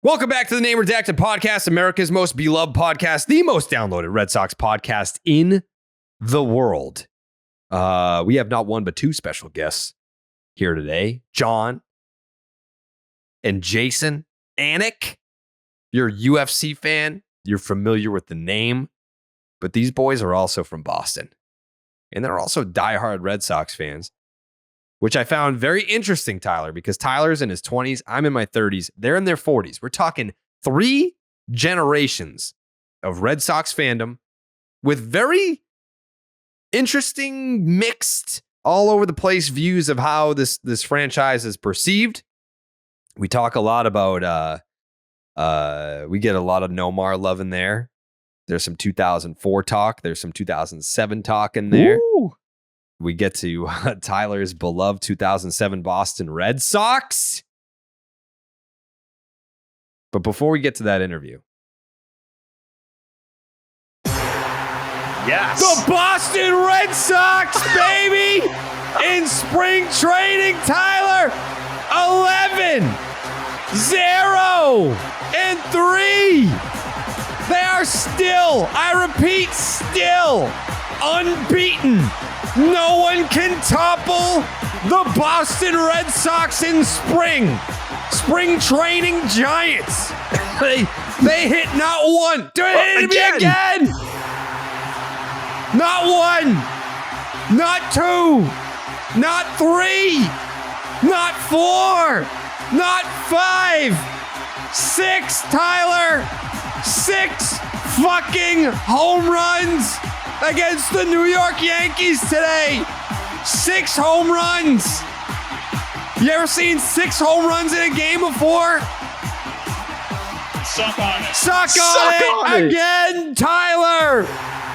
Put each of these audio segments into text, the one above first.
Welcome back to the Name Redacted Podcast, America's most beloved podcast, the most downloaded Red Sox podcast in the world. We have not one but two special guests here today, Jon and Jason Anik. You're a UFC fan, you're familiar with the name, but these boys are also from Boston. And they're also diehard Red Sox fans, which I found very interesting, Tyler, because Tyler's in his 20s. I'm in my 30s. They're in their 40s. We're talking 3 generations of Red Sox fandom with very interesting, mixed, all over the place views of how this franchise is perceived. We talk a lot about, we get a lot of Nomar love in there. There's some 2004 talk. There's some 2007 talk in there. Ooh. We get to Tyler's beloved 2007 Boston Red Sox. But before we get to that interview. Yes. The Boston Red Sox, baby! In spring training, Tyler. 11-0-3. They are still, I repeat, still unbeaten. No one can topple the Boston Red Sox in spring training giants. They hit not one. Hit me again. Not one. Not 2. Not 3. Not 4. Not 5. 6, Tyler. 6 fucking home runs against the New York Yankees today. 6 home runs. You ever seen 6 home runs in a game before? Suck on it. Suck on it again, Tyler.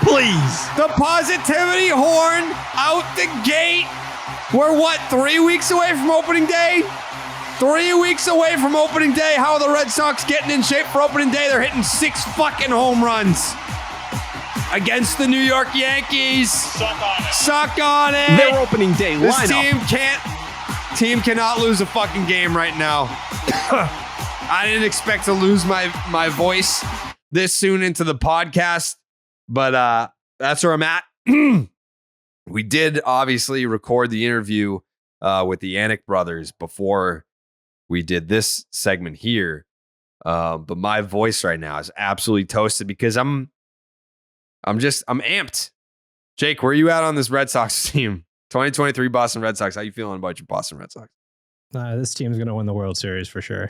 Please. The positivity horn out the gate. We're 3 weeks away from opening day? 3 weeks away from opening day. How are the Red Sox getting in shape for opening day? They're hitting 6 fucking home runs against the New York Yankees. Suck on it. Suck on it. Their opening day This lineup. team cannot lose a fucking game right now. I didn't expect to lose my voice this soon into the podcast, but that's where I'm at. We did obviously record the interview with the Anik brothers before we did this segment here. But my voice right now is absolutely toasted because I'm amped. Jake, where are you at on this Red Sox team? 2023 Boston Red Sox. How you feeling about your Boston Red Sox? This team's going to win the World Series for sure.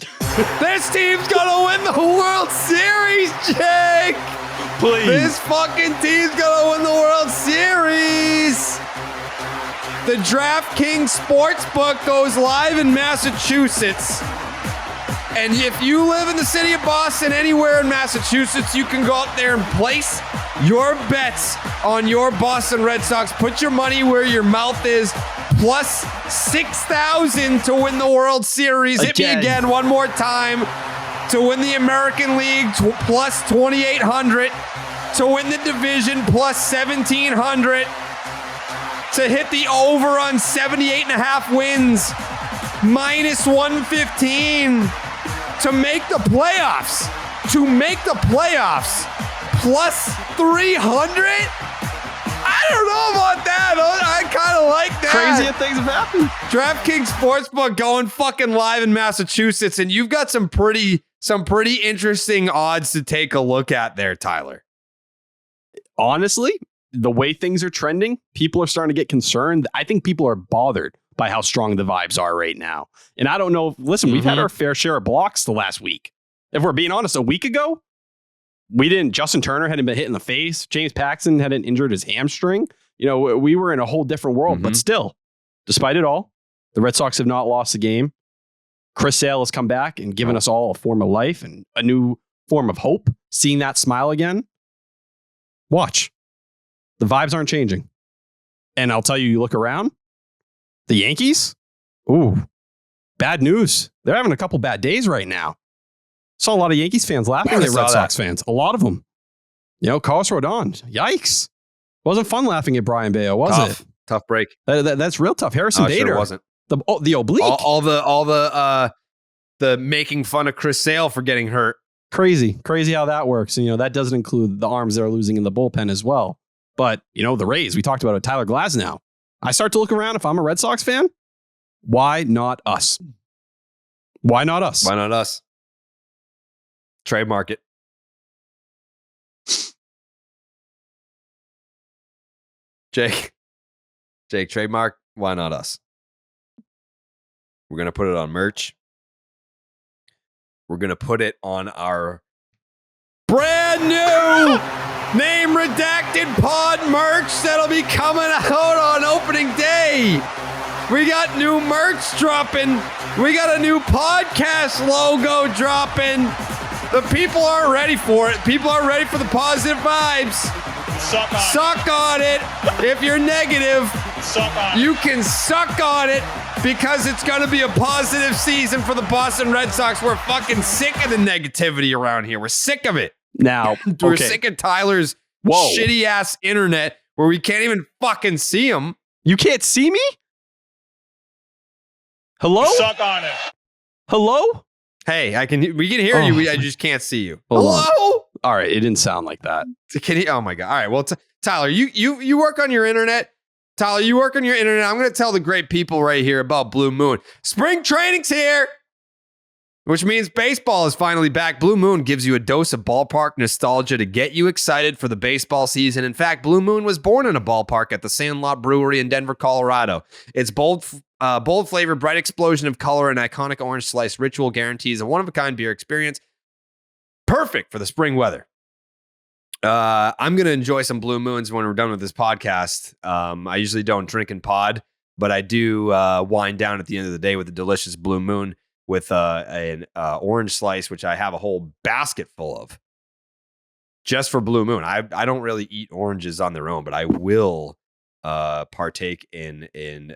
This team's going to win the World Series, Jake. Please. This fucking team's going to win the World Series. The DraftKings Sportsbook goes live in Massachusetts. And if you live in the city of Boston, anywhere in Massachusetts, you can go out there and place your bets on your Boston Red Sox. Put your money where your mouth is. Plus 6,000 to win the World Series. Hit me again one more time. To win the American League, plus 2,800. To win the division, plus 1,700. To hit the over on 78.5 wins, minus 115. To make the playoffs, plus 300. I don't know about that. I kind of like that. Crazy things have happened. DraftKings Sportsbook going fucking live in Massachusetts, and you've got some pretty interesting odds to take a look at there, Tyler. Honestly, the way things are trending, people are starting to get concerned. I think people are bothered by how strong the vibes are right now. And I don't know. Listen, we've had our fair share of blocks the last week. If we're being honest, a week ago, we didn't. Justin Turner hadn't been hit in the face. James Paxton hadn't injured his hamstring. You know, we were in a whole different world. But still, despite it all, the Red Sox have not lost a game. Chris Sale has come back and given us all a form of life and a new form of hope. Seeing that smile again. Watch. The vibes aren't changing. And I'll tell you, you look around, the Yankees, ooh, bad news. They're having a couple bad days right now. Saw a lot of Yankees fans laughing at Red Sox fans. A lot of them. You know, Carlos Rodon. Yikes. Wasn't fun laughing at Brian Bayo, was it? Tough break. That's real tough. Harrison Bader. Sure wasn't. The oblique. All the the making fun of Chris Sale for getting hurt. Crazy how that works. And, that doesn't include the arms they're losing in the bullpen as well. But, the Rays, we talked about it, Tyler Glasnow. I start to look around if I'm a Red Sox fan. Why not us? Why not us? Why not us? Trademark it. Jake, trademark. Why not us? We're going to put it on merch. We're going to put it on our brand new name redacted pod merch that'll be coming out on opening day. We got new merch dropping. We got a new podcast logo dropping. The people aren't ready for it. People are ready for the positive vibes. Suck on it. If you're negative, you can suck on it because it's going to be a positive season for the Boston Red Sox. We're fucking sick of the negativity around here. We're sick of it. Now, we're sick of Tyler's shitty ass internet where we can't even fucking see him. You can't see me? Hello? Suck on it. Hello? Hey, we can hear you. I just can't see you. Hold Hello? on. All right, it didn't sound like that. Oh my God. All right. Well, Tyler, you work on your internet. Tyler, you work on your internet. I'm going to tell the great people right here about Blue Moon. Spring training's here, which means baseball is finally back. Blue Moon gives you a dose of ballpark nostalgia to get you excited for the baseball season. In fact, Blue Moon was born in a ballpark at the Sandlot Brewery in Denver, Colorado. Its bold flavor, bright explosion of color, and iconic orange slice ritual guarantees a one-of-a-kind beer experience. Perfect for the spring weather. I'm going to enjoy some Blue Moons when we're done with this podcast. I usually don't drink and pod, but I do wind down at the end of the day with a delicious Blue Moon with an orange slice, which I have a whole basket full of just for Blue Moon. I don't really eat oranges on their own, but I will partake in an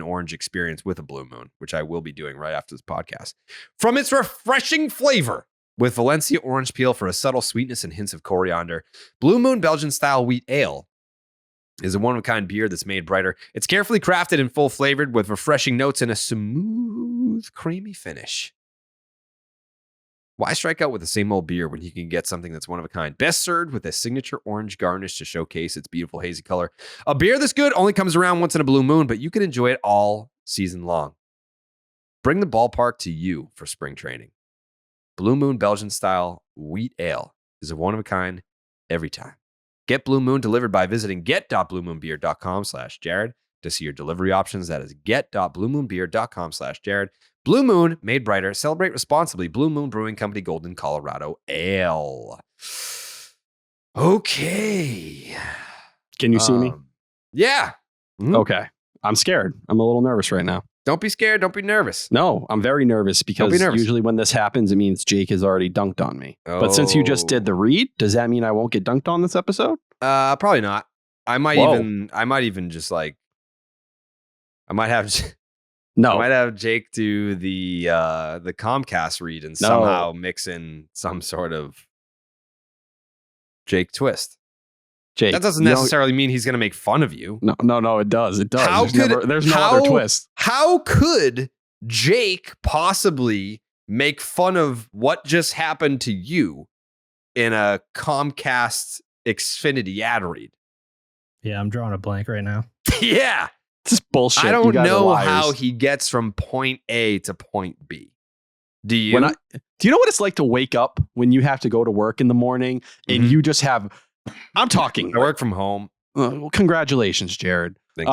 orange experience with a Blue Moon, which I will be doing right after this podcast. From its refreshing flavor with Valencia orange peel for a subtle sweetness and hints of coriander, Blue Moon Belgian style wheat ale is a one-of-a-kind beer that's made brighter. It's carefully crafted and full-flavored with refreshing notes and a smooth, creamy finish. Why strike out with the same old beer when you can get something that's one of a kind? Best served with a signature orange garnish to showcase its beautiful hazy color. A beer this good only comes around once in a Blue Moon, but you can enjoy it all season long. Bring the ballpark to you for spring training. Blue Moon Belgian style wheat ale is a one of a kind every time. Get Blue Moon delivered by visiting get.bluemoonbeer.com/Jared to see your delivery options. That is get.bluemoonbeer.com/Jared. Blue Moon, made brighter. Celebrate responsibly. Blue Moon Brewing Company, Golden, Colorado Ale. Okay. Can you see me? Yeah. Mm-hmm. Okay. I'm scared. I'm a little nervous right now. Don't be scared. Don't be nervous. No, I'm very nervous because usually when this happens, it means Jake has already dunked on me. Oh. But since you just did the read, does that mean I won't get dunked on this episode? Probably not. I might even just I might have Jake do the Comcast read and somehow mix in some sort of Jake twist. Jake, that doesn't necessarily mean he's going to make fun of you. No, it does. It does. There's no other twist. How could Jake possibly make fun of what just happened to you in a Comcast Xfinity ad read? Yeah, I'm drawing a blank right now. Yeah. This is bullshit. I don't know how he gets from point A to point B. Do you? Do you know what it's like to wake up when you have to go to work in the morning and you just have... I'm talking. I work from home. Well, congratulations, Jared. Thanks.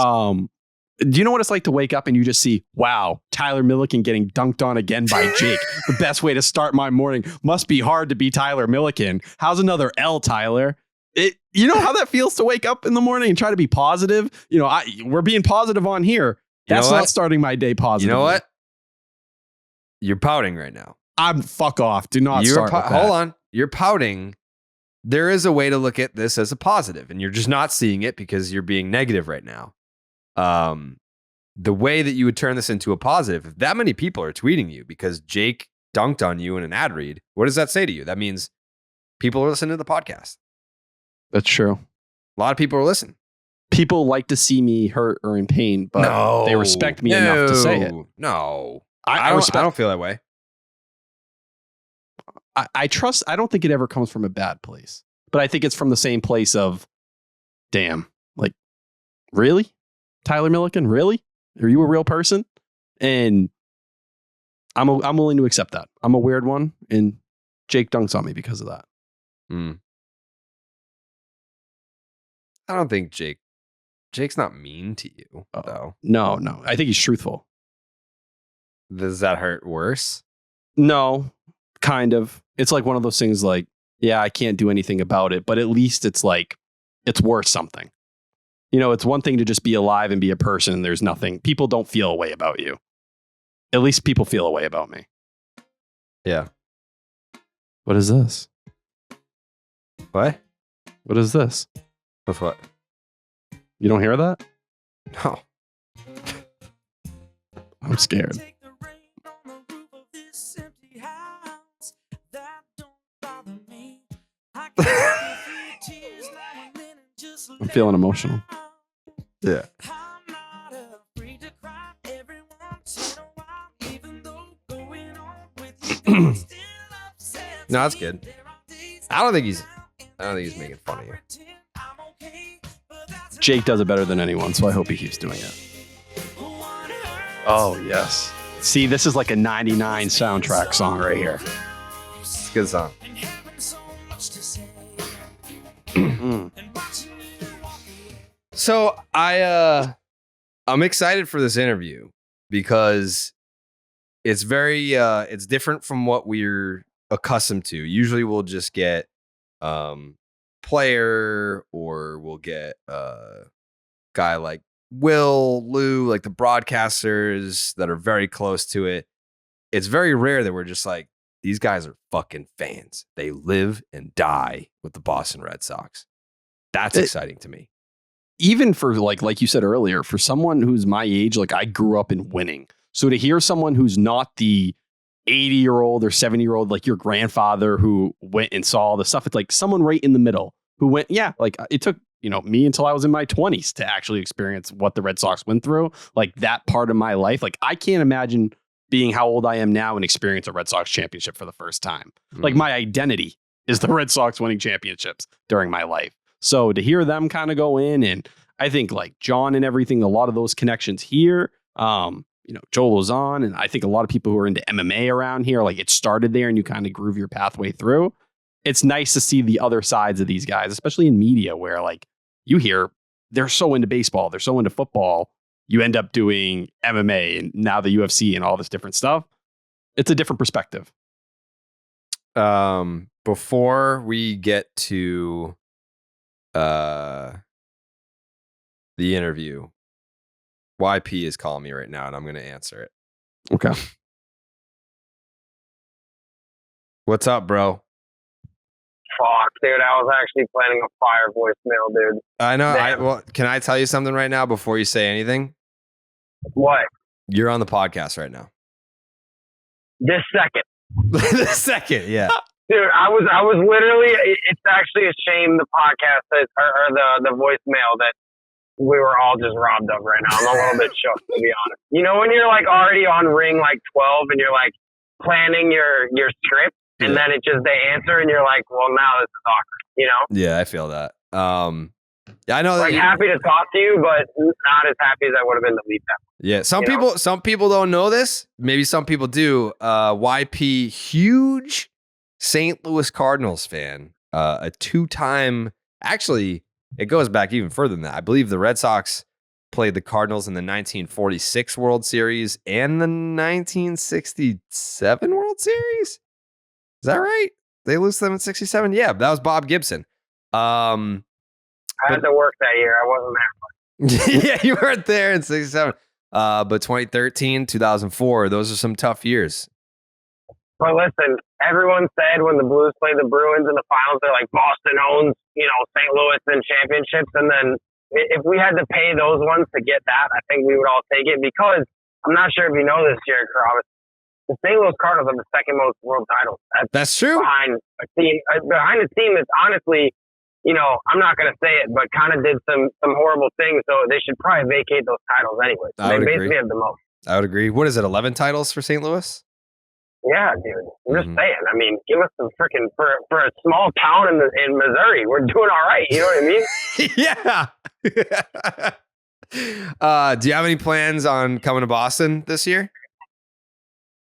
Do you know what it's like to wake up and you just see, wow, Tyler Milliken getting dunked on again by Jake? The best way to start my morning. Must be hard to be Tyler Milliken. How's another L, Tyler? You know how that feels to wake up in the morning and try to be positive? We're being positive on here. That's not starting my day positive. You know what? You're pouting right now. Fuck off. Do not start with that. Hold on. You're pouting. There is a way to look at this as a positive, and you're just not seeing it because you're being negative right now. The way that you would turn this into a positive, if that many people are tweeting you because Jake dunked on you in an ad read, what does that say to you? That means people are listening to the podcast. That's true. A lot of people are listening. People like to see me hurt or in pain, but they respect me enough to say it. No. I don't feel that way. I trust. I don't think it ever comes from a bad place, but I think it's from the same place of, damn, like, really, Tyler Milliken, really? Are you a real person? And I'm willing to accept that. I'm a weird one, and Jake dunks on me because of that. I don't think Jake's not mean to you, though. No. I think he's truthful. Does that hurt worse? No, kind of. It's like one of those things like, yeah, I can't do anything about it, but at least it's like, it's worth something. You know, it's one thing to just be alive and be a person and there's nothing. People don't feel a way about you. At least people feel a way about me. Yeah. What is this? What? What is this? With what? You don't hear that? No. I'm scared. I'm feeling emotional. Yeah. No, that's good. I don't think he's making fun of you. Jake does it better than anyone, so I hope he keeps doing it. Oh, yes. See, this is like a 99 soundtrack song right here. It's a good song. So I'm excited for this interview because it's very it's different from what we're accustomed to. Usually we'll just get player, or we'll get a guy like Lou, like the broadcasters that are very close to it. It's very rare that we're just like, these guys are fucking fans. They live and die with the Boston Red Sox. That's exciting to me. Even for like you said earlier, for someone who's my age, like I grew up in winning. So to hear someone who's not the 80-year-old or 70-year-old, like your grandfather who went and saw all the stuff, it's like someone right in the middle who went, yeah, like it took, me until I was in my 20s to actually experience what the Red Sox went through. Like that part of my life. Like I can't imagine being how old I am now and experience a Red Sox championship for the first time. Like my identity is the Red Sox winning championships during my life. So to hear them kind of go in, and I think like John and everything, a lot of those connections here, Joe Lozon, and I think a lot of people who are into MMA around here, like it started there and you kind of groove your pathway through. It's nice to see the other sides of these guys, especially in media where like you hear they're so into baseball, they're so into football. You end up doing MMA and now the UFC and all this different stuff. It's a different perspective. Before we get to the interview, YP is calling me right now and I'm going to answer it. Okay. What's up, bro? Fuck, dude. I was actually planning a fire voicemail, dude. I know. Damn. Can I tell you something right now before you say anything? What? You're on the podcast right now. This second. This second, yeah. Dude, I was literally, it's actually a shame the podcast or the voicemail that we were all just robbed of right now. I'm a little bit shook, to be honest. You know, when you're like already on ring like 12 and you're like planning your script and then it just, they answer and you're like, well, now this is awkward, you know? Yeah, I feel that. I know like that happy to talk to you, but not as happy as I would have been to leave that. Yeah, some people don't know this. Maybe some people do. YP, huge St. Louis Cardinals fan, a two-time. Actually, it goes back even further than that. I believe the Red Sox played the Cardinals in the 1946 World Series and the 1967 World Series. Is that right? They lose them in 67. Yeah, that was Bob Gibson. I had to work that year. I wasn't there. Yeah, you weren't there in 67. But 2013, 2004, those are some tough years. But listen, everyone said when the Blues played the Bruins in the finals, they're like, Boston owns, St. Louis in championships. And then if we had to pay those ones to get that, I think we would all take it, because I'm not sure if you know this, Jared Carrabis, the St. Louis Cardinals have the second most world titles. That's true. Behind a team that's honestly, I'm not going to say it, but kind of did some horrible things. So they should probably vacate those titles anyway. So they basically have the most. I would agree. What is it? 11 titles for St. Louis? Yeah, dude. I'm just saying. I mean, give us some freaking for a small town in Missouri. We're doing all right. You know what I mean? Yeah. Do you have any plans on coming to Boston this year?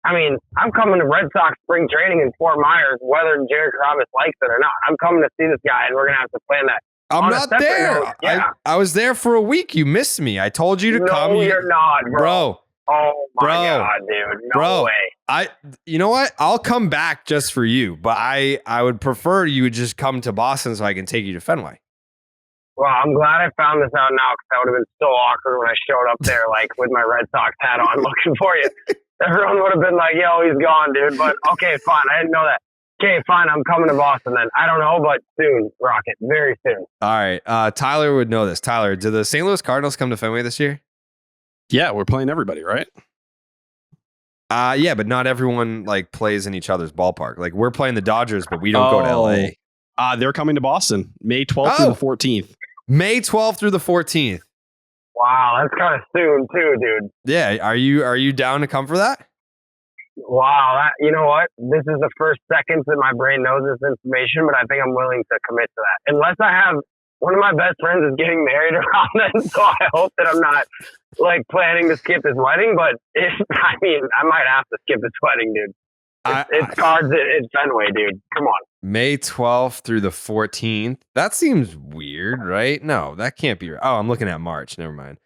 I mean, I'm coming to Red Sox spring training in Fort Myers, whether Jared Carrabis likes it or not. I'm coming to see this guy, and we're gonna have to plan that. I'm not there. Yeah. I was there for a week. You missed me. I told you to come. No, you're not, bro. Oh my Bro. God, dude. No way. You know what? I'll come back just for you, but I would prefer you would just come to Boston so I can take you to Fenway. Well, I'm glad I found this out now because that would have been so awkward when I showed up there, like with my Red Sox hat on, looking for you. Everyone would have been like, "Yo, he's gone, dude." But okay, fine. I didn't know that. Okay, fine. I'm coming to Boston then. I don't know, but soon, Rocket. Very soon. All right. Tyler would know this. Tyler, did the St. Louis Cardinals come to Fenway this year? Yeah, we're playing everybody, right? Yeah, but not everyone like plays in each other's ballpark. Like we're playing the Dodgers, but we don't go to LA. They're coming to Boston May 12th through the 14th. May 12th through the 14th. Wow, that's kind of soon too, dude. Yeah, are you down to come for that? Wow, you know what? This is the first seconds that my brain knows this information, but I think I'm willing to commit to that. Unless I have one of my best friends is getting married around then, so I hope that I'm not like planning to skip his wedding. But I might have to skip his wedding, dude. It's cards at Fenway, dude. Come on. May 12th through the 14th. That seems weird, right? No, that can't be right. Oh, I'm looking at March. Never mind.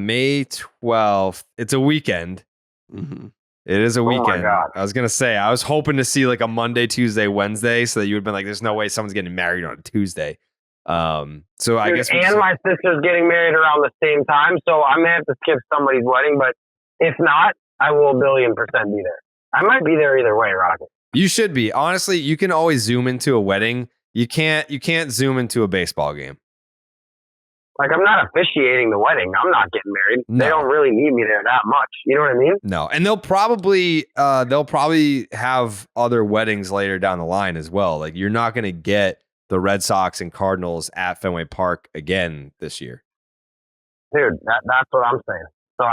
May 12th. It's a weekend. Mm-hmm. It is a weekend. Oh my God. I was going to say, I was hoping to see like a Monday, Tuesday, Wednesday so that you would have been like, there's no way someone's getting married on a Tuesday. So I guess. And my sister's getting married around the same time. So I may have to skip somebody's wedding, but if not, I will 1,000,000% be there. I might be there either way, Rocket. You should be. Honestly, you can always zoom into a wedding. You can't zoom into a baseball game. Like, I'm not officiating the wedding. I'm not getting married. No. They don't really need me there that much. You know what I mean? No. And they'll probably have other weddings later down the line as well. Like, you're not going to get the Red Sox and Cardinals at Fenway Park again this year. Dude, that's what I'm saying. So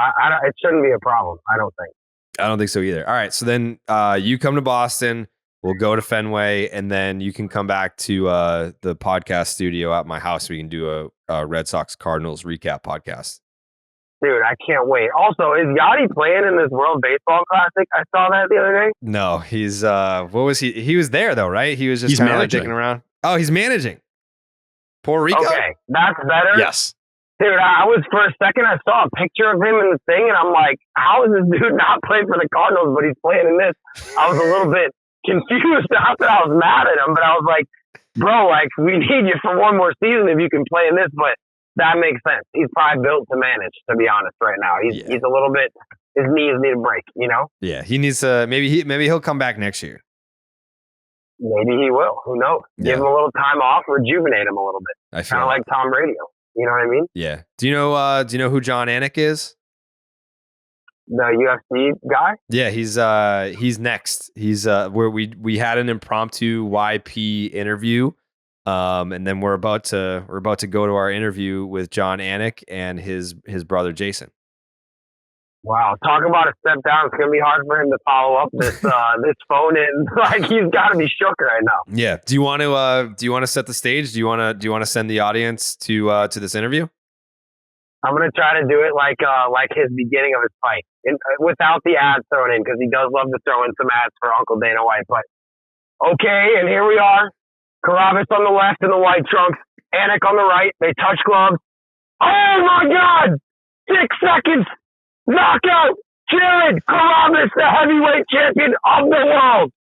it shouldn't be a problem, I don't think. I don't think so either. All right. So then you come to Boston. We'll go to Fenway, and then you can come back to the podcast studio at my house. We can do a Red Sox Cardinals recap podcast. Dude, I can't wait. Also, is Yachty playing in this World Baseball Classic? I saw that the other day. No, he's what was he? He was there though, right? He was just kind of like digging around. Oh, he's managing Puerto Rico. Okay, that's better. Yes. Dude, I was for a second, I saw a picture of him in the thing, and I'm like, how is this dude not playing for the Cardinals, but he's playing in this? I was a little bit confused. Not that I was mad at him, but I was like, bro, like, we need you for one more season if you can play in this, but that makes sense. He's probably built to manage, to be honest, right now. He's a little bit, his knees need a break, you know? Yeah, he needs to, maybe he'll come back next year. Maybe he will. Who knows? Give him a little time off, rejuvenate him a little bit. I feel kind of like Tom Brady. You know what I mean? Yeah. Do you know who Jon Anik is? The UFC guy? Yeah, he's next. He's where we had an impromptu YP interview. And then we're about to go to our interview with Jon Anik and his brother Jason. Wow, talk about a step down. It's gonna be hard for him to follow up this this phone in. Like, he's got to be shook right now. Yeah. Do you want to set the stage? Do you want to send the audience to this interview? I'm gonna try to do it like his beginning of his fight, without the ads thrown in, because he does love to throw in some ads for Uncle Dana White. But okay, and here we are. Carrabis on the left in the white trunks. Anik on the right. They touch gloves. Oh my God! 6 seconds. Knockout! Jared Carrabis, the heavyweight champion of the world.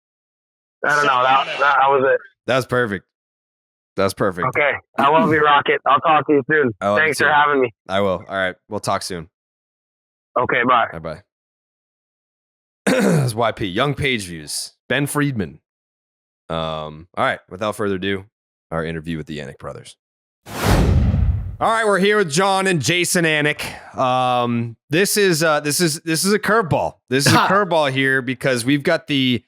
I don't know. That was it. That's perfect. That's perfect. Okay. I love you, Rocket. I'll talk to you soon. Thanks for having me. I will. All right. We'll talk soon. Okay. Bye. Bye-bye. That's YP. Young Pageviews. Ben Friedman. All right. Without further ado, our interview with the Anik brothers. All right, we're here with Jon and Jason Anik. This is a curveball. This is a curveball here because we've got the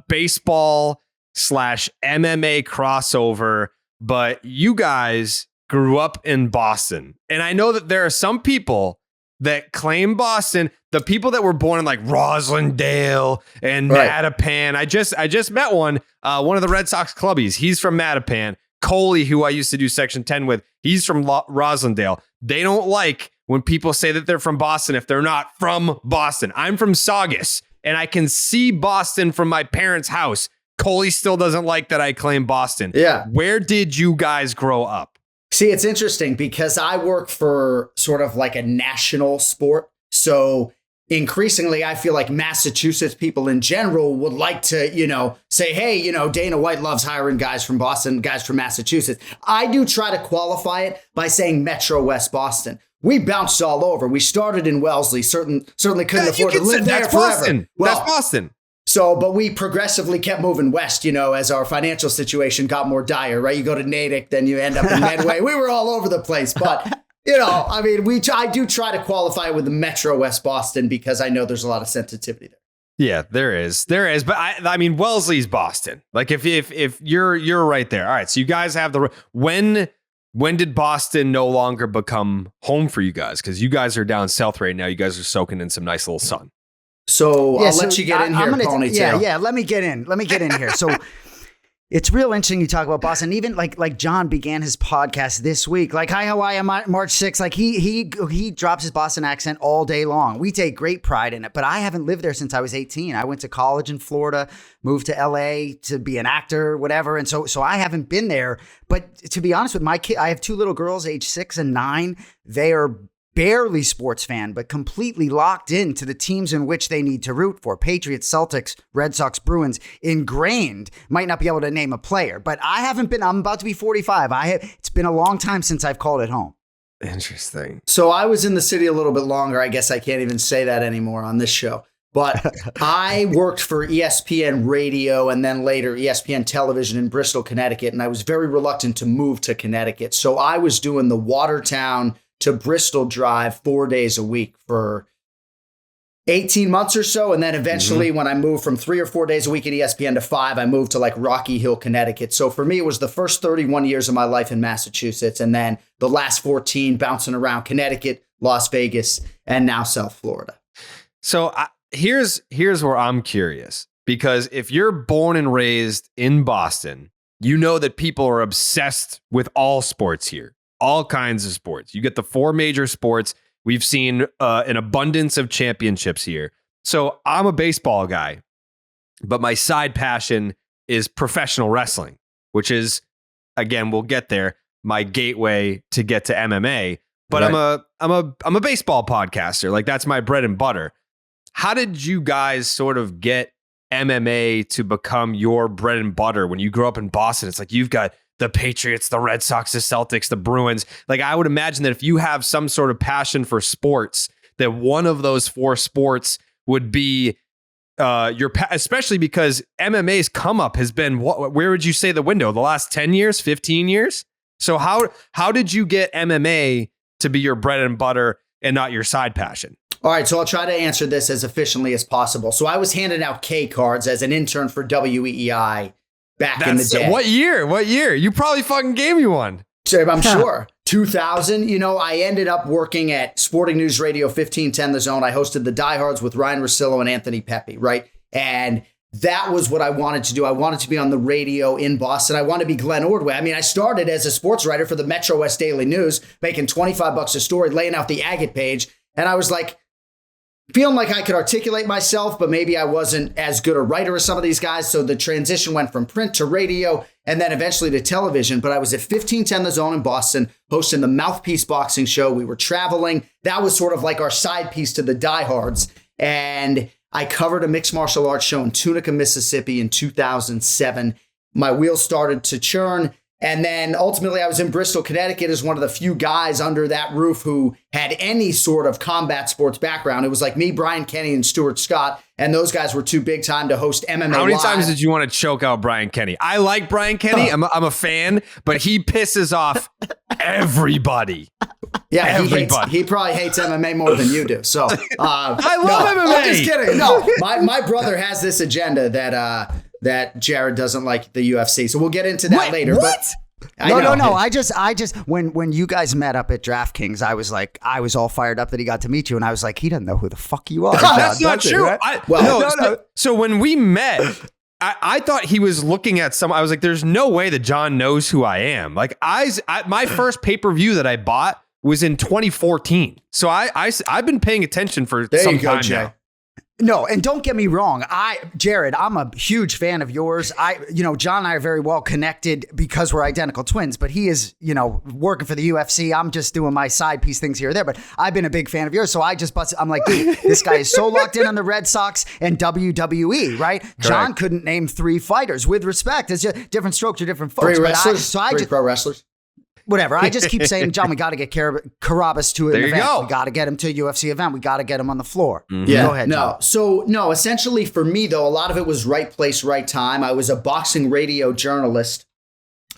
baseball / MMA crossover, but you guys grew up in Boston, and I know that there are some people that claim Boston, the people that were born in like Roslindale and Mattapan. I just met one of the Red Sox clubbies. He's from Mattapan. Coley, who I used to do Section 10 with, he's from Roslindale. They don't like when people say that they're from Boston if they're not from Boston. I'm from Saugus, and I can see Boston from my parents' house. Coley still doesn't like that I claim Boston. Yeah. Where did you guys grow up? See, it's interesting because I work for sort of like a national sport. So increasingly, I feel like Massachusetts people in general would like to, say, hey, Dana White loves hiring guys from Boston, guys from Massachusetts. I do try to qualify it by saying Metro West Boston. We bounced all over. We started in Wellesley. Certainly couldn't afford to live there forever. Boston. Well, that's Boston. So, but we progressively kept moving west, as our financial situation got more dire, right? You go to Natick, then you end up in Medway. We were all over the place. But, I do try to qualify with the Metro West Boston because I know there's a lot of sensitivity there. Yeah, there is. But I mean, Wellesley's Boston. Like if you're right there. All right. So you guys have when did Boston no longer become home for you guys? Because you guys are down south right now. You guys are soaking in some nice little sun. So I'll let you get in here, Ponytail. Yeah. Let me get in here. So it's real interesting you talk about Boston. Even like Jon began his podcast this week. Like, hi, how are you? March 6th. Like he drops his Boston accent all day long. We take great pride in it. But I haven't lived there since I was 18. I went to college in Florida, moved to LA to be an actor, whatever. And so I haven't been there. But to be honest with my kid, I have two little girls, age 6 and 9. They are barely sports fan, but completely locked into the teams in which they need to root for. Patriots, Celtics, Red Sox, Bruins, ingrained. Might not be able to name a player, but I'm about to be 45. It's been a long time since I've called it home. Interesting. So I was in the city a little bit longer. I guess I can't even say that anymore on this show. But I worked for ESPN Radio and then later ESPN Television in Bristol, Connecticut, and I was very reluctant to move to Connecticut. So I was doing the Watertown to Bristol drive 4 days a week for 18 months or so. And then eventually when I moved from 3 or 4 days a week at ESPN to 5, I moved to like Rocky Hill, Connecticut. So for me, it was the first 31 years of my life in Massachusetts. And then the last 14 bouncing around Connecticut, Las Vegas, and now South Florida. So here's where I'm curious, because if you're born and raised in Boston, you know that people are obsessed with all sports here. All kinds of sports. You get the 4 major sports. We've seen an abundance of championships here. So I'm a baseball guy, but my side passion is professional wrestling, which is, again, we'll get there, my gateway to get to MMA. But right. I'm a baseball podcaster. Like, that's my bread and butter. How did you guys sort of get MMA to become your bread and butter? When you grew up in Boston, it's like you've got the Patriots, the Red Sox, the Celtics, the Bruins. Like, I would imagine that if you have some sort of passion for sports, that one of those 4 sports would be especially because MMA's come up has been, where would you say the window? The last 10 years, 15 years? So how did you get MMA to be your bread and butter and not your side passion? All right, so I'll try to answer this as efficiently as possible. So I was handing out K cards as an intern for WEEI back in the day. What year? You probably fucking gave me one. So I'm sure. 2000, I ended up working at Sporting News Radio 1510 The Zone. I hosted the Diehards with Ryan Russillo and Anthony Pepe, right? And that was what I wanted to do. I wanted to be on the radio in Boston. I wanted to be Glenn Ordway. I mean, I started as a sports writer for the Metro West Daily News, making $25 a story, laying out the agate page. And I was like, feeling like I could articulate myself, but maybe I wasn't as good a writer as some of these guys. So the transition went from print to radio and then eventually to television. But I was at 1510 The Zone in Boston, hosting the Mouthpiece Boxing Show. We were traveling. That was sort of like our side piece to the Diehards. And I covered a mixed martial arts show in Tunica, Mississippi in 2007. My wheels started to churn. And then ultimately I was in Bristol, Connecticut as one of the few guys under that roof who had any sort of combat sports background. It was like me, Brian Kenny, and Stuart Scott. And those guys were too big time to host MMA How many Live. times did you want to choke out Brian Kenny? I like Brian Kenny. I'm a fan, but he pisses off everybody. Yeah, he probably hates MMA more than you do. So I love MMA. I'm just kidding. No, my brother has this agenda that Jared doesn't like the UFC. So we'll get into that later. What? No. I just when you guys met up at DraftKings, I was all fired up that he got to meet you, and I was like, he doesn't know who the fuck you are. That's not true. Right? So when we met, I thought he was looking at I was like, there's no way that Jon knows who I am. Like my first pay-per-view that I bought was in 2014. So I've been paying attention for some time now. No, and don't get me wrong. Jared, I'm a huge fan of yours. Jon and I are very well connected because we're identical twins, but he is, working for the UFC. I'm just doing my side piece things here or there, but I've been a big fan of yours. So I just busted. I'm like, dude, this guy is so locked in on the Red Sox and WWE, right? Correct. Jon couldn't name 3 fighters. With respect, it's just different strokes or different folks. 3 wrestlers? 3 pro wrestlers? Whatever. I just keep saying, Jon, we got to get Carrabis to an event. Go. We got to get him to a UFC event. We got to get him on the floor. Mm-hmm. Yeah. Go ahead, Jon. So essentially for me, though, a lot of it was right place, right time. I was a boxing radio journalist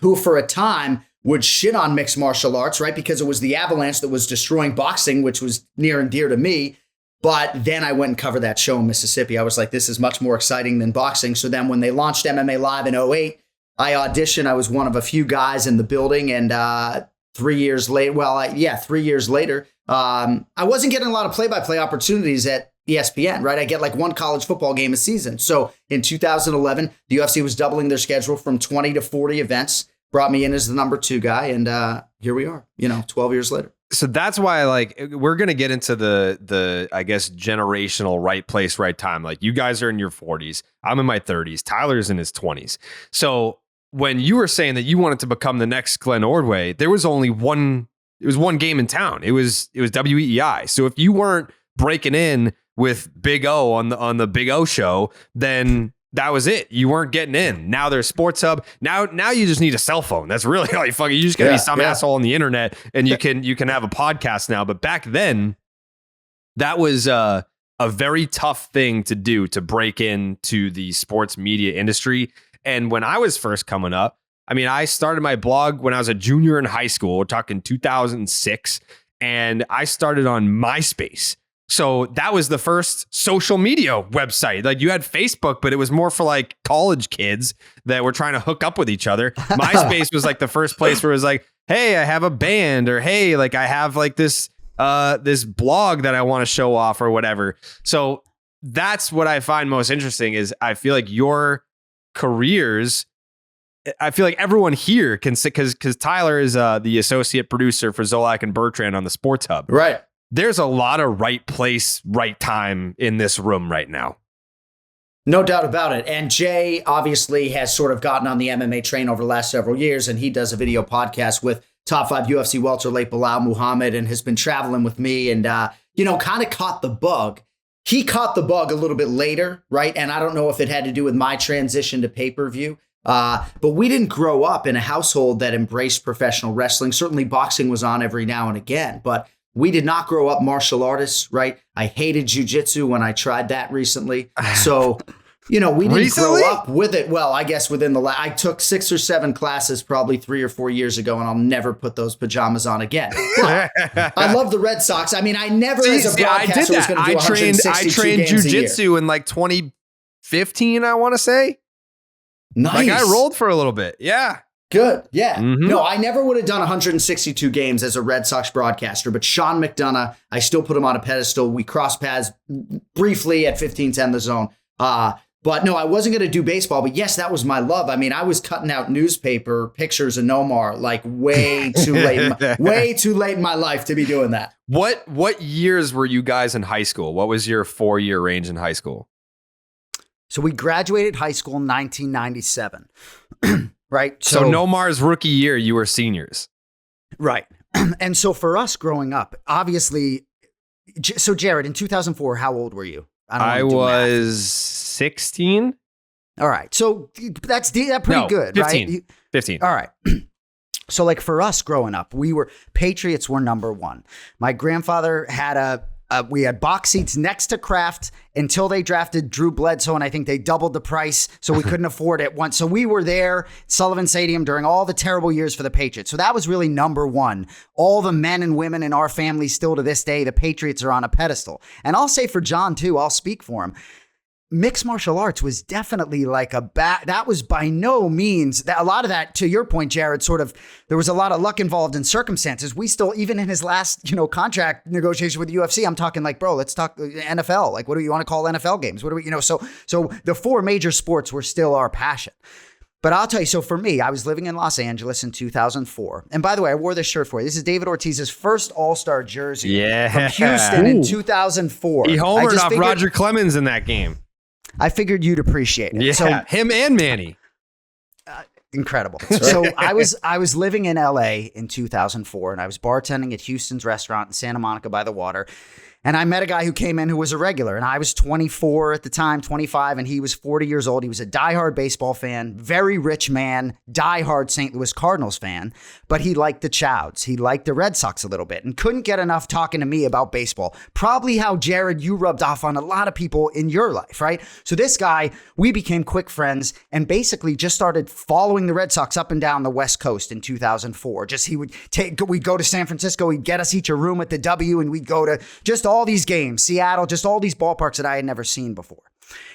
who for a time would shit on mixed martial arts, right? Because it was the avalanche that was destroying boxing, which was near and dear to me. But then I went and covered that show in Mississippi. I was like, this is much more exciting than boxing. So then when they launched MMA Live in 2008, I auditioned. I was one of a few guys in the building, and 3 years later, 3 years later, I wasn't getting a lot of play-by-play opportunities at ESPN, right? I get like 1 college football game a season. So in 2011, the UFC was doubling their schedule from 20 to 40 events, brought me in as the number 2 guy, and here we are, 12 years later. So that's why, we're going to get into the, I guess, generational right place, right time. Like, you guys are in your 40s. I'm in my 30s. Tyler's in his 20s. So when you were saying that you wanted to become the next Glenn Ordway, there was only one game in town. It was WEEI. So if you weren't breaking in with Big O on the Big O show, then that was it. You weren't getting in. Now there's Sports Hub. Now you just need a cell phone. That's really all you just gotta be some asshole on the internet, and you can have a podcast now. But back then, that was a very tough thing to do, to break into the sports media industry. And when I was first coming up, I mean, I started my blog when I was a junior in high school. We're talking 2006, and I started on MySpace. So that was the first social media website. Like, you had Facebook, but it was more for like college kids that were trying to hook up with each other. MySpace was like the first place where it was like, hey, I have a band, or hey, like I have like this blog that I want to show off or whatever. So that's what I find most interesting is I feel like your careers, I feel like everyone here can sit, because Tyler is the associate producer for Zolak and Bertrand on the Sports Hub. Right. There's a lot of right place, right time in this room right now. No doubt about it. And Jay obviously has sort of gotten on the MMA train over the last several years, and he does a video podcast with top 5 UFC welterweight Bilal Muhammad, and has been traveling with me and, kind of caught the bug. He caught the bug a little bit later, right? And I don't know if it had to do with my transition to pay-per-view, but we didn't grow up in a household that embraced professional wrestling. Certainly boxing was on every now and again, but we did not grow up martial artists, right? I hated jiu-jitsu when I tried that recently. So, we didn't grow up with it. Well, I guess I took 6 or 7 classes probably 3 or 4 years ago, and I'll never put those pajamas on again. But I love the Red Sox. I mean, I never as a broadcaster was going to do 162 I trained jiu-jitsu in like 2015, I want to say. Nice. Like, I rolled for a little bit. Yeah. Good. Yeah. Mm-hmm. No, I never would have done 162 games as a Red Sox broadcaster, but Sean McDonough, I still put him on a pedestal. We crossed paths briefly at 1510 The Zone. But no, I wasn't going to do baseball, but yes, that was my love. I mean, I was cutting out newspaper pictures of Nomar like way too late in my life to be doing that. What years were you guys in high school? What was your 4-year range in high school? So we graduated high school in 1997. Right. So Nomar's rookie year, you were seniors. Right. And so for us growing up, obviously, so Jared, in 2004, how old were you? I was 16. All right. So that's pretty good, 15, right? 15. All right. So like for us growing up, Patriots were number 1. My grandfather had we had box seats next to Kraft until they drafted Drew Bledsoe, and I think they doubled the price, so we couldn't afford it once. So we were there, Sullivan Stadium, during all the terrible years for the Patriots. So that was really number 1. All the men and women in our family, still to this day, the Patriots are on a pedestal. And I'll say for Jon, too, I'll speak for him. mixed martial arts was definitely like that was by no means that a lot of that, to your point, Jared, sort of, there was a lot of luck involved in circumstances. We still, even in his last, contract negotiation with the UFC, I'm talking like, bro, let's talk NFL. Like, what do you want to call NFL games? What do we, so the 4 major sports were still our passion. But I'll tell you, so for me, I was living in Los Angeles in 2004. And by the way, I wore this shirt for you. This is David Ortiz's first All-Star jersey from Houston in 2004. He homered off Roger Clemens in that game. I figured you'd appreciate it. Yeah, so, him and Manny. Incredible. So I was living in LA in 2004, and I was bartending at Houston's restaurant in Santa Monica by the water. And I met a guy who came in who was a regular, and I was 24 at the time, 25, and he was 40 years old. He was a diehard baseball fan, very rich man, diehard St. Louis Cardinals fan, but he liked the Chouds. He liked the Red Sox a little bit and couldn't get enough talking to me about baseball. Probably how, Jared, you rubbed off on a lot of people in your life, right? So this guy, we became quick friends and basically just started following the Red Sox up and down the West Coast in 2004. We'd go to San Francisco, he'd get us each a room at the W, and we'd go to just all these games, Seattle, just all these ballparks that I had never seen before.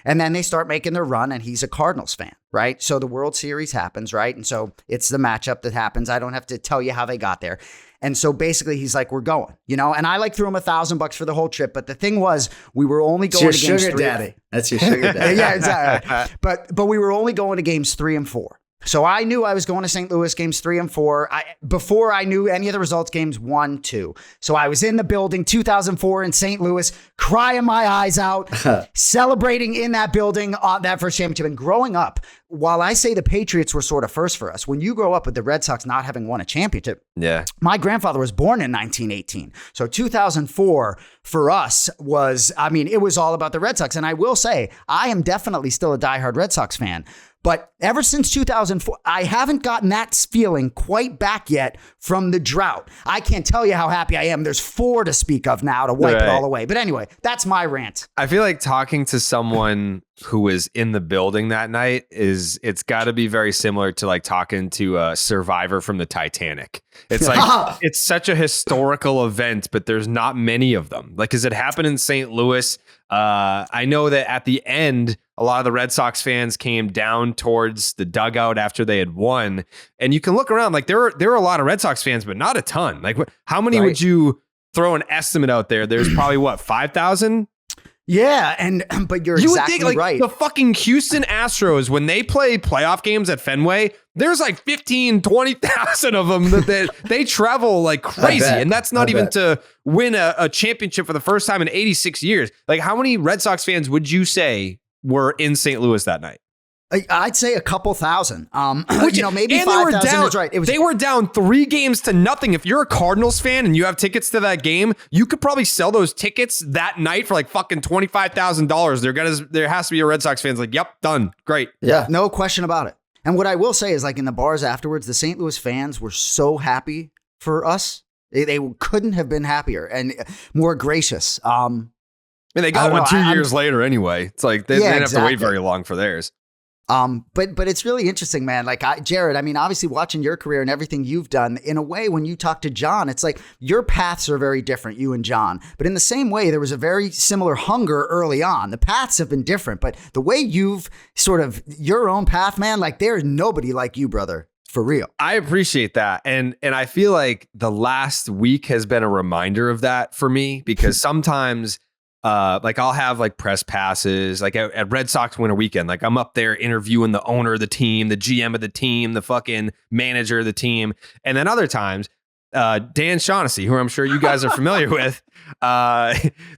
And then they start making their run, and he's a Cardinals fan, right? So the World Series happens, right? And so it's the matchup that happens. I don't have to tell you how they got there. And so basically he's like, we're going, and I threw him $1,000 for the whole trip. But the thing was, we were only going to games sugar 3. Daddy. That's your sugar daddy. Yeah, exactly. But we were only going to games 3 and 4. So I knew I was going to St. Louis games 3 and 4 before I knew any of the results, games 1, 2. So I was in the building 2004 in St. Louis, crying my eyes out, celebrating in that building on that first championship. And growing up, while I say the Patriots were sort of first for us, when you grow up with the Red Sox not having won a championship, my grandfather was born in 1918. So 2004 for us was, it was all about the Red Sox. And I will say, I am definitely still a diehard Red Sox fan. But ever since 2004, I haven't gotten that feeling quite back yet from the drought. I can't tell you how happy I am. There's 4 to speak of now to wipe it all away. But anyway, that's my rant. I feel like talking to someone who was in the building that night it's got to be very similar to like talking to a survivor from the Titanic. It's like, it's such a historical event, but there's not many of them. Like, cause it happened in St. Louis. I know that at the end, a lot of the Red Sox fans came down towards the dugout after they had won. And you can look around, like there were a lot of Red Sox fans, but not a ton. Like, how many would you throw an estimate out there? There's probably 5,000? Yeah, but you're exactly would think, right. The fucking Houston Astros, when they play playoff games at Fenway, there's like 15, 20,000 of them that they travel like crazy. And that's not even to win a championship for the first time in 86 years. Like, how many Red Sox fans would you say were in St. Louis that night? I'd say a couple thousand. Maybe 5,000 is right. They were down 3-0. If you're a Cardinals fan and you have tickets to that game, you could probably sell those tickets that night for like fucking $25,000. There has to be a Red Sox fans like, yep, done, great. Yeah, no question about it. And what I will say is, like, in the bars afterwards, the St. Louis fans were so happy for us. They couldn't have been happier and more gracious. They got one 2 years later anyway. It's like they didn't have to wait very long for theirs. But it's really interesting, man. Like, Jared, obviously watching your career and everything you've done, in a way, when you talk to Jon, it's like your paths are very different, you and Jon. But in the same way, there was a very similar hunger early on. The paths have been different, but the way you've sort of your own path, man, like there's nobody like you, brother. For real. I appreciate that. And I feel like the last week has been a reminder of that for me, because sometimes like I'll have like press passes, like at Red Sox winter weekend, like I'm up there interviewing the owner of the team, the GM of the team, the fucking manager of the team. And then other times, Dan Shaughnessy, who I'm sure you guys are familiar with.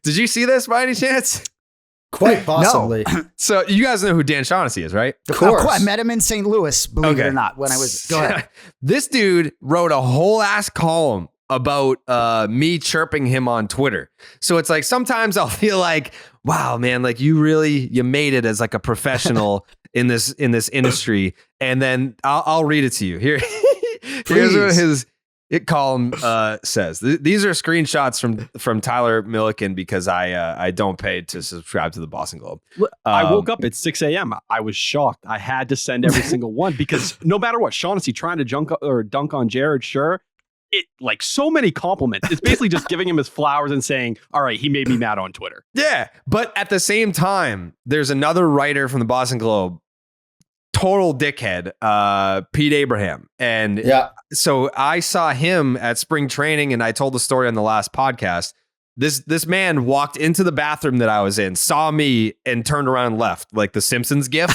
Did you see this by any chance? Quite possibly. No. So you guys know who Dan Shaughnessy is, right? Of course. I met him in St. Louis, believe it or not, when I was. Go ahead. This dude wrote a whole ass column about me chirping him on Twitter. So it's like sometimes I'll feel like, wow, man, like you made it as like a professional in this industry. And then I'll read it to you. Here's what his column says. These are screenshots from Tyler Milliken, because I don't pay to subscribe to the Boston Globe. I woke up at 6 a.m. I was shocked. I had to send every single one, because no matter what, Shaughnessy trying to dunk on Jared, sure. it like so many compliments. It's basically just giving him his flowers and saying, all right, he made me mad on Twitter. Yeah. But at the same time, there's another writer from the Boston Globe, total dickhead, Pete Abraham. And so I saw him at spring training, and I told the story on the last podcast. This man walked into the bathroom that I was in, saw me, and turned around and left, like the Simpsons gif.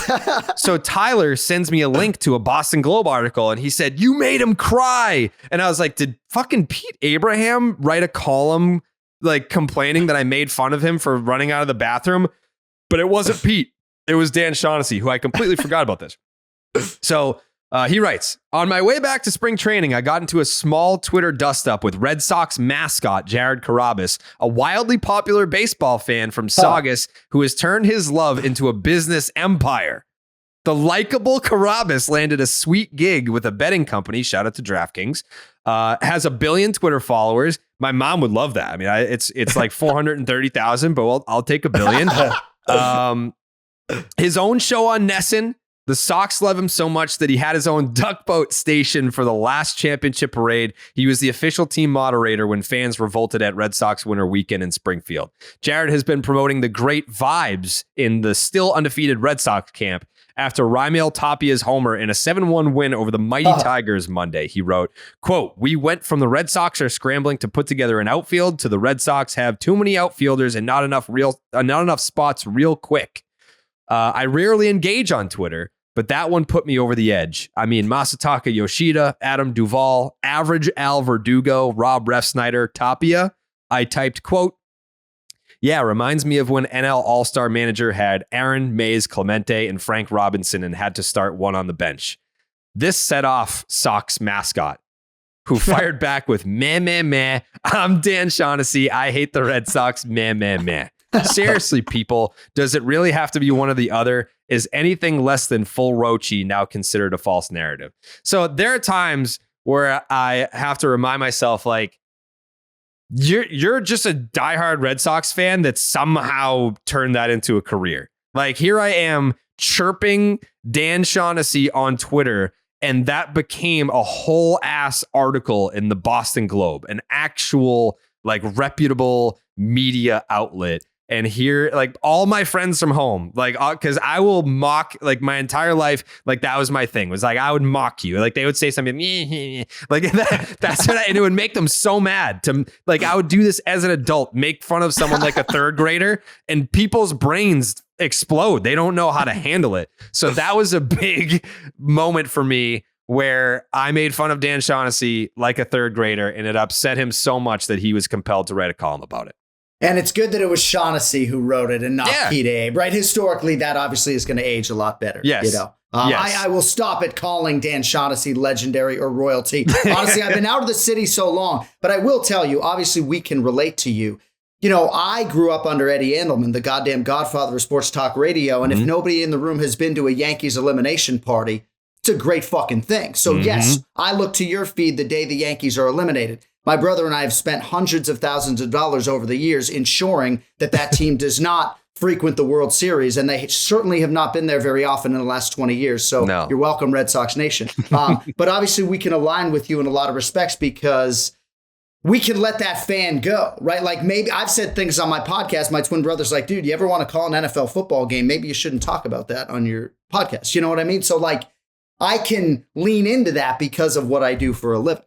So Tyler sends me a link to a Boston Globe article, and he said, "You made him cry." And I was like, did fucking Pete Abraham write a column like complaining that I made fun of him for running out of the bathroom? But it wasn't Pete. It was Dan Shaughnessy, who I completely forgot about this. So he writes, on my way back to spring training, I got into a small Twitter dust-up with Red Sox mascot Jared Carrabis, a wildly popular baseball fan from Saugus who has turned his love into a business empire. The likable Carrabis landed a sweet gig with a betting company, shout out to DraftKings, has 1 billion Twitter followers. My mom would love that. I mean, it's like 430,000, but I'll take 1 billion. His own show on Nesson. The Sox love him so much that he had his own duck boat station for the last championship parade. He was the official team moderator when fans revolted at Red Sox winter weekend in Springfield. Jared has been promoting the great vibes in the still undefeated Red Sox camp after Raimel Tapia's homer in a 7-1 win over the mighty Tigers Monday. He wrote, quote, "We went from the Red Sox are scrambling to put together an outfield to the Red Sox have too many outfielders and not enough spots real quick. I rarely engage on Twitter, but that one put me over the edge. I mean, Masataka Yoshida, Adam Duvall, Average Al Verdugo, Rob Refsnyder, Tapia. I typed, quote, yeah, reminds me of when NL All-Star manager had Aaron, Mays, Clemente, and Frank Robinson and had to start one on the bench. This set off Sox mascot, who fired back with, meh, meh, meh. I'm Dan Shaughnessy. I hate the Red Sox. Meh, meh, meh. Seriously, people, does it really have to be one or the other? Is anything less than full Rochi now considered a false narrative? So there are times where I have to remind myself, like, you're just a diehard Red Sox fan that somehow turned that into a career. Like, here I am chirping Dan Shaughnessy on Twitter, and that became a whole ass article in the Boston Globe, an actual like reputable media outlet. And here, like, all my friends from home, like, because I will mock, like, my entire life, like, that was my thing. It was like, I would mock you. Like, they would say something, like, that's what and it would make them so mad. Like, I would do this as an adult, make fun of someone like a third grader, and people's brains explode. They don't know how to handle it. So that was a big moment for me where I made fun of Dan Shaughnessy like a third grader, and it upset him so much that he was compelled to write a column about it. And it's good that it was Shaughnessy who wrote it and not Pete Abe, right? Historically, that obviously is going to age a lot better. Yes. You know, Yes. I will stop at calling Dan Shaughnessy legendary or royalty. Honestly, I've been out of the city so long, but I will tell you, obviously, we can relate to you. You know, I grew up under Eddie Andelman, the goddamn godfather of sports talk radio. And if nobody in the room has been to a Yankees elimination party, it's a great fucking thing. So yes, I look to your feed the day the Yankees are eliminated. My brother and I have spent hundreds of thousands of dollars over the years ensuring that team does not frequent the World Series, and they certainly have not been there very often in the last 20 years. So You're welcome, Red Sox Nation. But obviously we can align with you in a lot of respects because we can let that fan go, right? Like, maybe I've said things on my podcast. My twin brother's like, dude, you ever want to call an NFL football game? Maybe you shouldn't talk about that on your podcast. You know what I mean? So like, I can lean into that because of what I do for a living.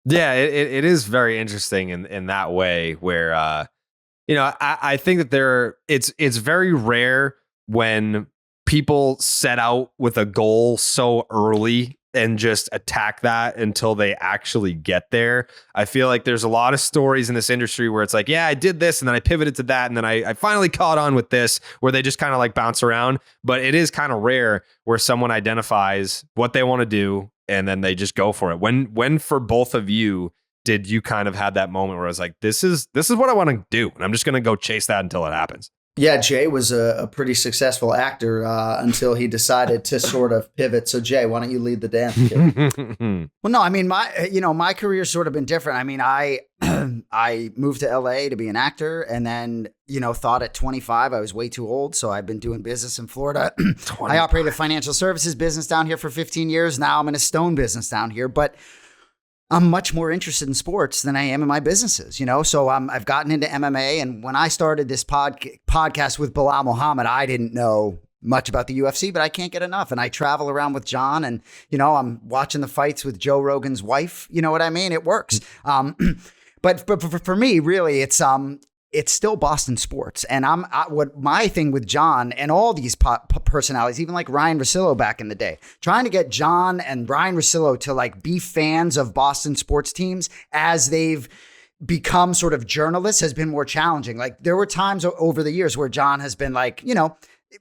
Yeah, it is very interesting in that way where, I think that it's very rare when people set out with a goal so early and just attack that until they actually get there. I feel like there's a lot of stories in this industry where it's like, yeah, I did this and then I pivoted to that. And then I finally caught on with this, where they just kind of like bounce around. But it is kind of rare where someone identifies what they want to do and then they just go for it. When for both of you did you kind of have that moment where I was like, this is what I want to do, and I'm just going to go chase that until it happens? Yeah, Jay was a pretty successful actor until he decided to sort of pivot. So Jay, why don't you lead the dance? Well, no, I mean, my career's sort of been different. I mean, I moved to LA to be an actor, and then, thought at 25 I was way too old. So I've been doing business in Florida. I operated a financial services business down here for 15 years. Now I'm in a stone business down here. But I'm much more interested in sports than I am in my businesses, So I've gotten into MMA, and when I started this podcast with Bilal Muhammad, I didn't know much about the UFC, but I can't get enough. And I travel around with Jon, and I'm watching the fights with Joe Rogan's wife. You know what I mean? It works. But for me, really, it's still Boston sports. And what my thing with Jon and all these personalities, even like Ryan Russillo back in the day, trying to get Jon and Ryan Russillo to like be fans of Boston sports teams as they've become sort of journalists has been more challenging. Like there were times over the years where Jon has been like,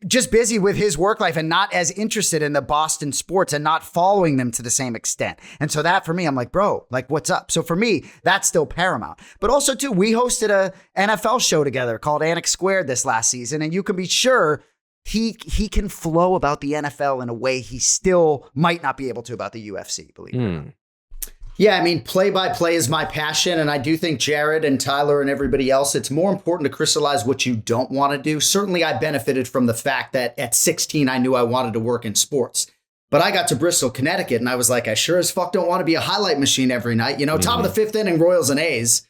just busy with his work life and not as interested in the Boston sports and not following them to the same extent. And so that for me, I'm like, bro, like what's up? So for me, that's still paramount. But also too, we hosted a NFL show together called Anik Squared this last season. And you can be sure he can flow about the NFL in a way he still might not be able to about the UFC, believe it or not. Yeah, I mean, play-by-play is my passion, and I do think Jared and Tyler and everybody else, it's more important to crystallize what you don't want to do. Certainly, I benefited from the fact that at 16, I knew I wanted to work in sports. But I got to Bristol, Connecticut, and I was like, I sure as fuck don't want to be a highlight machine every night. Top of the fifth inning, Royals and A's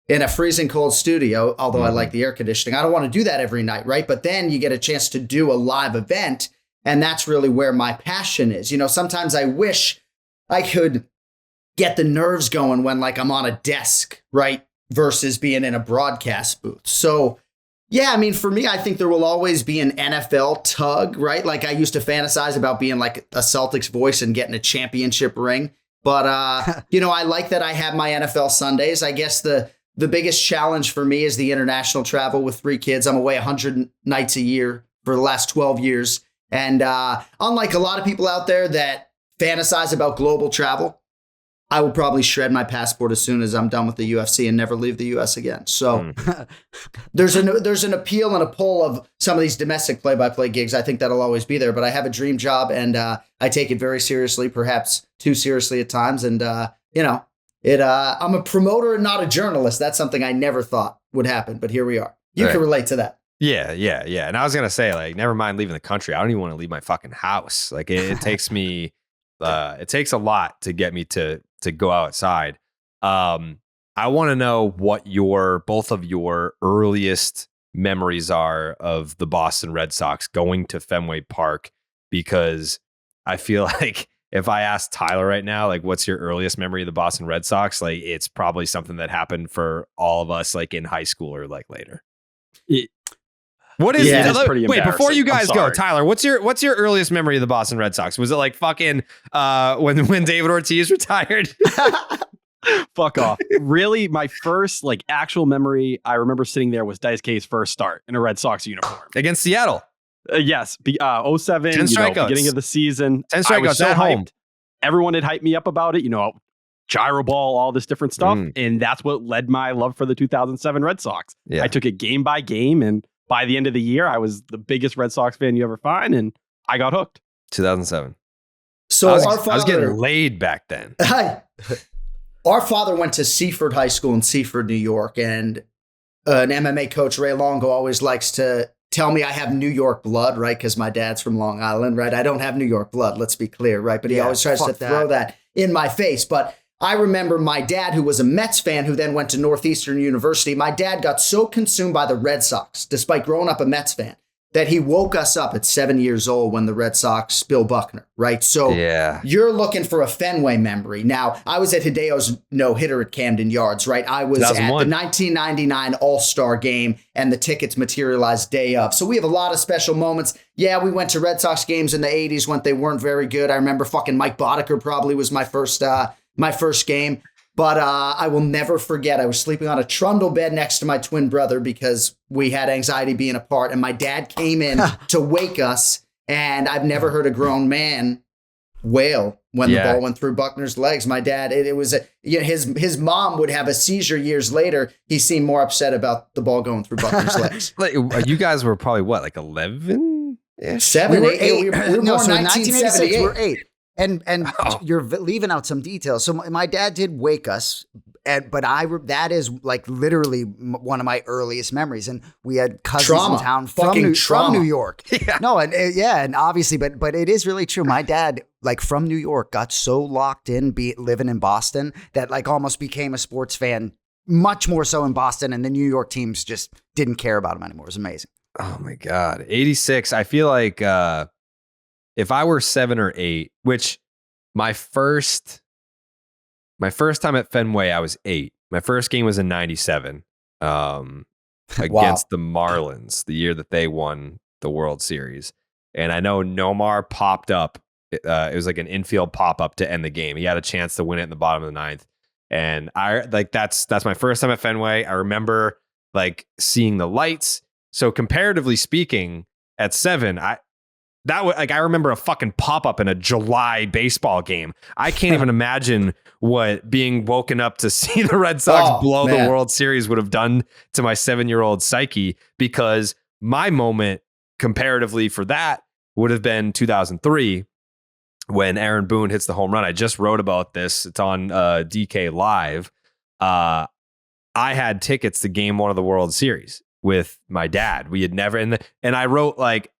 in a freezing cold studio, although I like the air conditioning. I don't want to do that every night, right? But then you get a chance to do a live event, and that's really where my passion is. Sometimes I wish I could get the nerves going when like I'm on a desk, right? Versus being in a broadcast booth. So yeah, I mean, for me, I think there will always be an NFL tug, right? Like I used to fantasize about being like a Celtics voice and getting a championship ring. But, I like that I have my NFL Sundays. I guess the biggest challenge for me is the international travel with 3 kids. I'm away 100 nights a year for the last 12 years. And unlike a lot of people out there that fantasize about global travel, I will probably shred my passport as soon as I'm done with the UFC and never leave the US again. So there's an appeal and a pull of some of these domestic play-by-play gigs. I think that'll always be there, but I have a dream job and I take it very seriously, perhaps too seriously at times. And, I'm a promoter and not a journalist. That's something I never thought would happen, but here we are. You can relate to that. Yeah. And I was going to say, like, never mind leaving the country. I don't even want to leave my fucking house. Like it takes me, it takes a lot to get me to go outside. I want to know what both of your earliest memories are of the Boston Red Sox going to Fenway Park, because I feel like if I ask Tyler right now, like, what's your earliest memory of the Boston Red Sox? Like, it's probably something that happened for all of us, like in high school or like later. What is it? Is pretty wait, before you guys go, sorry. Tyler, what's your earliest memory of the Boston Red Sox? Was it like fucking when David Ortiz retired? Fuck off. Really, my first like actual memory I remember sitting there was Daisuke's first start in a Red Sox uniform Against Seattle. Yes, 07, 10 strikeouts. Beginning of the season. 10 I was strikeouts so at home. hyped. Everyone had hyped me up about it, gyro ball, all this different stuff, and that's what led my love for the 2007 Red Sox. Yeah. I took it game by game, and by the end of the year, I was the biggest Red Sox fan you ever find, and I got hooked. 2007. So I was getting laid back then. Our father went to Seaford High School in Seaford, New York, and an MMA coach, Ray Longo, always likes to tell me I have New York blood, right? Because my dad's from Long Island, right? I don't have New York blood, let's be clear, right? But he always tries to throw that in my face. But I remember my dad, who was a Mets fan, who then went to Northeastern University. My dad got so consumed by the Red Sox, despite growing up a Mets fan, that he woke us up at 7 years old when the Red Sox, Bill Buckner, right? So you're looking for a Fenway memory. Now, I was at Hideo's no-hitter at Camden Yards, right? I was at the 1999 All-Star game, and the tickets materialized day of. So we have a lot of special moments. Yeah, we went to Red Sox games in the 80s when they weren't very good. I remember fucking Mike Boddicker probably was my first game. But I will never forget, I was sleeping on a trundle bed next to my twin brother because we had anxiety being apart. And my dad came in to wake us. And I've never heard a grown man wail when the ball went through Buckner's legs. My dad, it was his mom would have a seizure years later. He seemed more upset about the ball going through Buckner's legs. Like, you guys were probably what, like 11? 7, We were 8. We were No, more so in 1986, 1978. we're 8. And you're leaving out some details. So my dad did wake us, but that is like literally one of my earliest memories. And we had cousins in town from New York. No, and obviously, but it is really true. My dad like from New York, got so locked in living in Boston that like almost became a sports fan, much more so in Boston, and the New York teams just didn't care about him anymore. It was amazing. Oh my God. 86. I feel like if I were 7 or 8, which my first time at Fenway, I was 8. My first game was in 97 against the Marlins, the year that they won the World Series. And I know Nomar popped up. It was like an infield pop-up to end the game. He had a chance to win it in the bottom of the 9th. And that's my first time at Fenway. I remember like seeing the lights. So comparatively speaking, at 7, I remember a fucking pop-up in a July baseball game. I can't even imagine what being woken up to see the Red Sox blow the World Series would have done to my 7-year-old psyche, because my moment comparatively for that would have been 2003 when Aaron Boone hits the home run. I just wrote about this. It's on DK Live. I had tickets to Game 1 of the World Series with my dad. We had never, and I wrote like,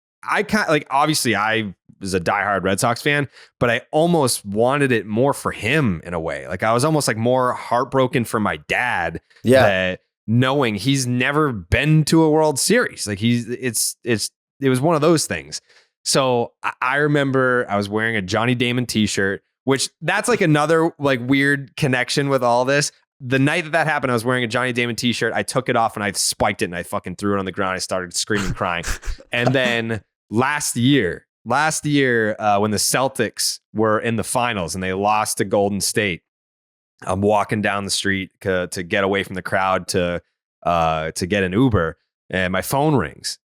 obviously I was a diehard Red Sox fan, but I almost wanted it more for him in a way. Like I was almost like more heartbroken for my dad, that knowing he's never been to a World Series. Like it was one of those things. So I remember I was wearing a Johnny Damon t-shirt, which that's like another like weird connection with all this. The night that happened, I was wearing a Johnny Damon t-shirt. I took it off and I spiked it and I fucking threw it on the ground. I started screaming, crying. And then last year, when the Celtics were in the finals and they lost to Golden State, I'm walking down the street to get away from the crowd to get an Uber, and my phone rings.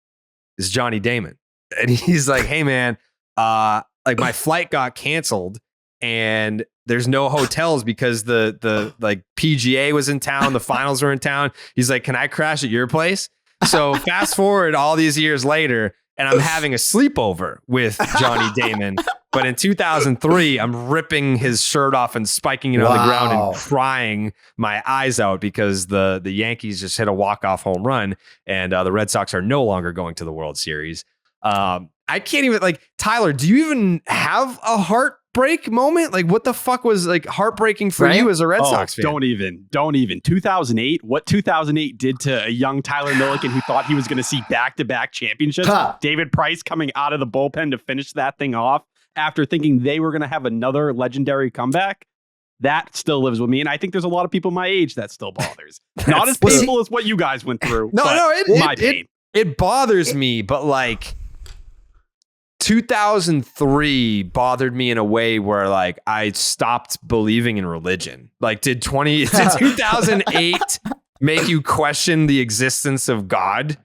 It's Johnny Damon. And he's like, hey man, like my flight got canceled and there's no hotels because the like PGA was in town. The finals were in town. He's like, can I crash at your place? So fast forward all these years later, and I'm having a sleepover with Johnny Damon. But in 2003, I'm ripping his shirt off and spiking it on the ground and crying my eyes out because the Yankees just hit a walk-off home run and the Red Sox are no longer going to the World Series. I can't even, like, Tyler, do you even have a heartbreak moment? Like, what the fuck was like heartbreaking for you as a Red Sox fan? Don't even. 2008, what 2008 did to a young Tyler Milliken who thought he was going to see back-to-back championships. David Price coming out of the bullpen to finish that thing off after thinking they were going to have another legendary comeback. That still lives with me. And I think there's a lot of people my age that still bothers. Not as painful as what you guys went through. It bothers me, but like 2003 bothered me in a way where like I stopped believing in religion. Like did 2008 make you question the existence of God?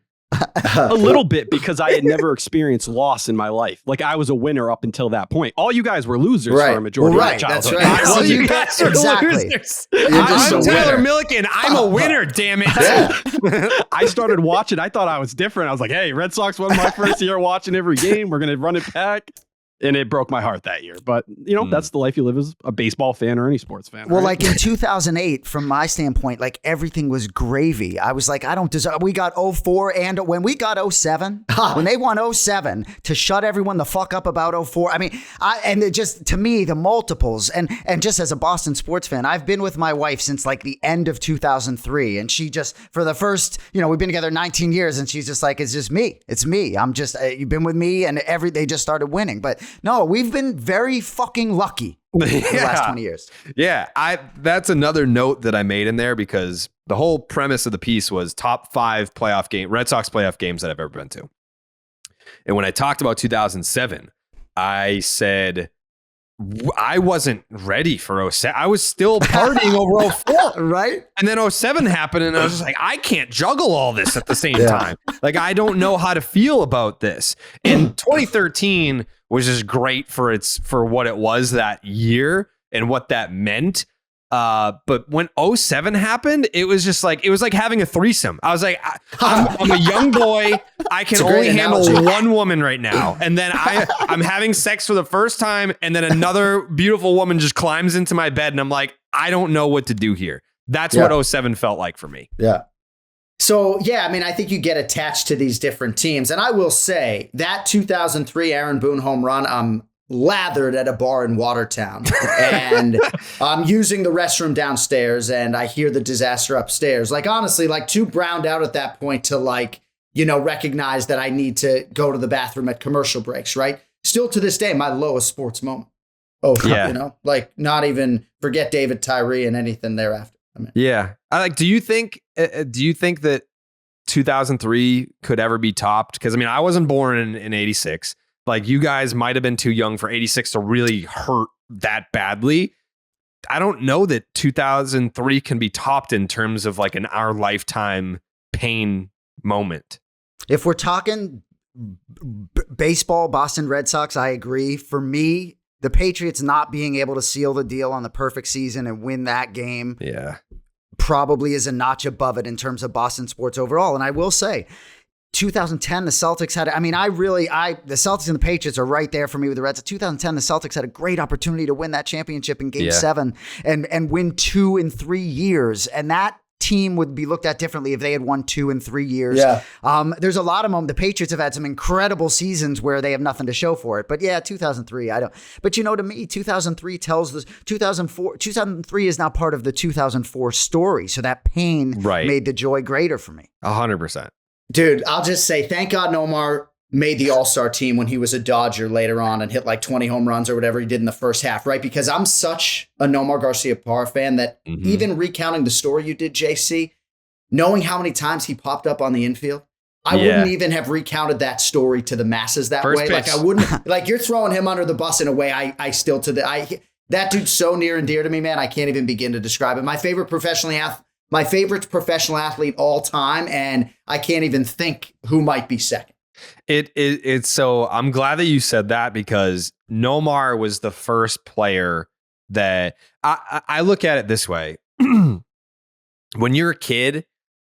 A little bit, because I had never experienced loss in my life. Like I was a winner up until that point. All you guys were losers for a majority of my childhood. That's right. You guys are losers. I'm Tyler Milliken. I'm a winner, damn it. I started watching. I thought I was different. I was like, hey, Red Sox won my first year watching every game. We're going to run it back. And it broke my heart that year. But, you know, that's the life you live as a baseball fan or any sports fan. Well, right? like in 2008, from my standpoint, like everything was gravy. I was like, I don't deserve. We got 04, and when we got 07, when they won 07 to shut everyone the fuck up about 04. I mean, and it just, to me, the multiples, and just as a Boston sports fan, I've been with my wife since like the end of 2003. And she just, for the first, you know, we've been together 19 years, and she's just like, it's just me. It's me. I'm just, you've been with me, and they just started winning. But no, we've been very fucking lucky for the last 20 years. Yeah, that's another note that I made in there, because the whole premise of the piece was top 5 Red Sox playoff games that I've ever been to. And when I talked about 2007, I said I wasn't ready for 07. I was still partying over 04. Right? And then 07 happened, and I was just like, I can't juggle all this at the same time. Like, I don't know how to feel about this. And 2013 was just great for what it was that year and what that meant. But when 07 happened, it was just like, it was like having a threesome. I was like, I'm a young boy. I can only handle one woman right now. And then I'm having sex for the first time. And then another beautiful woman just climbs into my bed. And I'm like, I don't know what to do here. That's what 07 felt like for me. Yeah. So, yeah, I mean, I think you get attached to these different teams. And I will say that 2003 Aaron Boone home run, lathered at a bar in Watertown, and I'm using the restroom downstairs, and I hear the disaster upstairs. Like, honestly, like too browned out at that point to like, recognize that I need to go to the bathroom at commercial breaks, right? Still to this day, my lowest sports moment. Oh, yeah. Like not even forget David Tyree and anything thereafter. Yeah. Do you think that 2003 could ever be topped? Because I wasn't born in 86. Like, you guys might have been too young for 86 to really hurt that badly. I don't know that 2003 can be topped in terms of like our lifetime pain moment. If we're talking baseball, Boston Red Sox, I agree. For me, the Patriots not being able to seal the deal on the perfect season and win that game probably is a notch above it in terms of Boston sports overall. And I will say, 2010, the Celtics had, the Celtics and the Patriots are right there for me with the Reds. 2010, the Celtics had a great opportunity to win that championship in Game 7 and win 2 in 3 years. And that team would be looked at differently if they had won 2 in 3 years. Yeah. There's a lot of them. The Patriots have had some incredible seasons where they have nothing to show for it. But yeah, 2003, I don't. But to me, 2003 tells this. 2003 is now part of the 2004 story. So that pain made the joy greater for me. 100%. Dude, I'll just say, thank God Nomar made the All-Star team when he was a Dodger later on and hit like 20 home runs or whatever he did in the first half, right? Because I'm such a Nomar Garcia-Parra fan that even recounting the story you did, JC, knowing how many times he popped up on the infield, I wouldn't even have recounted that story to the masses that way. Like, I wouldn't, like, you're throwing him under the bus in a way that dude's so near and dear to me, man. I can't even begin to describe it. My favorite professional athlete all time, and I can't even think who might be second. It's so I'm glad that you said that, because Nomar was the first player that I look at it this way. When you're a kid,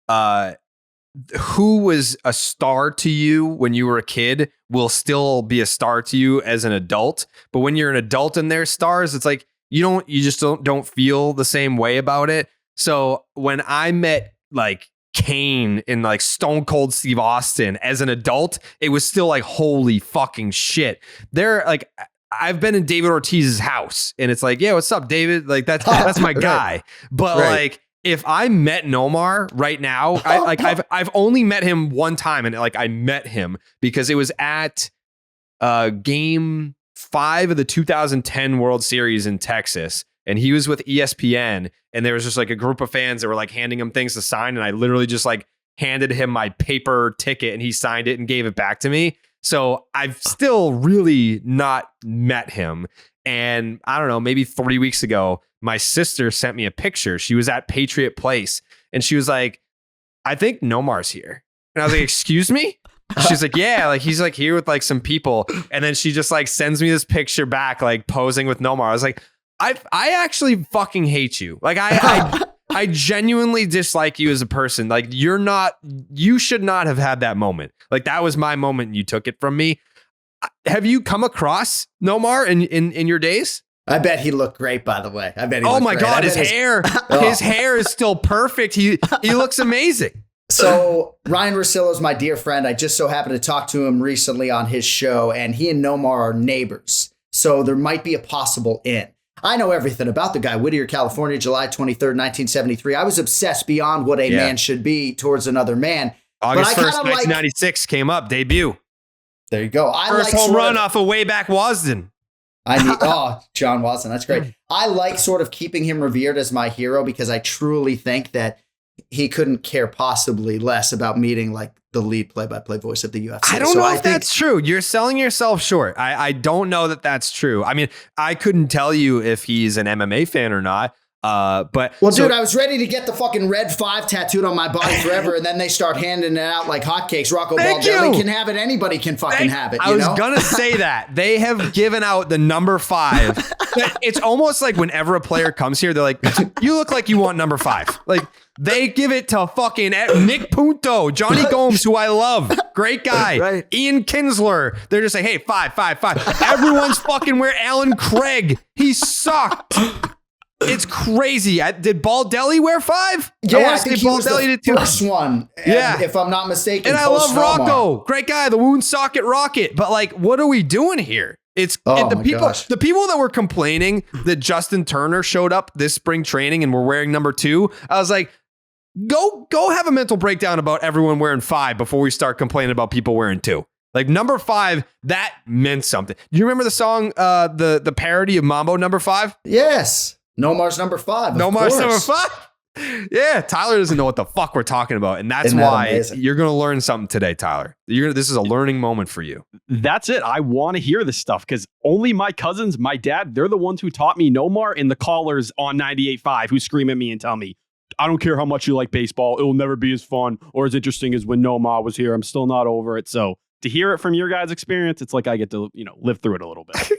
who was a star to you when you were a kid will still be a star to you as an adult. But when you're an adult and they're stars, it's like you just don't feel the same way about it. So when I met like Kane and like Stone Cold Steve Austin as an adult, it was still like, holy fucking shit. They're like, I've been in David Ortiz's house and it's like, yeah, what's up, David? Like that's my guy. But like, if I met Nomar right now, I've only met him one time, and like I met him because it was at Game 5 of the 2010 World Series in Texas. And he was with ESPN, and there was just like a group of fans that were like handing him things to sign. And I literally just like handed him my paper ticket and he signed it and gave it back to me. So I've still really not met him. And I don't know, maybe 3 weeks ago, my sister sent me a picture. She was at Patriot Place and she was like, I think Nomar's here. And I was like, excuse me? She's like, yeah, like he's like here with like some people. And then she just like sends me this picture back, like posing with Nomar. I was like, I actually fucking hate you. Like I genuinely dislike you as a person. Like you should not have had that moment. Like that was my moment and you took it from me. Have you come across Nomar in your days? I bet he looked great, by the way. I bet he Oh my great. God, his hair is still perfect. He looks amazing. So Ryan Russillo's my dear friend. I just so happened to talk to him recently on his show, and he and Nomar are neighbors. So there might be a possible in. I know everything about the guy. Whittier, California, July 23rd, 1973. I was obsessed beyond what a man should be towards another man. August 1st, 1996 came up, debut. There you go. First home run off of way back Wasden. John Watson. That's great. I like sort of keeping him revered as my hero because I truly think that he couldn't care possibly less about meeting like the lead play-by-play voice of the UFC. I don't know if that's true. You're selling yourself short. I don't know that that's true. I mean, I couldn't tell you if he's an MMA fan or not. Dude, I was ready to get the fucking red 5 tattooed on my body forever, and then they start handing it out like hotcakes. Rocco Baldelli can have it. Anybody can fucking have it. I was gonna say that they have given out the number 5. It's almost like whenever a player comes here, they're like, "You look like you want number 5." Like they give it to fucking Nick Punto, Johnny Gomes, who I love, great guy, right. Ian Kinsler. They're just like, "Hey, 5, 5, 5." Everyone's fucking wear Alan Craig. He sucked. It's crazy. Did Baldelli wear 5? Yeah, I think he was the first one. Yeah, if I'm not mistaken. And I love Rocco. Great guy, the wound socket rocket. But like, what are we doing here? The people that were complaining that Justin Turner showed up this spring training and were wearing number 2, I was like, go have a mental breakdown about everyone wearing 5 before we start complaining about people wearing 2. Like number 5, that meant something. Do you remember the song, the parody of Mambo number 5? Yes. Nomar's number 5. Nomar's number 5. Yeah, Tyler doesn't know what the fuck we're talking about, and that's why you're going to learn something today, Tyler. This is a learning moment for you. That's it. I want to hear this stuff because only my cousins, my dad, they're the ones who taught me Nomar, and the callers on 98.5 who scream at me and tell me, I don't care how much you like baseball, it will never be as fun or as interesting as when Nomar was here. I'm still not over it. So to hear it from your guys' experience, it's like I get to live through it a little bit.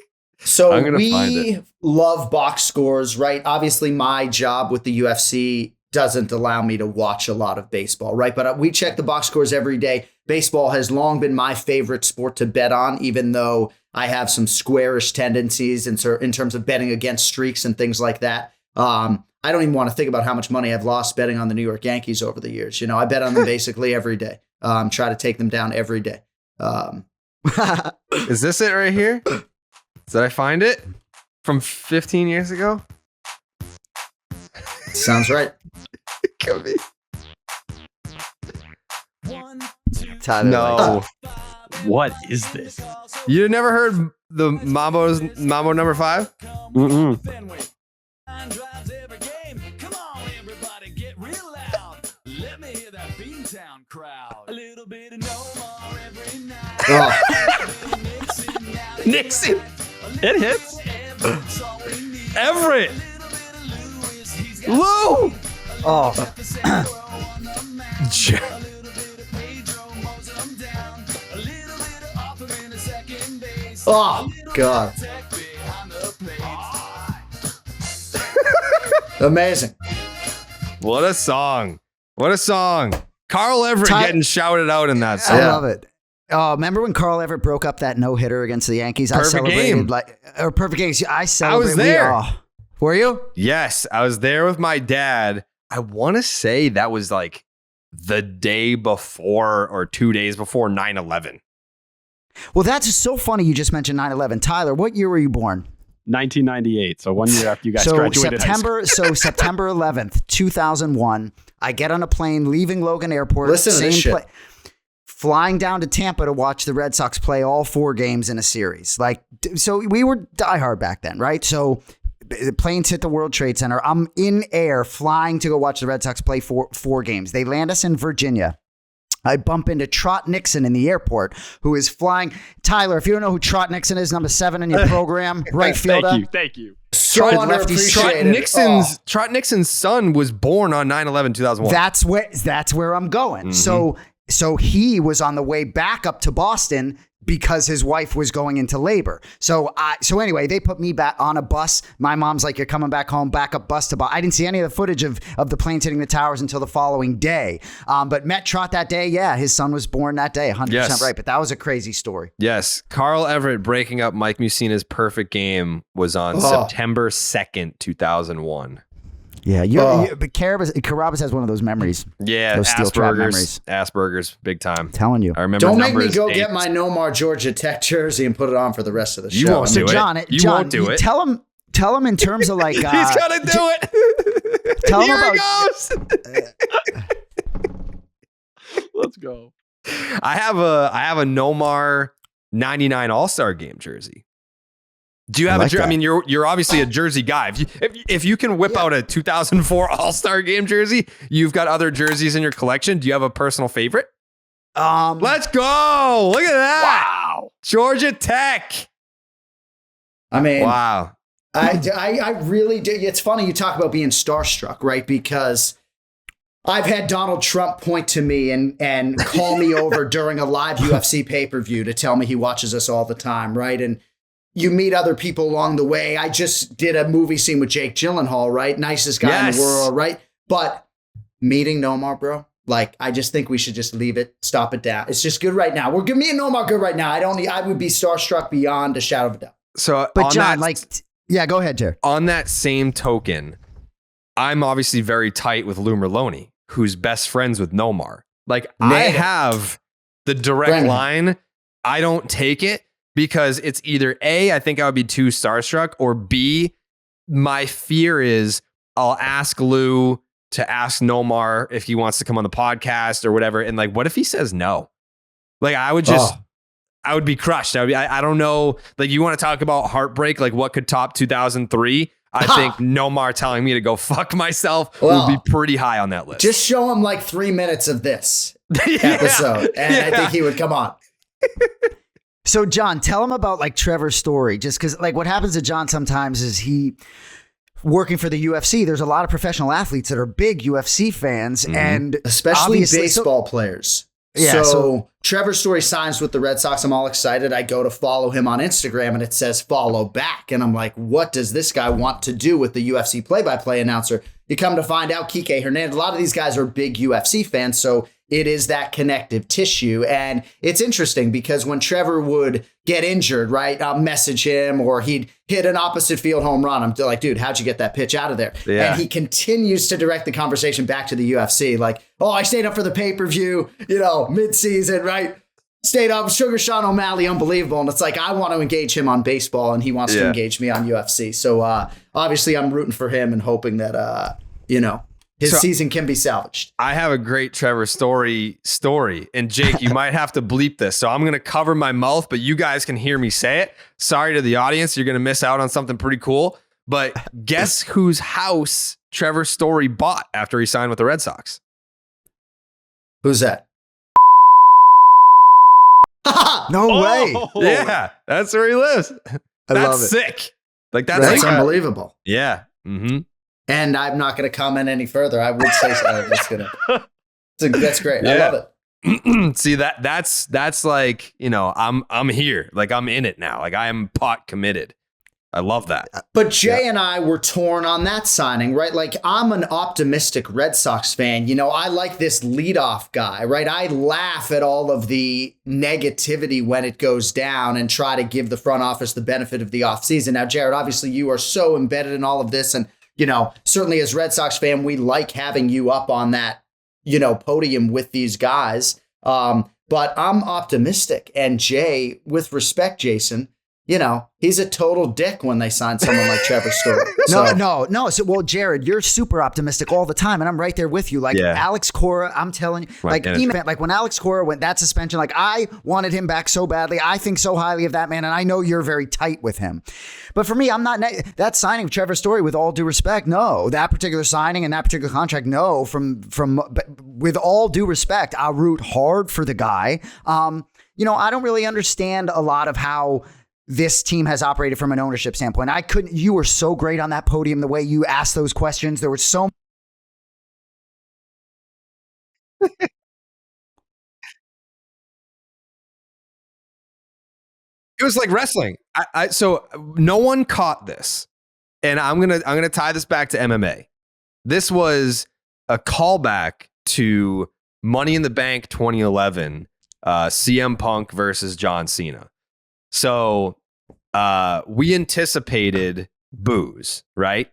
So we love box scores, right? Obviously, my job with the UFC doesn't allow me to watch a lot of baseball, right? But we check the box scores every day. Baseball has long been my favorite sport to bet on, even though I have some squarish tendencies in terms of betting against streaks and things like that. I don't even want to think about how much money I've lost betting on the New York Yankees over the years. I bet on them basically every day. Try to take them down every day. Is this it right here? Did I find it from 15 years ago? Sounds right. Could be. No. What is this? You never heard the Mambo number 5? Mm-mm. Nixon. It hits. Everett. Lou. Oh, Oh, God. Amazing. What a song. What a song. Carl Everett getting shouted out in that song. I love it. Oh, remember when Carl Everett broke up that no-hitter against the Yankees? Perfect I celebrated game. Perfect game. I celebrated. I was there. Were you? Yes, I was there with my dad. I want to say that was like the day before or 2 days before 9/11. Well, that's so funny you just mentioned 9/11. Tyler, what year were you born? 1998. So 1 year after you guys graduated high school. September 11th, 2001, I get on a plane leaving Logan Airport. Listen to this shit. Flying down to Tampa to watch the Red Sox play all 4 games in a series. So we were diehard back then, right? So the planes hit the World Trade Center. I'm in air flying to go watch the Red Sox play 4 games. They land us in Virginia. I bump into Trot Nixon in the airport, who is flying. Tyler, if you don't know who Trot Nixon is, number 7 in your program, right fielder. Thank you. So underappreciated. Trot Nixon's son was born on 9/11/2001. That's where I'm going. Mm-hmm. So he was on the way back up to Boston because his wife was going into labor. So anyway, they put me back on a bus. My mom's like, you're coming back home, backup bus to Boston. I didn't see any of the footage of the planes hitting the towers until the following day. But met Trot that day. Yeah, his son was born that day. 100% right. But that was a crazy story. Yes. Carl Everett breaking up Mike Mussina's perfect game was on September 2nd, 2001. Yeah, but Carrabis has one of those memories. Yeah, those steel trap memories. Asperger's, big time. I'm telling you. I remember. Don't make me go get my Nomar Georgia Tech jersey and put it on for the rest of the show. You won't do it. John, won't do it. Tell him in terms of like. He's gonna do it. Tell him Here about. he goes. Let's go. I have a Nomar 99 All-Star Game jersey. Do you have a jersey? I mean, you're obviously a jersey guy. If you can whip out a 2004 All-Star Game jersey, you've got other jerseys in your collection. Do you have a personal favorite? Let's go. Look at that. Wow. Georgia Tech. I mean, wow. I really do. It's funny you talk about being starstruck, right? Because I've had Donald Trump point to me and call me over during a live UFC pay-per-view to tell me he watches us all the time, right? And you meet other people along the way. I just did a movie scene with Jake Gyllenhaal, right? Nicest guy in the world, right? But meeting Nomar, bro, like, I just think we should just leave it, stop it down. It's just good right now. Me and Nomar good right now. I would be starstruck beyond a shadow of a doubt. So, but John, go ahead, Jared. On that same token, I'm obviously very tight with Lou Merloni, who's best friends with Nomar. Like, I have the direct line. I don't take it. because it's either A, I think I would be too starstruck, or B, my fear is I'll ask Lou to ask Nomar if he wants to come on the podcast or whatever. And like, what if he says no? Like, I would just, I would be crushed. I don't know. Like, you want to talk about heartbreak? Like, what could top 2003? I think Nomar telling me to go fuck myself would be pretty high on that list. Just show him like 3 minutes of this episode, and I think he would come on. So, John, tell him about like Trevor's story. Just because, like, what happens to John sometimes is he working for the UFC. There's a lot of professional athletes that are big UFC fans, and especially baseball players. Yeah. So Trevor Story signs with the Red Sox. I'm all excited. I go to follow him on Instagram and it says follow back. And I'm like, what does this guy want to do with the UFC play-by-play announcer? You come to find out Kiké, Hernandez, a lot of these guys are big UFC fans. So it is that connective tissue. And it's interesting because when Trevor would get injured, right, I'll message him, or he'd hit an opposite field home run. I'm like, dude, how'd you get that pitch out of there? Yeah. And he continues to direct the conversation back to the UFC. Like, oh, I stayed up for the pay-per-view, mid-season, right? Stayed up, Sugar Sean O'Malley, unbelievable. And it's like, I want to engage him on baseball and he wants to engage me on UFC. So obviously I'm rooting for him and hoping that, his season can be salvaged. I have a great Trevor story. And Jake, you might have to bleep this. So I'm going to cover my mouth, but you guys can hear me say it. Sorry to the audience. You're going to miss out on something pretty cool. But guess whose house Trevor Story bought after he signed with the Red Sox? Who's that? No way. Yeah, that's where he lives. I love it. Sick. Like that's That's like unbelievable. Yeah. Mm-hmm. And I'm not going to comment any further. I would say so. That's great. Yeah. I love it. See that's like, I'm here. Like I'm in it now. Like I am pot committed. I love that. But Jay and I were torn on that signing, right? Like, I'm an optimistic Red Sox fan. I like this leadoff guy, right? I laugh at all of the negativity when it goes down and try to give the front office the benefit of the offseason. Now, Jared, obviously you are so embedded in all of this. And, certainly as Red Sox fan, we like having you up on that, podium with these guys. But I'm optimistic. And Jay, with respect, Jason, he's a total dick when they sign someone like Trevor Story. No. So, well, Jared, you're super optimistic all the time, and I'm right there with you. Like Alex Cora, I'm telling you, like when Alex Cora went that suspension, like I wanted him back so badly. I think so highly of that man, and I know you're very tight with him. But for me, I'm not that signing of Trevor Story. With all due respect, no, that particular signing and that particular contract, no. With all due respect, I'll root hard for the guy. I don't really understand a lot of how this team has operated from an ownership standpoint. You were so great on that podium, the way you asked those questions. There was so It was like wrestling. So no one caught this. And I'm gonna tie this back to MMA. This was a callback to Money in the Bank 2011, CM Punk versus John Cena. So we anticipated boos, right?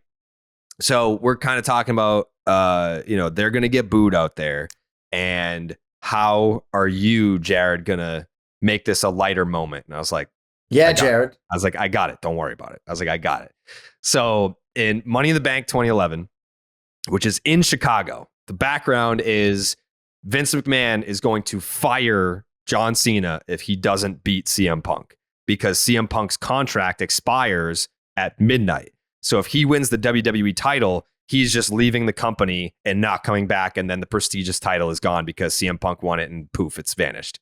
So we're kind of talking about, they're going to get booed out there. And how are you, Jared, going to make this a lighter moment? And I was like, Jared. I was like, I got it. Don't worry about it. I was like, I got it. So in Money in the Bank 2011, which is in Chicago, the background is Vince McMahon is going to fire John Cena if he doesn't beat CM Punk, because CM Punk's contract expires at midnight. So if he wins the WWE title, he's just leaving the company and not coming back. And then the prestigious title is gone because CM Punk won it and poof, it's vanished.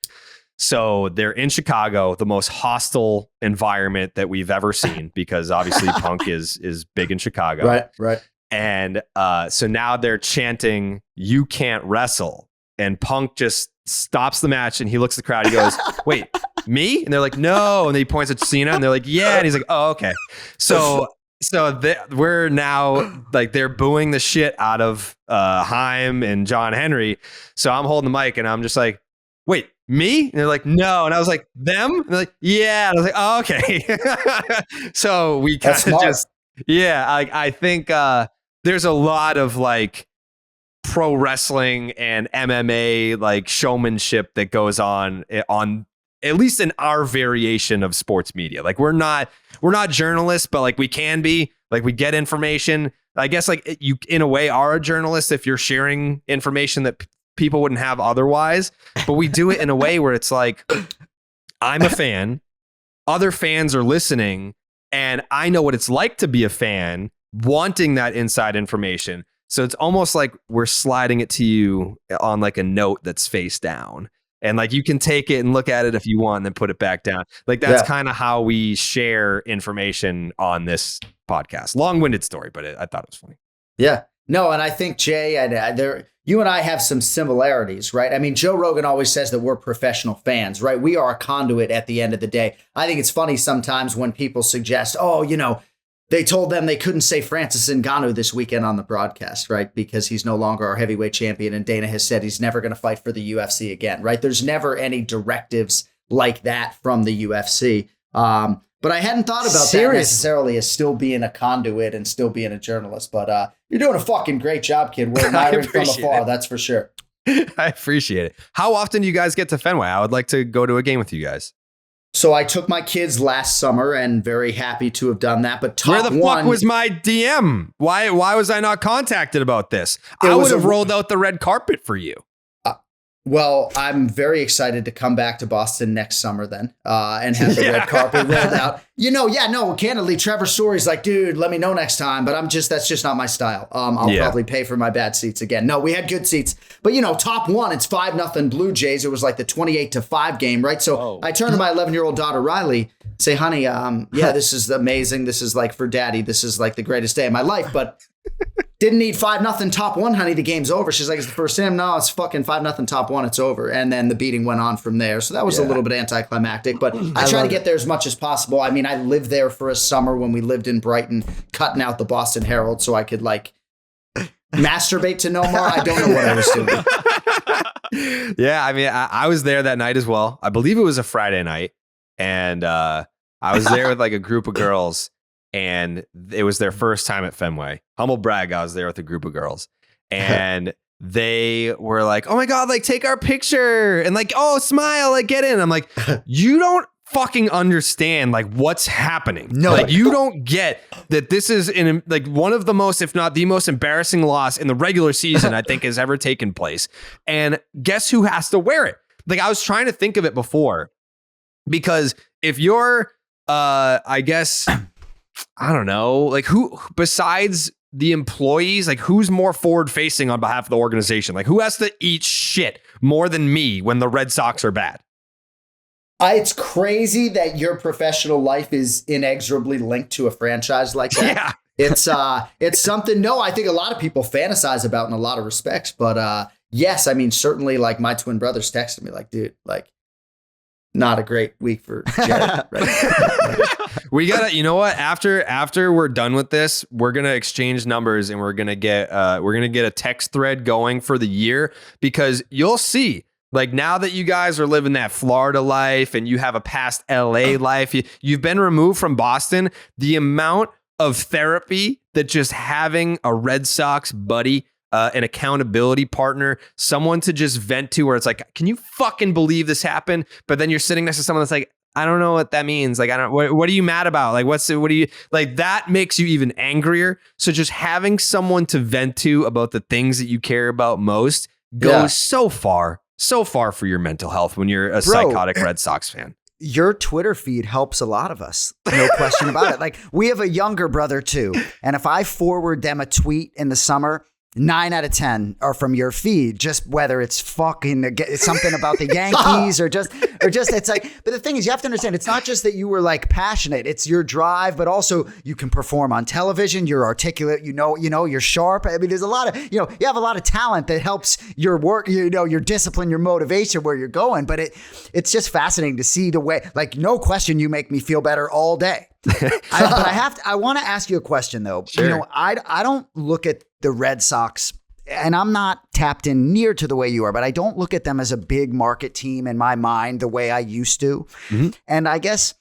So they're in Chicago, the most hostile environment that we've ever seen, because obviously Punk is big in Chicago. Right. And so now they're chanting, "You can't wrestle." And Punk just stops the match and he looks at the crowd. He goes, "Wait, me?" And they're like, "No." And then he points at Cena and they're like, "Yeah." And he's like, "Oh, okay." So we're now like, they're booing the shit out of Haim and John Henry. So I'm holding the mic and I'm just like, "Wait, me?" And they're like, "No." And I was like, "Them?" And they're like, "Yeah." And I was like, "Oh, okay." So we kind of just, I think there's a lot of like pro wrestling and MMA like showmanship that goes on at least in our variation of sports media. Like we're not journalists, but like we can be, like we get information. I guess like you in a way are a journalist if you're sharing information that people wouldn't have otherwise, but we do it in a way where it's like, I'm a fan, other fans are listening, and I know what it's like to be a fan wanting that inside information. So it's almost like we're sliding it to you on like a note that's face down. And like you can take it and look at it if you want and then put it back down. Like that's kind of how we share information on this podcast. Long-winded story, but I thought it was funny. Yeah. No, and I think, Jay, you and I have some similarities, right? I mean, Joe Rogan always says that we're professional fans, right? We are a conduit at the end of the day. I think it's funny sometimes when people suggest, oh, you know, they told them they couldn't say Francis Ngannou this weekend on the broadcast, right? Because he's no longer our heavyweight champion, and Dana has said he's never going to fight for the UFC again, right? There's never any directives like that from the UFC. But I hadn't thought about that necessarily as still being a conduit and still being a journalist. But you're doing a fucking great job, kid. We're admiring from afar, that's for sure. I appreciate it. How often do you guys get to Fenway? I would like to go to a game with you guys. So I took my kids last summer and very happy to have done that. But where the fuck was my DM? Why was I not contacted about this? I would have rolled out the red carpet for you. Well, I'm very excited to come back to Boston next summer then and have the red carpet rolled out. You know, candidly, Trevor Story's like, dude, let me know next time. But that's just not my style. I'll probably pay for my bad seats again. No, we had good seats. But, you know, top one, it's 5-0 Blue Jays. It was like the 28-5 game, right? So I turned to my 11-year-old daughter, Riley, say, honey, this is amazing. This is like for daddy. This is like the greatest day of my life. But didn't need 5-0 top one, honey. The game's over. She's like, it's the first time. No, it's fucking 5-0 top one. It's over. And then the beating went on from there. So that was a little bit anticlimactic, but I try to get there as much as possible. I mean, I lived there for a summer when we lived in Brighton, cutting out the Boston Herald so I could like masturbate to Nomar. I don't know what I was doing. Yeah, I mean, I was there that night as well. I believe it was a Friday night. And I was there with like a group of girls. And it was their first time at Fenway. Humble brag, I was there with a group of girls. And they were like, oh my God, like take our picture. And like, oh, smile, like get in. I'm like, you don't fucking understand like what's happening. No, like you don't get that this is in like one of the most, if not the most embarrassing loss in the regular season, I think has ever taken place. And guess who has to wear it? Like I was trying to think of it before, because if you're, I guess, I don't know, like who besides the employees, like who's more forward facing on behalf of the organization? Like who has to eat shit more than me when the Red Sox are bad? It's crazy that your professional life is inexorably linked to a franchise like that. Yeah. It's something, I think a lot of people fantasize about in a lot of respects, but yes, I mean, certainly like my twin brothers texted me like, dude, like not a great week for Jared. Right? We gotta, you know what? After we're done with this, we're gonna exchange numbers and we're gonna get a text thread going for the year, because you'll see, like now that you guys are living that Florida life and you have a past LA life, you've been removed from Boston. The amount of therapy that just having a Red Sox buddy, an accountability partner, someone to just vent to, where it's like, can you fucking believe this happened? But then you're sitting next to someone that's like, I don't know what that means. Like, what are you mad about? Like, what do you like? That makes you even angrier. So just having someone to vent to about the things that you care about most goes so far for your mental health when you're a psychotic Red Sox fan. Your Twitter feed helps a lot of us. No question about it. Like we have a younger brother too. And if I forward them a tweet in the summer, 9 out of 10 are from your feed, just whether it's fucking something about the Yankees or just it's like, but the thing is, you have to understand, it's not just that you were like passionate, it's your drive, but also you can perform on television, you're articulate, you're sharp. I mean, there's a lot of, you have a lot of talent that helps your work, your discipline, your motivation, where you're going. But it's just fascinating to see the way, like, no question, you make me feel better all day. I want to ask you a question though. Sure. I don't look at the Red Sox, and I'm not tapped in near to the way you are, but I don't look at them as a big market team in my mind the way I used to. Mm-hmm. And I guess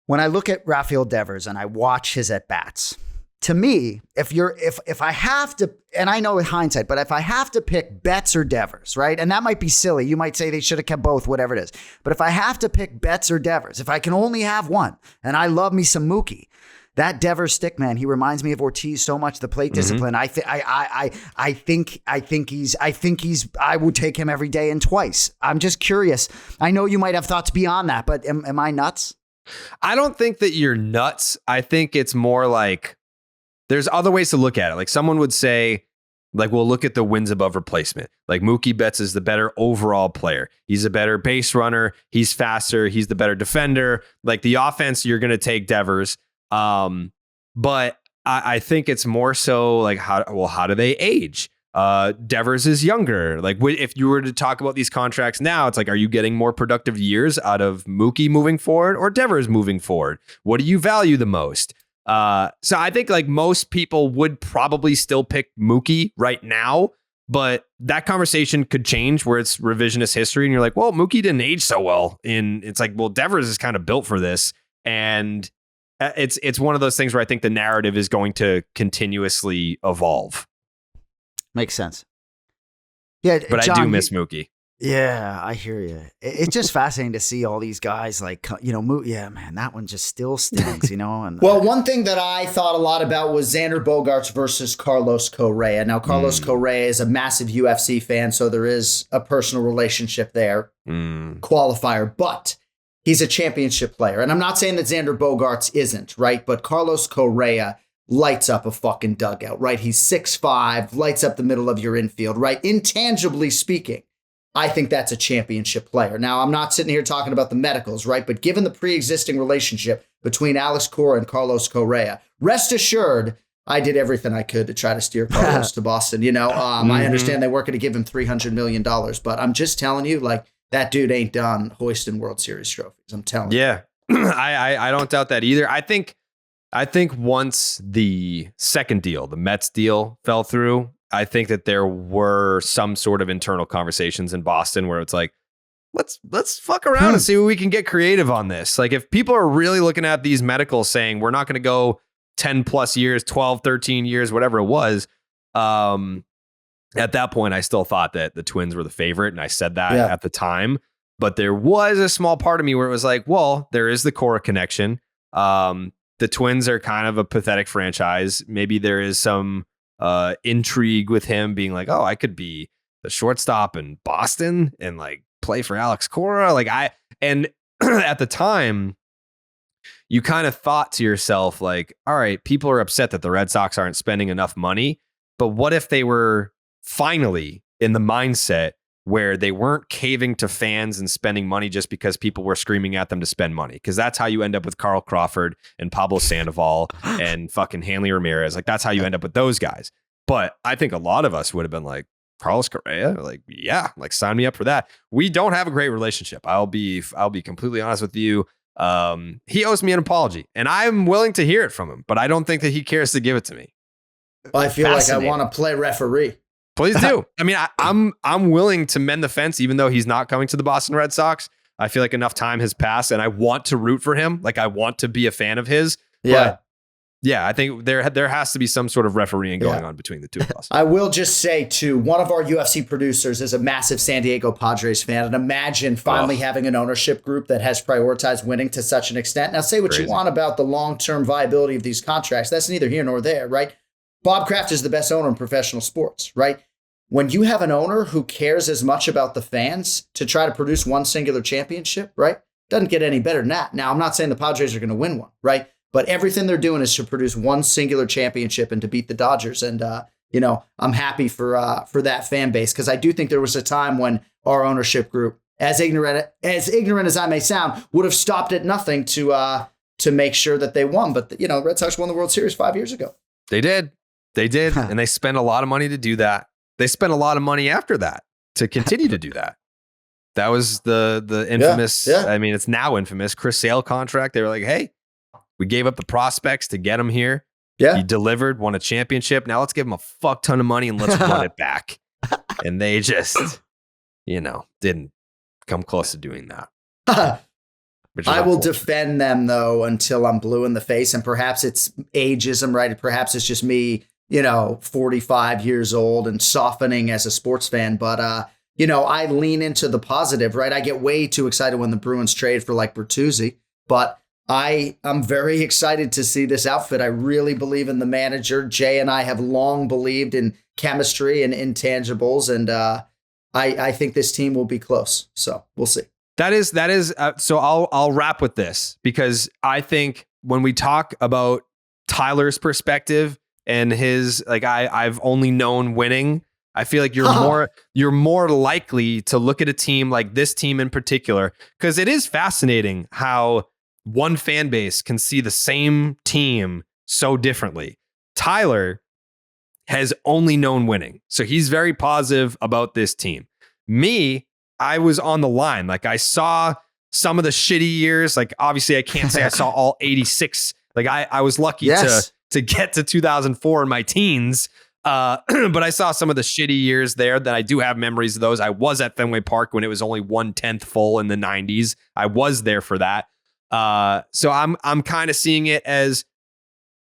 when I look at Rafael Devers and I watch his at-bats, to me, if I have to, and I know in hindsight, but if I have to pick Betts or Devers, right? And that might be silly. You might say they should have kept both, whatever it is. But if I have to pick Betts or Devers, if I can only have one, and I love me some Mookie, that Devers stick man, he reminds me of Ortiz so much. The plate discipline. I would take him every day and twice. I'm just curious. I know you might have thoughts beyond that, but am I nuts? I don't think that you're nuts. I think it's more like there's other ways to look at it. Like someone would say, like, we'll look at the wins above replacement. Like Mookie Betts is the better overall player. He's a better base runner. He's faster. He's the better defender. Like the offense, you're going to take Devers. But I think it's more so like how do they age? Devers is younger. Like if you were to talk about these contracts now, it's like, are you getting more productive years out of Mookie moving forward or Devers moving forward? What do you value the most? So I think like most people would probably still pick Mookie right now, but that conversation could change where it's revisionist history. And you're like, well, Mookie didn't age so well. It's like, well, Devers is kind of built for this. And it's one of those things where I think the narrative is going to continuously evolve. Makes sense. Yeah, but John, I do miss Mookie. Yeah, I hear you. It's just fascinating to see all these guys like, yeah, man, that one just still stings, And well, one thing that I thought a lot about was Xander Bogaerts versus Carlos Correa. Now, Carlos Correa is a massive UFC fan, so there is a personal relationship there, qualifier, but he's a championship player. And I'm not saying that Xander Bogaerts isn't, right? But Carlos Correa lights up a fucking dugout, right? He's 6'5", lights up the middle of your infield, right? Intangibly speaking, I think that's a championship player. Now, I'm not sitting here talking about the medicals, right? But given the pre-existing relationship between Alex Cora and Carlos Correa, rest assured, I did everything I could to try to steer Carlos to Boston. I understand they were going to give him $300 million, but I'm just telling you, like, that dude ain't done hoisting World Series trophies. I'm telling you. Yeah, I don't doubt that either. I think once the second deal, the Mets deal, fell through, I think that there were some sort of internal conversations in Boston where it's like, let's fuck around and see what we can get creative on this. Like if people are really looking at these medicals saying we're not going to go 10 plus years, 12, 13 years, whatever it was. At that point, I still thought that the Twins were the favorite. And I said that at the time, but there was a small part of me where it was like, well, there is the Cora connection. The Twins are kind of a pathetic franchise. Maybe there is some intrigue with him being like, oh, I could be the shortstop in Boston and like play for Alex Cora. And at the time, you kind of thought to yourself, like, all right, people are upset that the Red Sox aren't spending enough money. But what if they were finally in the mindset where they weren't caving to fans and spending money just because people were screaming at them to spend money? Because that's how you end up with Carl Crawford and Pablo Sandoval and fucking Hanley Ramirez. Like that's how you end up with those guys. But I think a lot of us would have been like, Carlos Correa, like, yeah, like sign me up for that. We don't have a great relationship. I'll be completely honest with you. He owes me an apology and I'm willing to hear it from him, but I don't think that he cares to give it to me. I feel like I want to play referee. Please do. I mean, I'm willing to mend the fence, even though he's not coming to the Boston Red Sox. I feel like enough time has passed and I want to root for him. Like I want to be a fan of his. Yeah. But yeah, I think there has to be some sort of refereeing going on between the two of us. I will just say, too, one of our UFC producers is a massive San Diego Padres fan. And imagine finally having an ownership group that has prioritized winning to such an extent. Now, say what you want about the long-term viability of these contracts. That's neither here nor there, right? Bob Kraft is the best owner in professional sports, right? When you have an owner who cares as much about the fans to try to produce one singular championship, right? Doesn't get any better than that. Now, I'm not saying the Padres are going to win one, right? But everything they're doing is to produce one singular championship and to beat the Dodgers. And, I'm happy for that fan base because I do think there was a time when our ownership group, as ignorant as I may sound, would have stopped at nothing to make sure that they won. But, Red Sox won the World Series 5 years ago. They did. And they spent a lot of money to do that. They spent a lot of money after that to continue to do that. That was the infamous, I mean, it's now infamous Chris Sale contract. They were like, hey, we gave up the prospects to get him here. Yeah. He delivered, won a championship. Now let's give him a fuck ton of money and let's run it back. And they just, didn't come close to doing that. I will defend them, though, until I'm blue in the face. And perhaps it's ageism, right? Perhaps it's just me, 45 years old and softening as a sports fan. But, I lean into the positive, right? I get way too excited when the Bruins trade for like Bertuzzi. But I'm very excited to see this outfit. I really believe in the manager. Jay and I have long believed in chemistry and intangibles. And I think this team will be close. So we'll see. That is. So I'll wrap with this, because I think when we talk about Tyler's perspective and his, like, I've only known winning, I feel like you're more likely to look at a team like this team in particular, because it is fascinating how one fan base can see the same team so differently. Tyler has only known winning, so he's very positive about this team. Me, I was on the line. Like, I saw some of the shitty years. Like, obviously I can't say I saw all 86. Like, I was lucky to get to 2004 in my teens. But I saw some of the shitty years there that I do have memories of those. I was at Fenway Park when it was only 1/10 full in the 90s. I was there for that. So I'm kind of seeing it as,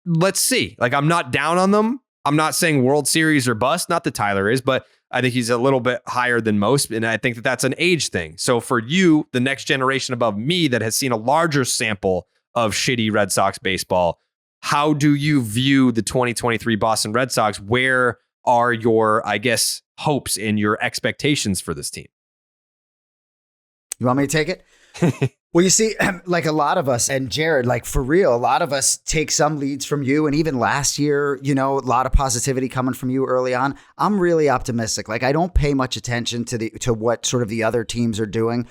let's see. Like, I'm not down on them. I'm not saying World Series or bust. Not that Tyler is, but I think he's a little bit higher than most. And I think that that's an age thing. So for you, the next generation above me that has seen a larger sample of shitty Red Sox baseball, how do you view the 2023 Boston Red Sox? Where are your, I guess, hopes and your expectations for this team? You want me to take it? Well, you see, like a lot of us, and Jared, like for real, a lot of us take some leads from you. And even last year, a lot of positivity coming from you early on. I'm really optimistic. Like, I don't pay much attention to what sort of the other teams are doing.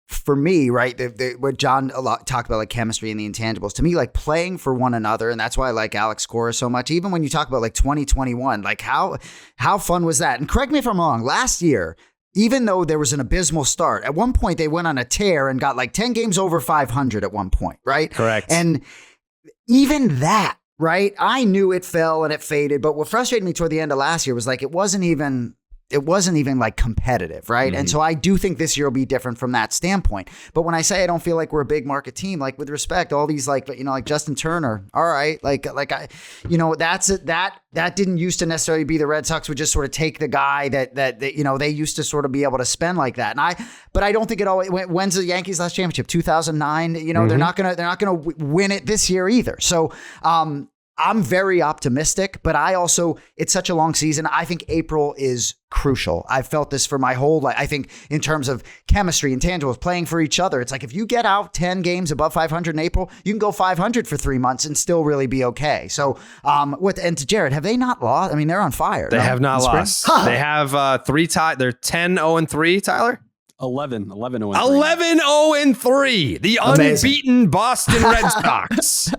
For me, right, what Jon talked about, like chemistry and the intangibles, to me, like playing for one another. And that's why I like Alex Cora so much. Even when you talk about like 2021, like how fun was that? And correct me if I'm wrong, last year, even though there was an abysmal start, at one point they went on a tear and got like 10 games over 500 at one point, right? Correct. And even that, right? I knew it fell and it faded, but what frustrated me toward the end of last year was like it wasn't even like competitive, right? Mm-hmm. And so I do think this year will be different from that standpoint. But when I say I don't feel like we're a big market team, like with respect, all these like Justin Turner, all right, that didn't used to necessarily be the Red Sox would just sort of take the guy that they used to sort of be able to spend like that. But I don't think it always. When's the Yankees last championship? 2009. Mm-hmm. They're not gonna win it this year either. So I'm very optimistic, but it's such a long season. I think April is crucial. I've felt this for my whole life. I think in terms of chemistry, intangibles, playing for each other, it's like if you get out 10 games above 500 in April, you can go 500 for 3 months and still really be okay. So, and to Jared, have they not lost? I mean, they're on fire. They have not lost. They have they're 10-0-3, Tyler? 11-0-3. 11-0-3. The unbeaten Boston Red Sox.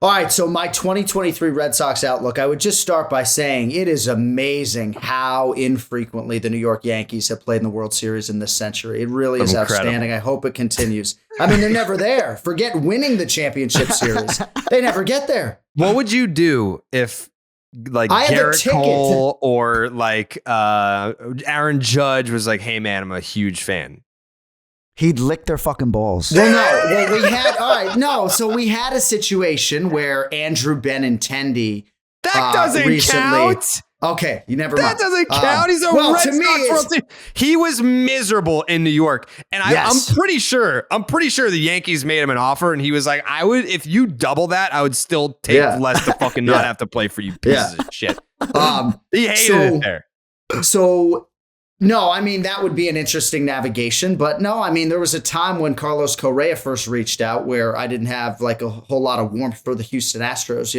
All right, so my 2023 Red Sox outlook, I would just start by saying it is amazing how infrequently the New York Yankees have played in the World Series in this century. It really is outstanding. I hope it continues. I mean, they're never there. Forget winning the championship series. They never get there. What would you do if like Garrett Cole or like Aaron Judge was like, hey, man, I'm a huge fan? He'd lick their fucking balls. Well, no. Well, so we had a situation where Andrew Benintendi that doesn't count. Okay, you never mind. That doesn't count. He's a Red Sox World Series. He was miserable in New York, and I'm pretty sure the Yankees made him an offer, and he was like, "I would, if you double that, I would still take less to fucking not have to play for you pieces of shit." He hated it there. So. No, I mean, that would be an interesting navigation. But no, I mean, there was a time when Carlos Correa first reached out where I didn't have like a whole lot of warmth for the Houston Astros,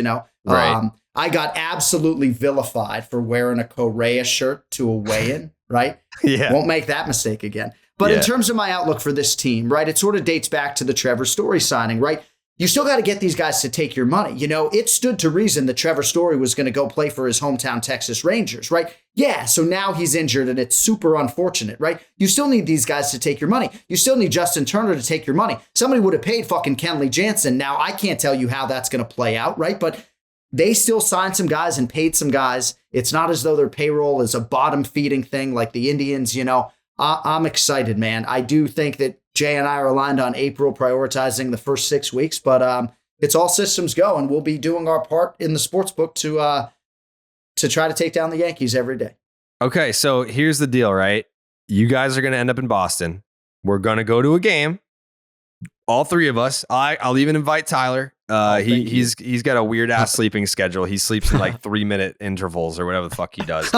Right. I got absolutely vilified for wearing a Correa shirt to a weigh-in, right? Yeah. Won't make that mistake again. But in terms of my outlook for this team, right, it sort of dates back to the Trevor Story signing, right? You still got to get these guys to take your money. It stood to reason that Trevor Story was going to go play for his hometown Texas Rangers, right? Yeah, so now he's injured and it's super unfortunate, right? You still need these guys to take your money. You still need Justin Turner to take your money. Somebody would have paid fucking Kenley Jansen. Now, I can't tell you how that's going to play out, right? But they still signed some guys and paid some guys. It's not as though their payroll is a bottom-feeding thing like the Indians, I'm excited, man. I do think that Jay and I are aligned on April prioritizing the first 6 weeks, but it's all systems go, and we'll be doing our part in the sports book to try to take down the Yankees every day. Okay, so here's the deal, right? You guys are going to end up in Boston. We're going to go to a game. All three of us. I'll even invite Tyler. He's got a weird ass sleeping schedule. He sleeps in like 3-minute intervals or whatever the fuck he does.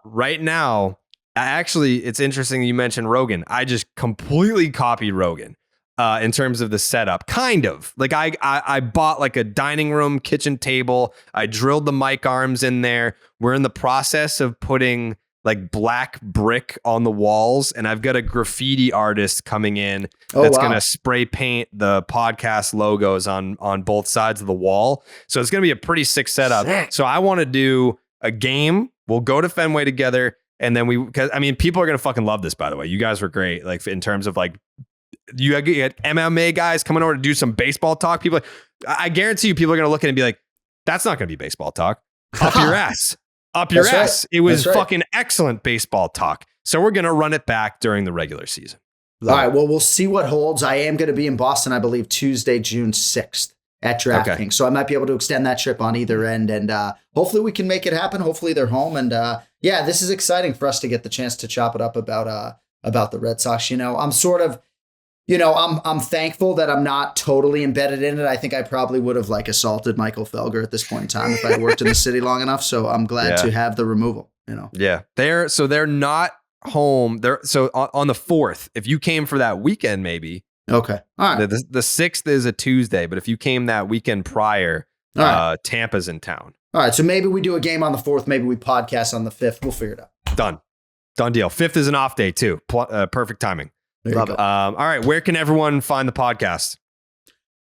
Right now, actually, it's interesting you mentioned Rogan. I just completely copied Rogan in terms of the setup. Kind of like I bought like a dining room kitchen table. I drilled the mic arms in there. We're in the process of putting like black brick on the walls, and I've got a graffiti artist coming in that's going to spray paint the podcast logos on both sides of the wall. So it's going to be a pretty sick setup. Sick. So I want to do a game. We'll go to Fenway together, and then because I mean, people are going to fucking love this, by the way. You guys were great. Like in terms of like, you get MMA guys coming over to do some baseball talk. People, I guarantee you, people are going to look at it and be like, that's not going to be baseball talk. Up your ass. Up your ass. It was fucking excellent baseball talk. So we're going to run it back during the regular season. All right. Well, we'll see what holds. I am going to be in Boston, I believe, Tuesday, June 6th at DraftKings. Okay. So I might be able to extend that trip on either end. And hopefully we can make it happen. Hopefully they're home. And yeah, this is exciting for us to get the chance to chop it up about the Red Sox. You know, I'm sort of, you know, I'm thankful that I'm not totally embedded in it. I think I probably would have like assaulted Michael Felger at this point in time if I had worked in the city long enough. So I'm glad to have the removal, you know? Yeah. They're not home. So on the 4th, if you came for that weekend, maybe. Okay. All right. The 6th is a Tuesday, but if you came that weekend prior, Tampa's in town. All right. So maybe we do a game on the 4th. Maybe we podcast on the 5th. We'll figure it out. Done deal. 5th is an off day too. Perfect timing. Love it. All right. Where can everyone find the podcast?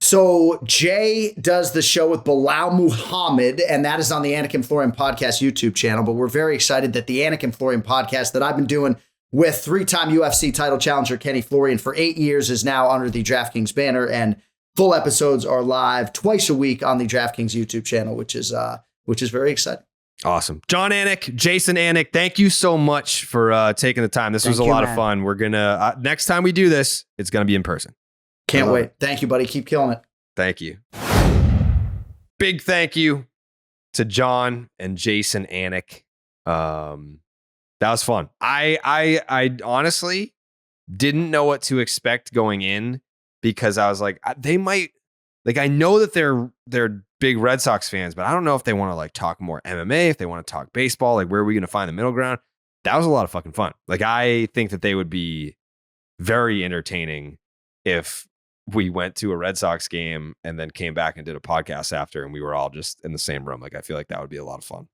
So Jay does the show with Bilal Muhammad, and that is on the Anik and Florian Podcast YouTube channel. But we're very excited that the Anik and Florian Podcast that I've been doing with 3-time UFC title challenger Kenny Florian for 8 years is now under the DraftKings banner, and full episodes are live twice a week on the DraftKings YouTube channel, which is very exciting. Awesome. Jon Anik, Jason Anik, thank you so much for taking the time. This was a lot of fun. We're going to, next time we do this, it's going to be in person. Can't wait. Thank you, buddy. Keep killing it. Thank you. Big thank you to Jon and Jason Anik. That was fun. I honestly didn't know what to expect going in because I was like, they might, like, I know that they're big Red Sox fans, but I don't know if they want to like talk more MMA, if they want to talk baseball, like where are we going to find the middle ground? That was a lot of fucking fun. Like, I think that they would be very entertaining if we went to a Red Sox game and then came back and did a podcast after and we were all just in the same room. Like, I feel like that would be a lot of fun.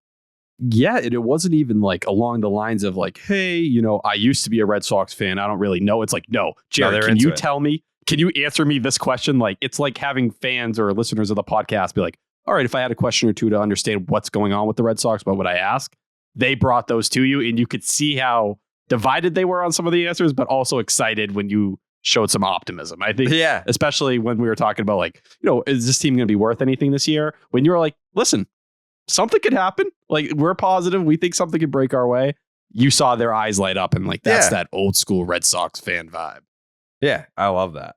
Yeah, it wasn't even like along the lines of like, hey, you know, I used to be a Red Sox fan. I don't really know. It's like, no, Jared, can you tell me? Can you answer me this question? Like, it's like having fans or listeners of the podcast be like, all right, if I had a question or two to understand what's going on with the Red Sox, what would I ask? They brought those to you, and you could see how divided they were on some of the answers, but also excited when you showed some optimism. I think, especially when we were talking about like, you know, is this team going to be worth anything this year? When you were like, listen, something could happen. Like, we're positive. We think something could break our way. You saw their eyes light up, and like, that's that old school Red Sox fan vibe. Yeah, I love that.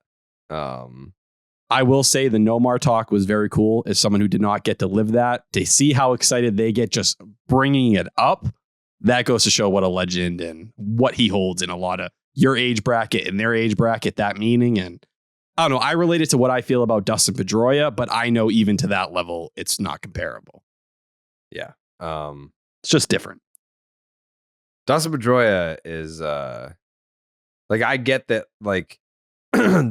I will say the Nomar talk was very cool. As someone who did not get to live that, to see how excited they get just bringing it up, that goes to show what a legend and what he holds in a lot of your age bracket and their age bracket, that meaning. And I don't know, I relate it to what I feel about Dustin Pedroia, but I know even to that level, it's not comparable. Yeah. It's just different. Dustin Pedroia is like, I get that, like,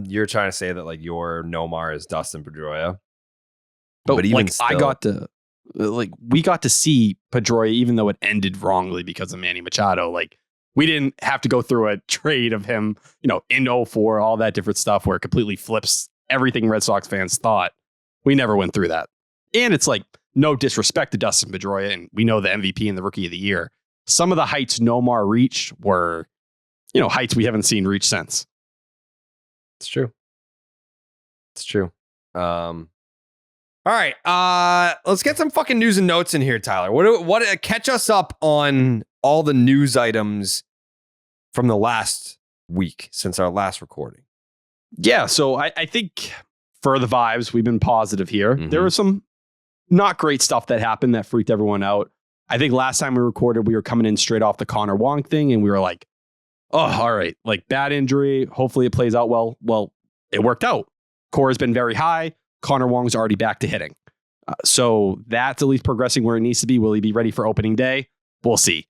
you're trying to say that like your Nomar is Dustin Pedroia, but even like still, we got to see Pedroia, even though it ended wrongly because of Manny Machado. Like, we didn't have to go through a trade of him, you know, in 04, all that different stuff where it completely flips everything Red Sox fans thought. We never went through that. And it's like, no disrespect to Dustin Pedroia, and we know the MVP and the Rookie of the Year. Some of the heights Nomar reached were, you know, heights we haven't seen reach since. It's true. It's true. All right. Let's get some fucking news and notes in here, Tyler. What catch us up on all the news items from the last week since our last recording. Yeah, so I think for the vibes, we've been positive here. Mhm. There was some not great stuff that happened that freaked everyone out. I think last time we recorded, we were coming in straight off the Connor Wong thing, and we were like, oh, all right, like bad injury. Hopefully it plays out well. Well, it worked out. Core has been very high. Connor Wong's already back to hitting. So that's at least progressing where it needs to be. Will he be ready for opening day? We'll see.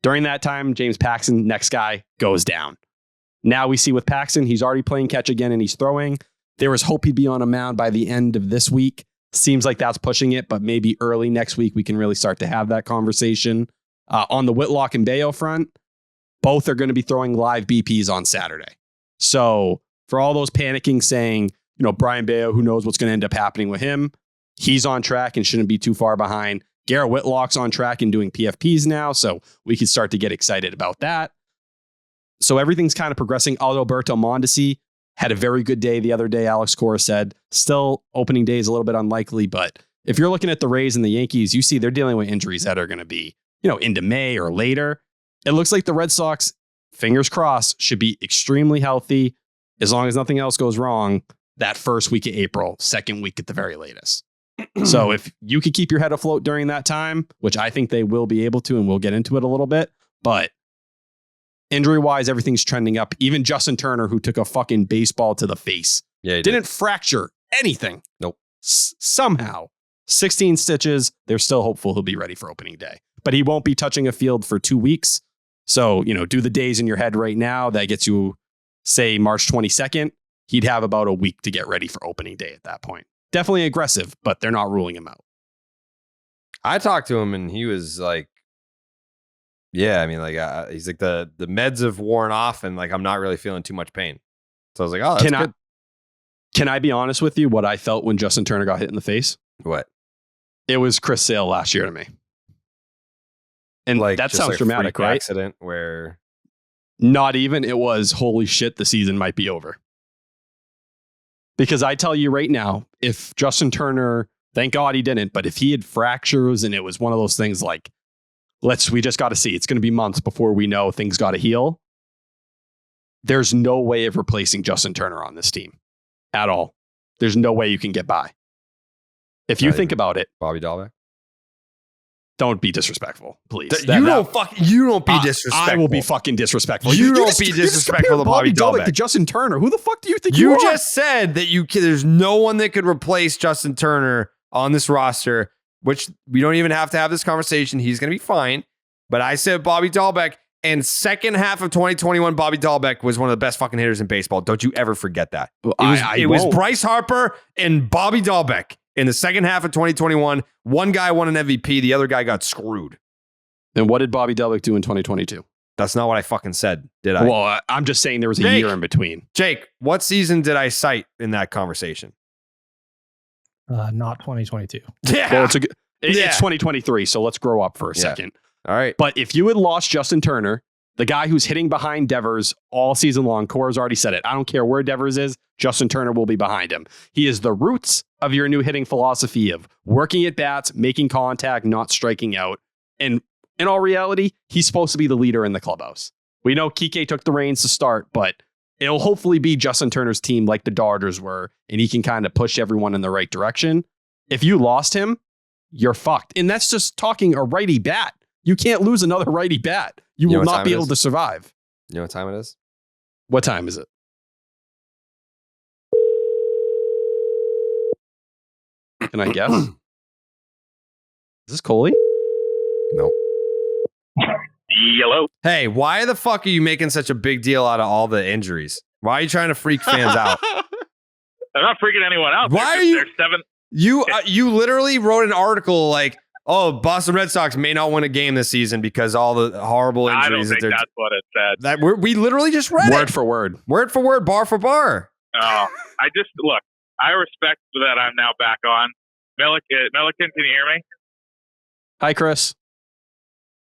During that time, James Paxton, next guy, goes down. Now we see with Paxton, he's already playing catch again and he's throwing. There was hope he'd be on a mound by the end of this week. Seems like that's pushing it, but maybe early next week we can really start to have that conversation. On the Whitlock and Bayo front, both are going to be throwing live BPs on Saturday. So for all those panicking saying, you know, Brian Bayo, who knows what's going to end up happening with him, he's on track and shouldn't be too far behind. Garrett Whitlock's on track and doing PFPs now, so we can start to get excited about that. So everything's kind of progressing. Adalberto Mondesi had a very good day the other day, Alex Cora said. Still, opening day is a little bit unlikely, but if you're looking at the Rays and the Yankees, you see they're dealing with injuries that are going to be, you know, into May or later. It looks like the Red Sox, fingers crossed, should be extremely healthy as long as nothing else goes wrong that first week of April, second week at the very latest. So if you could keep your head afloat during that time, which I think they will be able to, and we'll get into it a little bit, but injury-wise, everything's trending up. Even Justin Turner, who took a fucking baseball to the face, didn't fracture anything. Nope. Somehow, 16 stitches. They're still hopeful he'll be ready for opening day, but he won't be touching a field for 2 weeks. So, you know, do the days in your head right now. That gets you, say, March 22nd. He'd have about a week to get ready for opening day at that point. Definitely aggressive, but they're not ruling him out. I talked to him and he was like, yeah, I mean, like, he's like, the meds have worn off and like, I'm not really feeling too much pain. So I was like, oh, that's good. Can I be honest with you? What I felt when Justin Turner got hit in the face? What? It was Chris Sale last year to me. And like, that sounds like dramatic, right? Accident where not even. It was, holy shit, the season might be over. Because I tell you right now, if Justin Turner, thank God he didn't, but if he had fractures and it was one of those things like, we just got to see, it's going to be months before we know things got to heal. There's no way of replacing Justin Turner on this team at all. There's no way you can get by. If you think about it, Bobby Dahlbeck. Don't be disrespectful, please. You don't be disrespectful. I will be fucking disrespectful. You don't be disrespectful to Bobby Dahlbeck. To Justin Turner. Who the fuck do you think you are? You just said that there's no one that could replace Justin Turner on this roster, which we don't even have to have this conversation. He's going to be fine. But I said Bobby Dahlbeck, and second half of 2021, Bobby Dahlbeck was one of the best fucking hitters in baseball. Don't you ever forget that. It was Bryce Harper and Bobby Dahlbeck. In the second half of 2021, one guy won an MVP, the other guy got screwed. And what did Bobby Dahlbeck do in 2022? That's not what I fucking said, did I? Well, I'm just saying there was a year in between. Jake, what season did I cite in that conversation? Not 2022. Yeah. Well, it's 2023, so let's grow up for a second. All right. But if you had lost Justin Turner, the guy who's hitting behind Devers all season long, Cora's already said it. I don't care where Devers is, Justin Turner will be behind him. He is the roots of your new hitting philosophy of working at bats, making contact, not striking out. And in all reality, he's supposed to be the leader in the clubhouse. We know Kiké took the reins to start, but it'll hopefully be Justin Turner's team like the Dodgers were, and he can kind of push everyone in the right direction. If you lost him, you're fucked. And that's just talking a righty bat. You can't lose another righty bat. You will not be able to survive. You know what time it is? What time is it? Can I guess? Is this Coley? No. Yellow. Hey, why the fuck are you making such a big deal out of all the injuries? Why are you trying to freak fans out? I'm not freaking anyone out. Why are you? There's seven. You literally wrote an article like, oh, Boston Red Sox may not win a game this season because all the horrible injuries. I don't think that's what it said. That we literally just read word for word, bar for bar. Oh, look. I respect that I'm now back on. Milliken, can you hear me? Hi, Chris.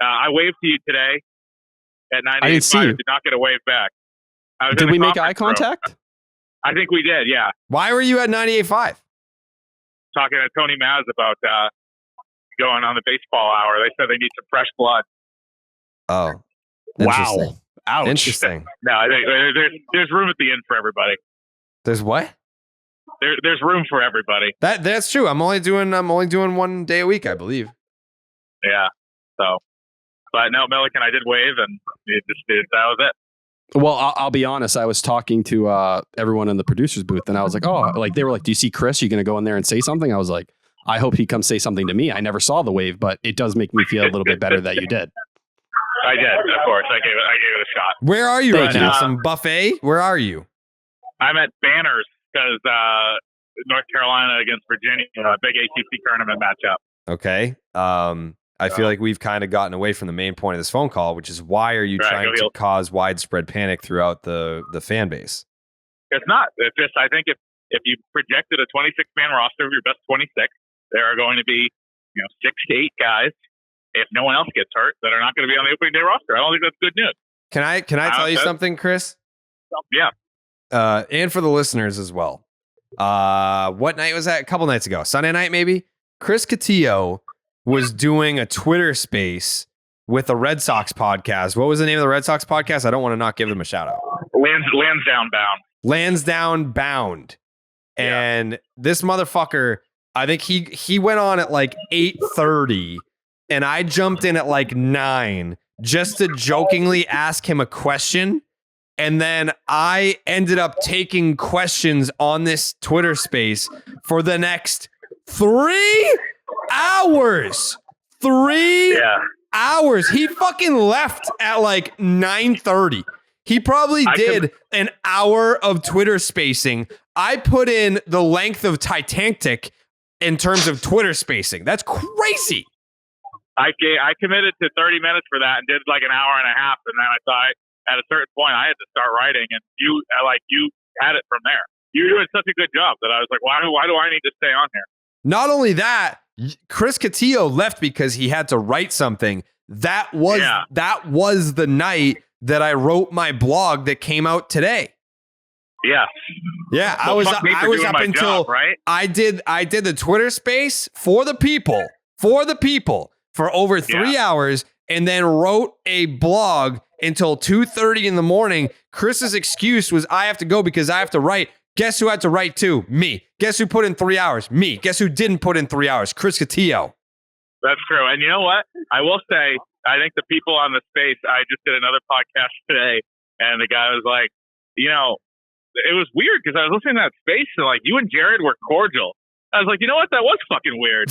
I waved to you today at 9:85. I didn't see you. Did not get a wave back. Did we make eye contact? I think we did, yeah. Why were you at 98.5? Talking to Tony Maz about going on the baseball hour. They said they need some fresh blood. Oh, wow. Ouch. Interesting. No, I think there's room at the end for everybody. There's what? There's room for everybody. That's true. I'm only doing 1 day a week, I believe. Yeah. So, but no, Milliken, I did wave, and that was it. Well, I'll be honest. I was talking to everyone in the producer's booth, and I was like, "Oh, like they were like, do you see Chris? You going to go in there and say something?" I was like, "I hope he comes say something to me." I never saw the wave, but it does make me feel a little bit better that you did. I did, of course. I gave it a shot. Where are you Thank right you. now? Some buffet? Where are you? I'm at Banners because North Carolina against Virginia, big ACC tournament matchup. Okay. I feel like we've kind of gotten away from the main point of this phone call, which is why are you trying to cause widespread panic throughout the fan base? It's not. It's just I think if you projected a 26-man roster of your best 26, there are going to be 6 to 8 guys, if no one else gets hurt, that are not going to be on the opening day roster. I don't think that's good news. Can I tell you something, Chris? Yeah. And for the listeners as well. What night was that? A couple nights ago. Sunday night, maybe? Chris Cotillo was doing a Twitter space with a Red Sox podcast. What was the name of the Red Sox podcast? I don't want to not give them a shout out. Lansdowne Bound. Lansdowne Bound. And this motherfucker, I think he went on at like 8:30 and I jumped in at like 9 just to jokingly ask him a question. And then I ended up taking questions on this Twitter space for the next 3 hours. 3 hours. He fucking left at like 9:30. He probably did an hour of Twitter spacing. I put in the length of Titanic in terms of Twitter spacing. That's crazy. I committed to 30 minutes for that and did like an hour and a half. And then I thought at a certain point I had to start writing, and you had it from there. You were doing such a good job that I was like, why do I need to stay on here? Not only that, Chris Cotillo left because he had to write something. That was the night that I wrote my blog that came out today. Yeah. Yeah, well, I was up until job, right? I did the Twitter space for the people for over 3 hours, and then wrote a blog until 2:30 in the morning. Chris's excuse was I have to go because I have to write. Guess who had to write too? Me. Guess who put in 3 hours? Me. Guess who didn't put in 3 hours? Chris Cotillo. That's true. And you know what? I will say, I think the people on the space, I just did another podcast today, and the guy was like, it was weird because I was listening to that space, and like you and Jared were cordial. I was like, you know what? That was fucking weird.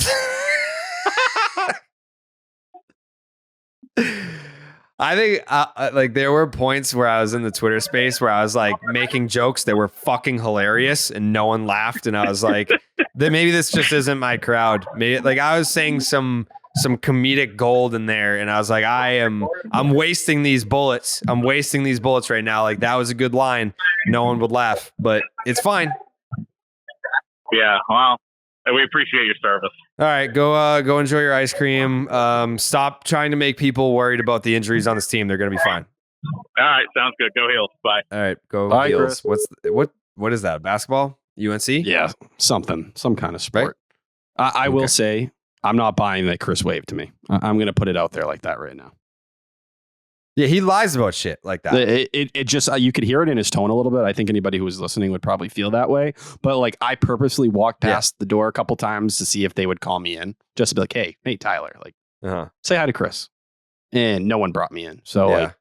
I think like there were points where I was in the Twitter space where I was like making jokes that were fucking hilarious and no one laughed, and I was like, maybe this just isn't my crowd. Maybe like I was saying some comedic gold in there, and I was like, I'm wasting these bullets. I'm wasting these bullets right now. Like that was a good line. No one would laugh, but it's fine. Yeah, well, we appreciate your service. All right, go enjoy your ice cream. Stop trying to make people worried about the injuries on this team. They're gonna be fine. All right, sounds good. Go Heels. Bye. All right, go Bye, Heels. Chris. What is that? Basketball? UNC? Yeah, some kind of sport. Right? I will say I'm not buying that Chris waved to me. I'm gonna put it out there like that right now. Yeah, he lies about shit like that. It just, you could hear it in his tone a little bit. I think anybody who was listening would probably feel that way. But like, I purposely walked past the door a couple times to see if they would call me in, just to be like, hey, Tyler, like, say hi to Chris. And no one brought me in. So like,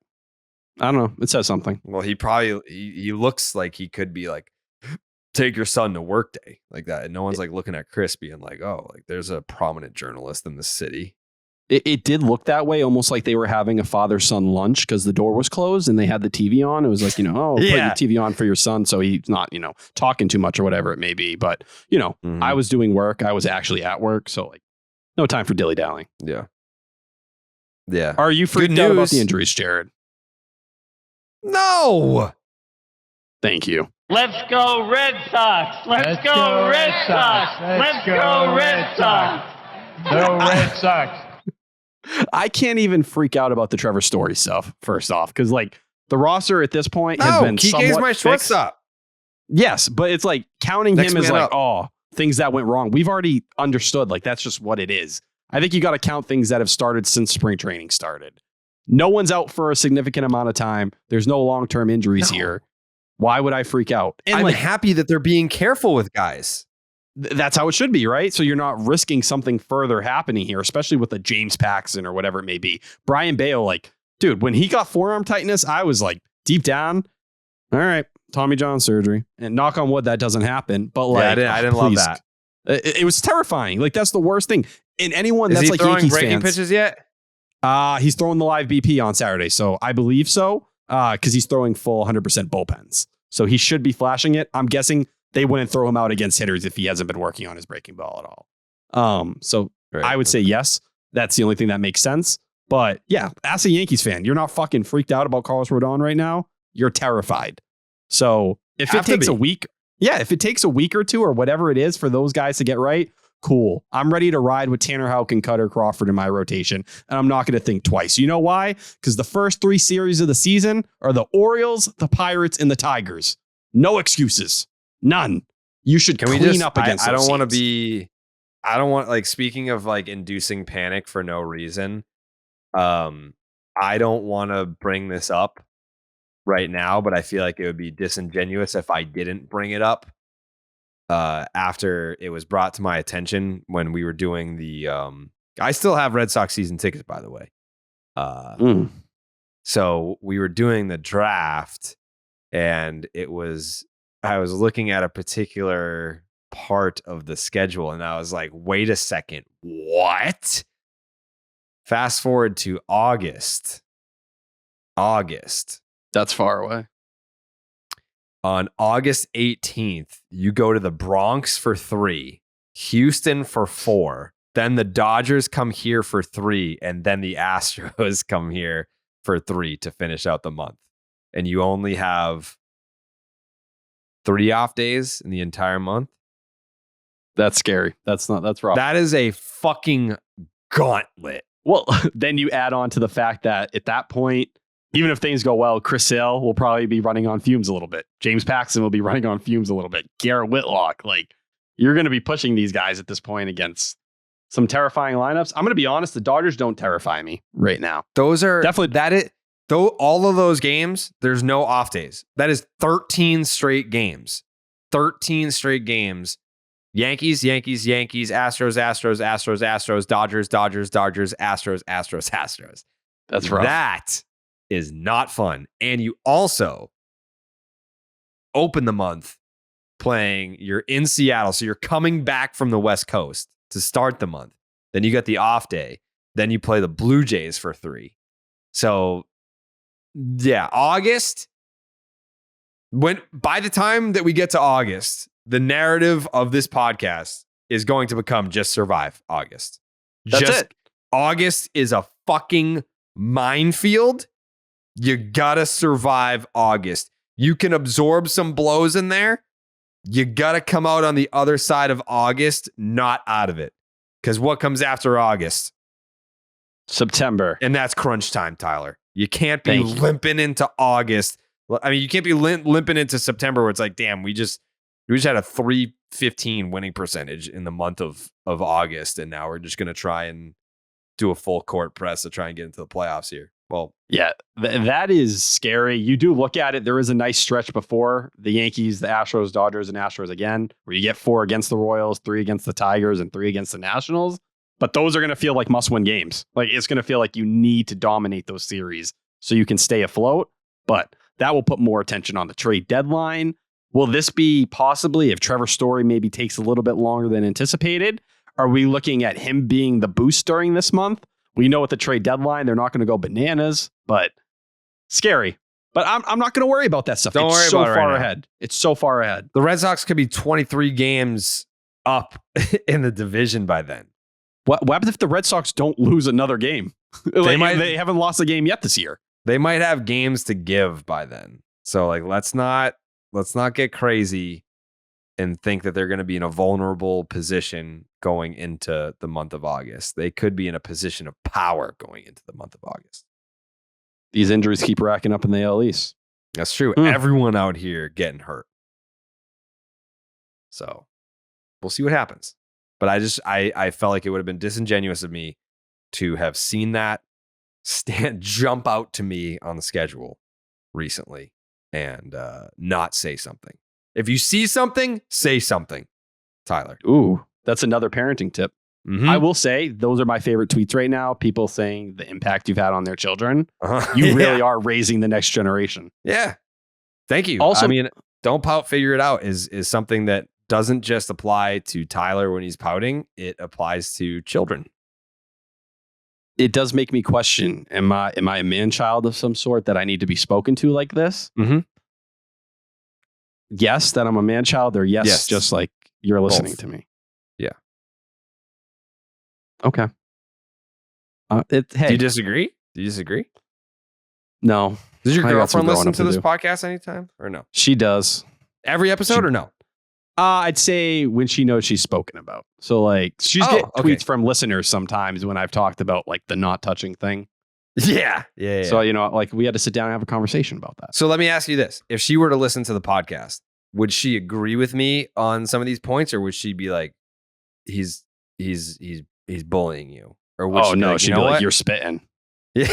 I don't know. It says something. Well, he looks like he could be like, take your son to work day like that. And no one's like looking at Chris being like, oh, like there's a prominent journalist in the city. It did look that way, almost like they were having a father-son lunch because the door was closed and they had the TV on. It was like, put the TV on for your son so he's not, talking too much or whatever it may be. But, I was doing work. I was actually at work. So, like, no time for dilly-dallying. Yeah. Yeah. Are you freaked out about the injuries, Jared? No. Thank you. Let's go Red Sox. Let's go Red Sox. Let's go Red Sox. Go Red Sox. I can't even freak out about the Trevor Story stuff, first off, because like the roster at this point has been Kiké's my shortstop. Yes, but it's like counting him as like, things that went wrong. We've already understood, like that's just what it is. I think you got to count things that have started since spring training started. No one's out for a significant amount of time. There's no long-term injuries here. Why would I freak out? And I'm like, happy that they're being careful with guys. that's how it should be, right? So you're not risking something further happening here, especially with a James Paxton or whatever it may be. Brian Bale, like, dude, when he got forearm tightness, I was like, deep down, all right, Tommy John surgery. And knock on wood, that doesn't happen. But like, I didn't love that. It was terrifying. Like, that's the worst thing. And anyone Is that's he like throwing Yankees breaking fans, pitches yet? he's throwing the live BP on Saturday. So I believe so, because he's throwing full 100% bullpens. So he should be flashing it. I'm guessing they wouldn't throw him out against hitters if he hasn't been working on his breaking ball at all. So Right. I would say yes. That's the only thing that makes sense. But yeah, as a Yankees fan, you're not fucking freaked out about Carlos Rodon right now. You're terrified. So if it takes a week, if it takes a week or two or whatever it is for those guys to get right, cool. I'm ready to ride with Tanner Houck and Cutter Crawford in my rotation, and I'm not going to think twice. You know why? Because the first 3 series of the season are the Orioles, the Pirates, and the Tigers. No excuses. None. You should clean up against I those don't want to teams. be... I don't want, like, speaking of like inducing panic for no reason, I don't want to bring this up right now, but I feel like it would be disingenuous if I didn't bring it up after it was brought to my attention when we were doing the I still have Red Sox season tickets, by the way. So we were doing the draft, and I was looking at a particular part of the schedule, and I was like, wait a second, what? Fast forward to August. That's far away. On August 18th, you go to the Bronx for 3, Houston for 4, then the Dodgers come here for 3, and then the Astros come here for 3 to finish out the month. And you only have 3 off days in the entire month. That's scary. That's rough. That is a fucking gauntlet. Well, then you add on to the fact that at that point, even if things go well, Chris Sale will probably be running on fumes a little bit. James Paxton will be running on fumes a little bit. Garrett Whitlock, like, you're going to be pushing these guys at this point against some terrifying lineups. I'm going to be honest, the Dodgers don't terrify me right now. Those are definitely though all of those games, there's no off days. That is 13 straight games. 13 straight games. Yankees, Astros, Dodgers, Astros. That's rough. That is not fun. And you also open the month you're in Seattle. So you're coming back from the West Coast to start the month. Then you got the off day. Then you play the Blue Jays for 3. So yeah, August. By the time that we get to August, the narrative of this podcast is going to become just survive August. That's it. August is a fucking minefield. You gotta survive August. You can absorb some blows in there. You gotta come out on the other side of August, not out of it. Because what comes after August? September. And that's crunch time, Tyler. You can't be limping into August. I mean, you can't be limping into September where it's like, damn, we just had a 315 winning percentage in the month of August, and now we're just going to try and do a full court press to try and get into the playoffs here. Well, yeah, that is scary. You do look at it. There is a nice stretch before the Yankees, the Astros, Dodgers, and Astros again, where you get 4 against the Royals, 3 against the Tigers, and 3 against the Nationals. But those are going to feel like must-win games. Like, it's going to feel like you need to dominate those series so you can stay afloat. But that will put more attention on the trade deadline. Will this be possibly, if Trevor Story maybe takes a little bit longer than anticipated, are we looking at him being the boost during this month? We know at the trade deadline, they're not going to go bananas, but scary. But I'm not going to worry about that stuff. Don't worry so about it far right now. ahead. It's so far ahead. The Red Sox could be 23 games up in the division by then. What happens if the Red Sox don't lose another game? They haven't lost a game yet this year. They might have games to give by then. So like, let's not get crazy and think that they're going to be in a vulnerable position going into the month of August. They could be in a position of power going into the month of August. These injuries keep racking up in the AL East. That's true. Everyone out here getting hurt. So we'll see what happens. But I felt like it would have been disingenuous of me to have seen that jump out to me on the schedule recently. and not say something. If you see something, say something, Tyler. Ooh, that's another parenting tip. Mhm. I will say those are my favorite tweets right now. People saying the impact you've had on their children. Uh-huh. You really are raising the next generation. Yeah. Thank you. Also- I mean, don't pout, figure it out is something that doesn't just apply to Tyler when he's pouting. It applies to children. It does make me question, am I a man-child of some sort that I need to be spoken to like this? Mhm. Yes, that I'm a man-child, or yes, just like you're listening Both. to me. Yeah. Okay. Do Hey, you disagree? no. Does your I got some girlfriend growing listen up to to this do. podcast anytime or no? She does. Every episode or no? I'd say when she knows she's spoken about. So like she's Oh, get okay. tweets from listeners sometimes when I've talked about like the not touching thing. Yeah. So, like we had to sit down and have a conversation about that. So let me ask you this. If she were to listen to the podcast, would she agree with me on some of these points, or would she be like, he's bullying you? Or would Oh she be no, like, she'd you be know like, what? you're spitting. Yeah.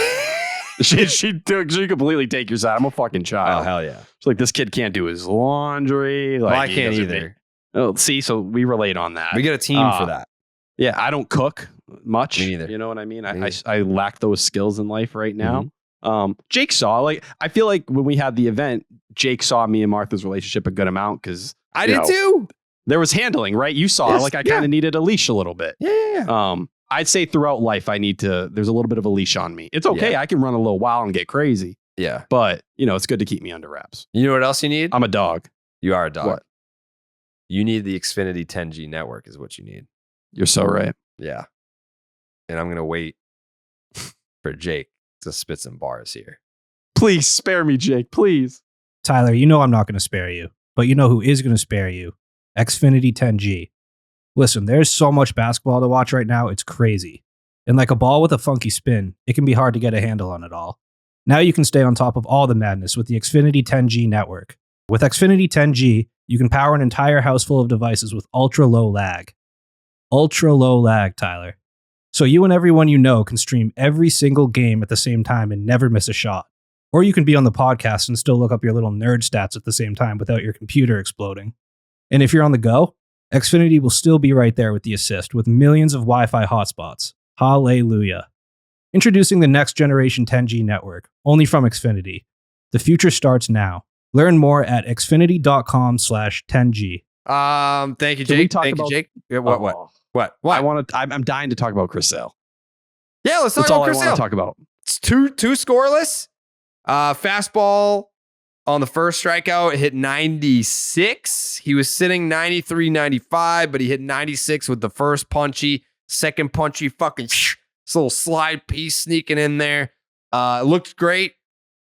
She'd completely take your side. I'm a fucking Oh, child. hell yeah. She's like, this kid can't do his laundry. Like, Well, I he can't doesn't either. make- Oh, see, so we relate on that. We get a team for that. Yeah, I don't cook much. Me neither. You know what I mean? Me I neither. I lack those skills in life right now. Mm-hmm. Jake saw, like, I feel like when we had the event, Jake saw me and Martha's relationship a good amount because I did too. there was handling, right? You saw, Yes, like, I kind of needed a leash a little bit. Yeah. I'd say throughout life, there's a little bit of a leash on me. It's okay. Yeah. I can run a little wild and get crazy, Yeah. but, it's good to keep me under wraps. You know what else you need? I'm a dog. You are a dog. What? You need the Xfinity 10G network is what you need. You're so right. Yeah. And I'm going to wait for Jake to spit some bars here. Please spare me, Jake. Please. Tyler, you know I'm not going to spare you, but you know who is going to spare you? Xfinity 10G. Listen, there's so much basketball to watch right now, it's crazy. And like a ball with a funky spin, it can be hard to get a handle on it all. Now you can stay on top of all the madness with the Xfinity 10G network. With Xfinity 10G, you can power an entire house full of devices with ultra low lag. Ultra low lag, Tyler. So you and everyone you know can stream every single game at the same time and never miss a shot. Or you can be on the podcast and still look up your little nerd stats at the same time without your computer exploding. And if you're on the go, Xfinity will still be right there with the assist with millions of Wi-Fi hotspots. Hallelujah. Introducing the next generation 10G network, only from Xfinity. The future starts now. Learn more at xfinity.com/10G. Thank you, Can we Jake. talk Thank you, about- Jake. Yeah, what? I'm dying to talk about Chris Sale. Yeah, let's talk That's about all I Chris want to Sale. talk about. It's two scoreless. Fastball on the first strikeout, it hit 96. He was sitting 93, 95, but he hit 96 with the first punchy, second punchy, fucking this little slide piece sneaking in there. It looked great.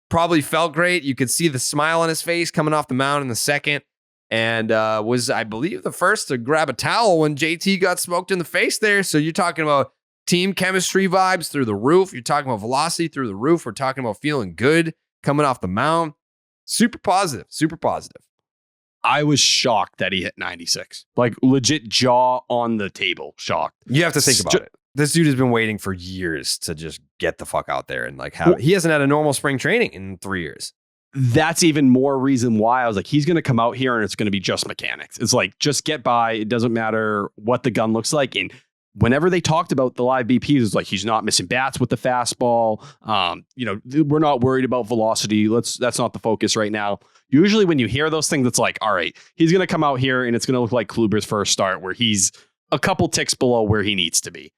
Probably felt great. You could see the smile on his face coming off the mound in the second. And was, I believe, the first to grab a towel when JT got smoked in the face there. So you're talking about team chemistry vibes through the roof. You're talking about velocity through the roof. We're talking about feeling good coming off the mound. Super positive. Super positive. I was shocked that he hit 96. Like legit jaw on the table. Shocked. You have to think about it. This dude has been waiting for years to just get the fuck out there and like have. He hasn't had a normal spring training in 3 years. That's even more reason why I was like, he's going to come out here and it's going to be just mechanics. It's like, just get by. It doesn't matter what the gun looks like. And whenever they talked about the live BPs, it's like, he's not missing bats with the fastball. We're not worried about velocity. That's not the focus right now. Usually when you hear those things, it's like, all right, he's going to come out here and it's going to look like Kluber's first start where he's a couple ticks below where he needs to be.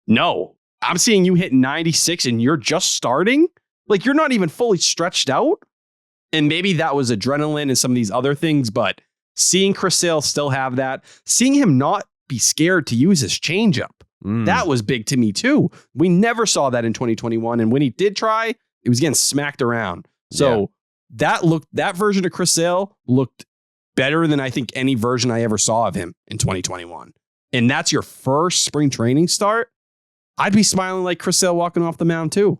No, I'm seeing you hit 96 and you're just starting. Like you're not even fully stretched out. And maybe that was adrenaline and some of these other things, but seeing Chris Sale still have that, seeing him not be scared to use his changeup, that was big to me too. We never saw that in 2021. And when he did try, it was getting smacked around. So that version of Chris Sale looked better than I think any version I ever saw of him in 2021. And that's your first spring training start. I'd be smiling like Chris Sale walking off the mound too.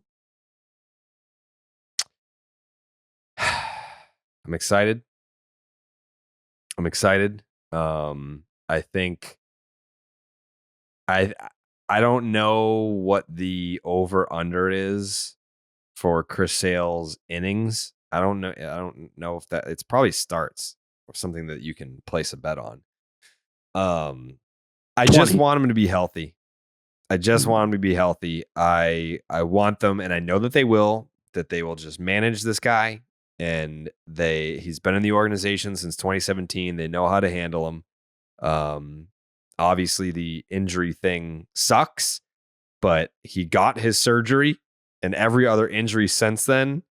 I'm excited. I think I don't know what the over under is for Chris Sale's innings. I don't know. I don't know if that. It's probably starts or something that you can place a bet on. I just want him to be healthy. I want them, and I know that they will. That they will just manage this guy, and he's been in the organization since 2017. They know how to handle him. Obviously, the injury thing sucks, but he got his surgery, and every other injury since then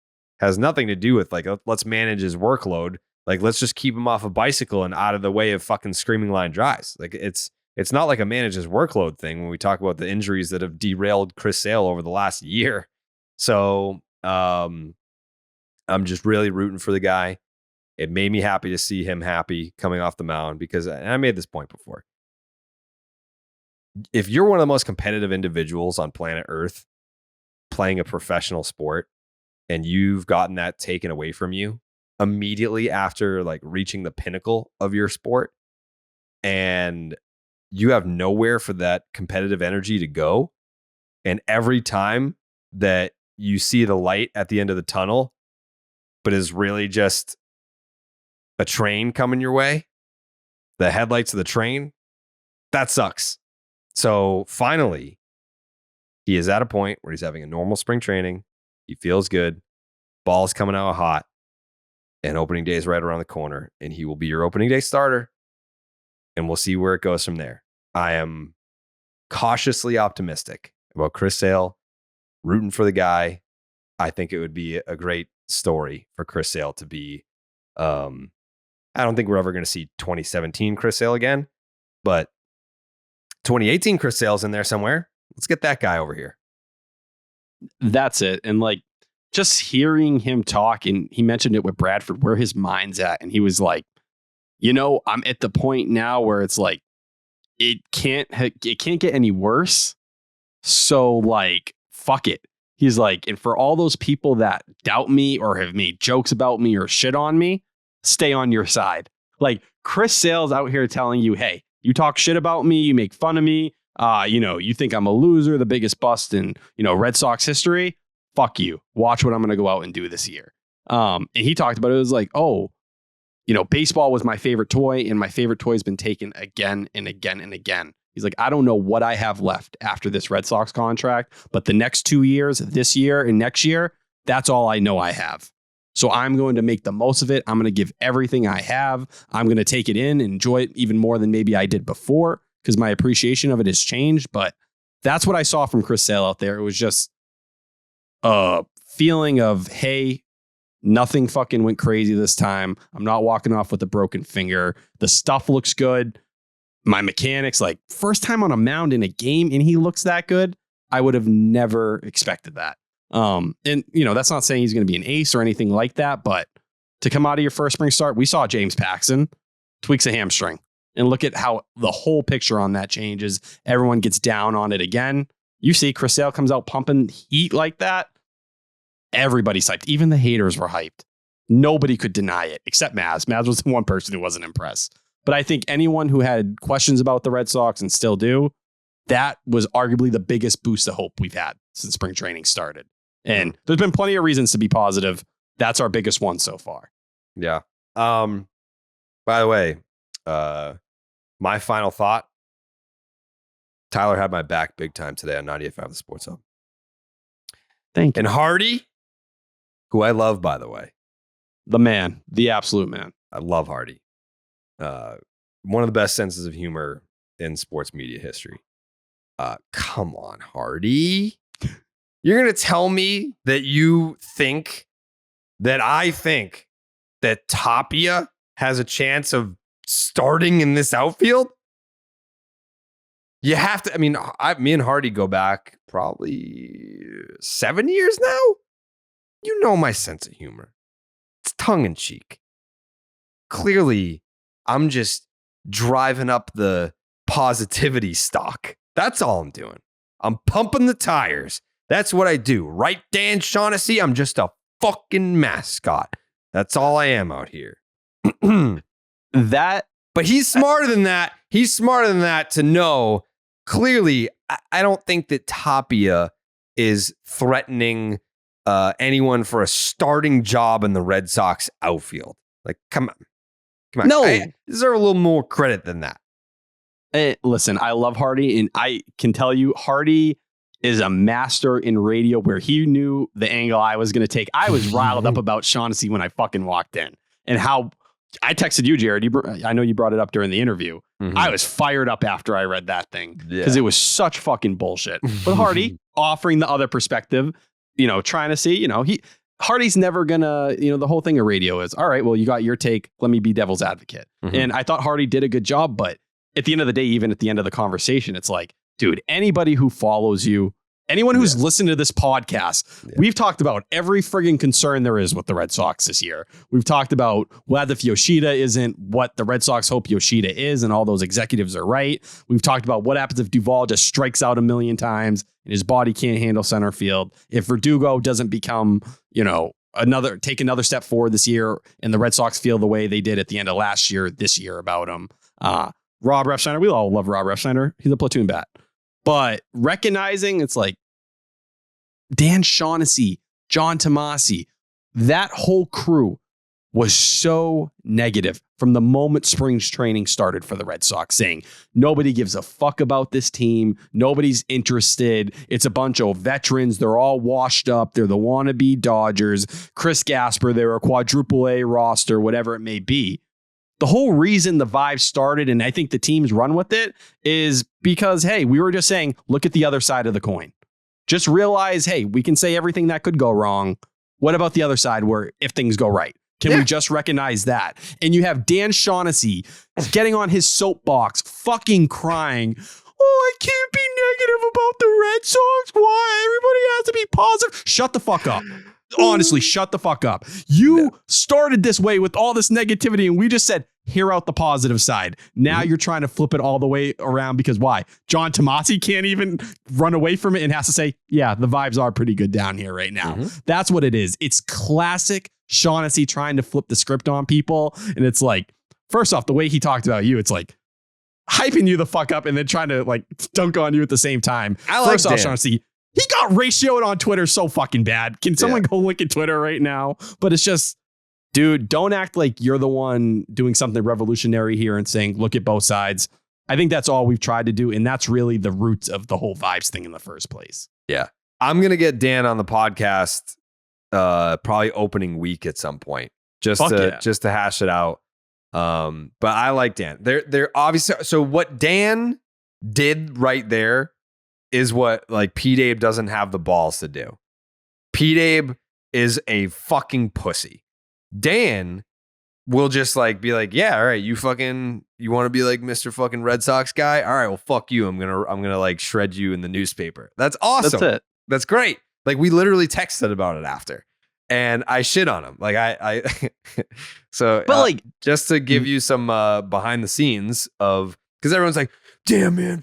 has nothing to do with like, let's manage his workload. Like, let's just keep him off a bicycle and out of the way of fucking screaming line drives. Like, it's not like a manage his workload thing when we talk about the injuries that have derailed Chris Sale over the last year. So I'm just really rooting for the guy. It made me happy to see him happy coming off the mound because, and I made this point before, if you're one of the most competitive individuals on planet Earth playing a professional sport and you've gotten that taken away from you immediately after like reaching the pinnacle of your sport, and you have nowhere for that competitive energy to go, and every time that you see the light at the end of the tunnel, but is really just a train coming your way, the headlights of the train, that sucks. So finally, he is at a point where he's having a normal spring training. He feels good. Ball's coming out hot. And opening day is right around the corner. And he will be your opening day starter. And we'll see where it goes from there. I am cautiously optimistic about Chris Sale, rooting for the guy. I think it would be a great story for Chris Sale to be. I don't think we're ever going to see 2017 Chris Sale again. But 2018 Chris Sale's in there somewhere. Let's get that guy over here. That's it. And like just hearing him talk, and he mentioned it with Bradford, where his mind's at. And he was like, I'm at the point now where it's like, it can't get any worse. So like, fuck it. He's like, and for all those people that doubt me or have made jokes about me or shit on me, stay on your side. Like Chris Sale's out here telling you, hey, you talk shit about me, you make fun of me, you think I'm a loser, the biggest bust in, Red Sox history. Fuck you. Watch what I'm going to go out and do this year. And he talked about it. It was like, baseball was my favorite toy, and my favorite toy has been taken again and again and again. He's like, I don't know what I have left after this Red Sox contract, but the next 2 years, this year and next year, that's all I know I have. So I'm going to make the most of it. I'm going to give everything I have. I'm going to take it in, enjoy it even more than maybe I did before, because my appreciation of it has changed. But that's what I saw from Chris Sale out there. It was just a feeling of, hey, nothing fucking went crazy this time. I'm not walking off with a broken finger. The stuff looks good. My mechanics, like first time on a mound in a game and he looks that good, I would have never expected that. And that's not saying he's going to be an ace or anything like that, but to come out of your first spring start, we saw James Paxton tweaks a hamstring, and look at how the whole picture on that changes. Everyone gets down on it again. You see Chris Sale comes out pumping heat like that. Everybody's hyped. Even the haters were hyped. Nobody could deny it except Maz. Maz was the one person who wasn't impressed. But I think anyone who had questions about the Red Sox and still do, that was arguably the biggest boost of hope we've had since spring training started. And there's been plenty of reasons to be positive. That's our biggest one so far. Yeah. By the way, my final thought, Tyler had my back big time today on 98.5 The Sports Hub. Thank you. And Hardy, who I love, by the way. The man, the absolute man. I love Hardy. One of the best senses of humor in sports media history. Come on, Hardy. You're going to tell me that you think that I think that Tapia has a chance of starting in this outfield? You have to, me and Hardy go back probably 7 years now. You know my sense of humor. It's tongue in cheek. Clearly, I'm just driving up the positivity stock. That's all I'm doing. I'm pumping the tires. That's what I do. Right, Dan Shaughnessy? I'm just a fucking mascot. That's all I am out here. But he's smarter than that. He's smarter than that to know. Clearly, I don't think that Tapia is threatening anyone for a starting job in the Red Sox outfield. Like, come on. No. I deserve a little more credit than that. Listen, I love Hardy, and I can tell you, Hardy is a master in radio where he knew the angle I was going to take. I was riled up about Shaughnessy when I fucking walked in, and how I texted you, Jared. I know you brought it up during the interview. I was fired up after I read that thing because it was such fucking bullshit. But Hardy offering the other perspective, trying to see, Hardy's never gonna, the whole thing of radio is, all right, well, you got your take. Let me be devil's advocate. And I thought Hardy did a good job, but at the end of the day, even at the end of the conversation, it's like, dude, anybody who follows you, anyone who's listened to this podcast, we've talked about every friggin' concern there is with the Red Sox this year. We've talked about whether if Yoshida isn't what the Red Sox hope Yoshida is, and all those executives are right. We've talked about what happens if Duvall just strikes out a million times and his body can't handle center field. If Verdugo doesn't become, take another step forward this year, and the Red Sox feel the way they did at the end of last year, this year about him. Rob Refsnyder, we all love Rob Refsnyder. He's a platoon bat. But recognizing it's like Dan Shaughnessy, John Tomasi, that whole crew was so negative from the moment spring training started for the Red Sox, saying nobody gives a fuck about this team. Nobody's interested. It's a bunch of veterans. They're all washed up. They're the wannabe Dodgers. Chris Gasper, they're a quadruple A roster, whatever it may be. The whole reason the vibe started, and I think the teams run with it, is because, hey, we were just saying, look at the other side of the coin. Just realize, hey, we can say everything that could go wrong. What about the other side where if things go right? Can we just recognize that? And you have Dan Shaughnessy getting on his soapbox, fucking crying, oh, I can't be negative about the Red Sox. Why? Everybody has to be positive. Shut the fuck up. Honestly, shut the fuck up. You started this way with all this negativity, and we just said, hear out the positive side. Now you're trying to flip it all the way around because why? John Tomasi can't even run away from it and has to say, yeah, the vibes are pretty good down here right now. That's what it is. It's classic Shaughnessy trying to flip the script on people. And it's like, first off, the way he talked about you, it's like hyping you the fuck up and then trying to like dunk on you at the same time. First off, Shaughnessy, he got ratioed on Twitter so fucking bad. Can someone go look at Twitter right now? But it's just, dude, don't act like you're the one doing something revolutionary here and saying, look at both sides. I think that's all we've tried to do. And that's really the roots of the whole vibes thing in the first place. Yeah. I'm going to get Dan on the podcast probably opening week at some point just to hash it out. But I like Dan. They're obviously, so what Dan did right there is what like Pete Abe doesn't have the balls to do. Pete Abe is a fucking pussy. Dan will just like be like, yeah, all right, you want to be like Mr. fucking Red Sox guy? All right, well, fuck you. I'm gonna like shred you in the newspaper. That's awesome. That's it. That's great. Like we literally texted about it after, and I shit on him. Like I so, but like just to give you some behind the scenes of, because everyone's like, damn man,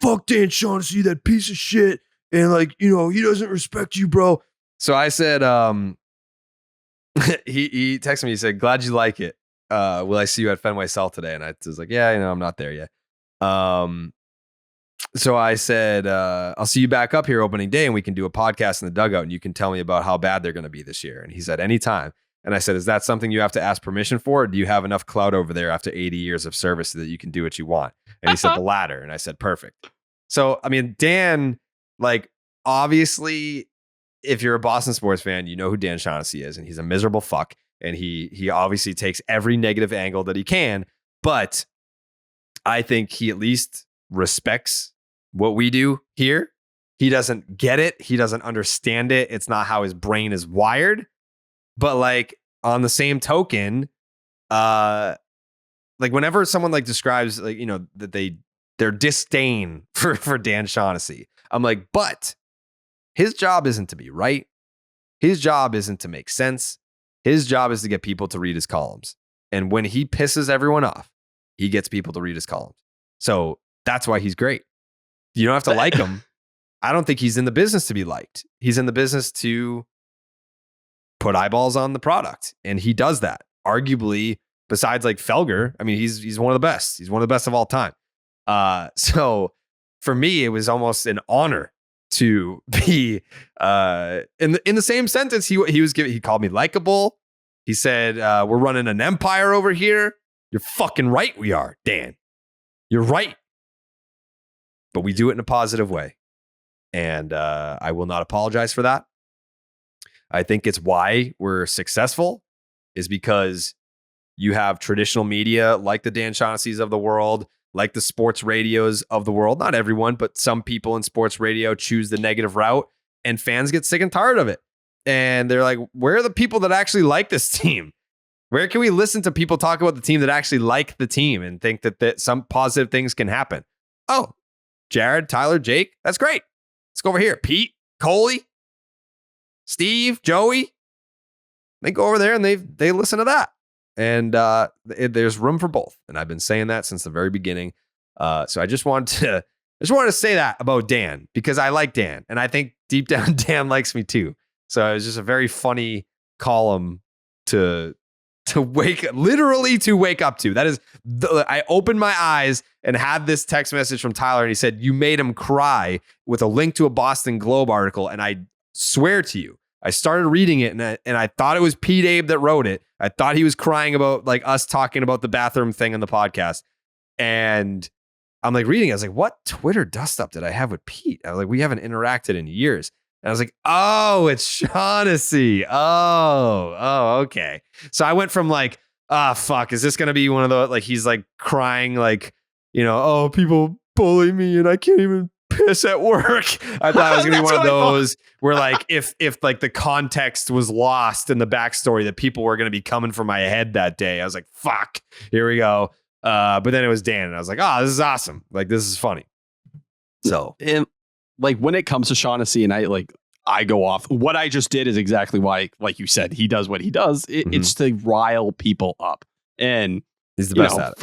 fuck Dan Shaughnessy, that piece of shit, and like he doesn't respect you, bro. So I said, he texted me. He said, glad you like it. Will I see you at Fenway South today? And I was like, yeah, I'm not there yet. So I said, I'll see you back up here opening day and we can do a podcast in the dugout and you can tell me about how bad they're going to be this year. And he said, anytime. And I said, is that something you have to ask permission for? Or do you have enough clout over there after 80 years of service so that you can do what you want? And he said, the latter. And I said, perfect. So, I mean, Dan, like, obviously, if you're a Boston sports fan, you know who Dan Shaughnessy is, and he's a miserable fuck. And he obviously takes every negative angle that he can. But I think he at least respects what we do here. He doesn't get it. He doesn't understand it. It's not how his brain is wired. But like on the same token, like whenever someone like describes like, that their disdain for Dan Shaughnessy, I'm like, but his job isn't to be right. His job isn't to make sense. His job is to get people to read his columns. And when he pisses everyone off, he gets people to read his columns. So that's why he's great. You don't have to like him. I don't think he's in the business to be liked. He's in the business to put eyeballs on the product. And he does that. Arguably, besides like Felger, I mean, he's one of the best. He's one of the best of all time. So for me, it was almost an honor to be in the same sentence. He called me likable. He said, we're running an empire over here. You're fucking right. We are, Dan. You're right. But we do it in a positive way. And I will not apologize for that. I think it's why we're successful is because you have traditional media like the Dan Shaughnessy's of the world, like the sports radios of the world. Not everyone, but some people in sports radio choose the negative route, and fans get sick and tired of it. And they're like, where are the people that actually like this team? Where can we listen to people talk about the team that actually like the team and think that some positive things can happen? Oh, Jared, Tyler, Jake, that's great. Let's go over here. Pete, Coley, Steve, Joey. They go over there and they listen to that. And there's room for both. And I've been saying that since the very beginning. So I just wanted to say that about Dan because I like Dan. And I think deep down Dan likes me too. So it was just a very funny column to wake up to. That is, I opened my eyes and had this text message from Tyler, and he said, you made him cry with a link to a Boston Globe article. And I swear to you, I started reading it and I thought it was Pete Abe that wrote it. I thought he was crying about like us talking about the bathroom thing in the podcast. And I'm like reading it. I was like, what Twitter dust up did I have with Pete? I was like, we haven't interacted in years. And I was like, oh, it's Shaughnessy. Oh, okay. So I went from like, fuck, is this going to be one of the, like, he's like crying, like, oh, people bully me and I can't even piss at work. I thought it was going to be one of those where like, if like the context was lost in the backstory that people were going to be coming for my head that day. I was like, fuck, here we go. But then it was Dan and I was like, oh, this is awesome. Like, this is funny. So, and like when it comes to Shaughnessy and I go off, what I just did is exactly why, like you said, he does what he does. It's to rile people up. And he's the best at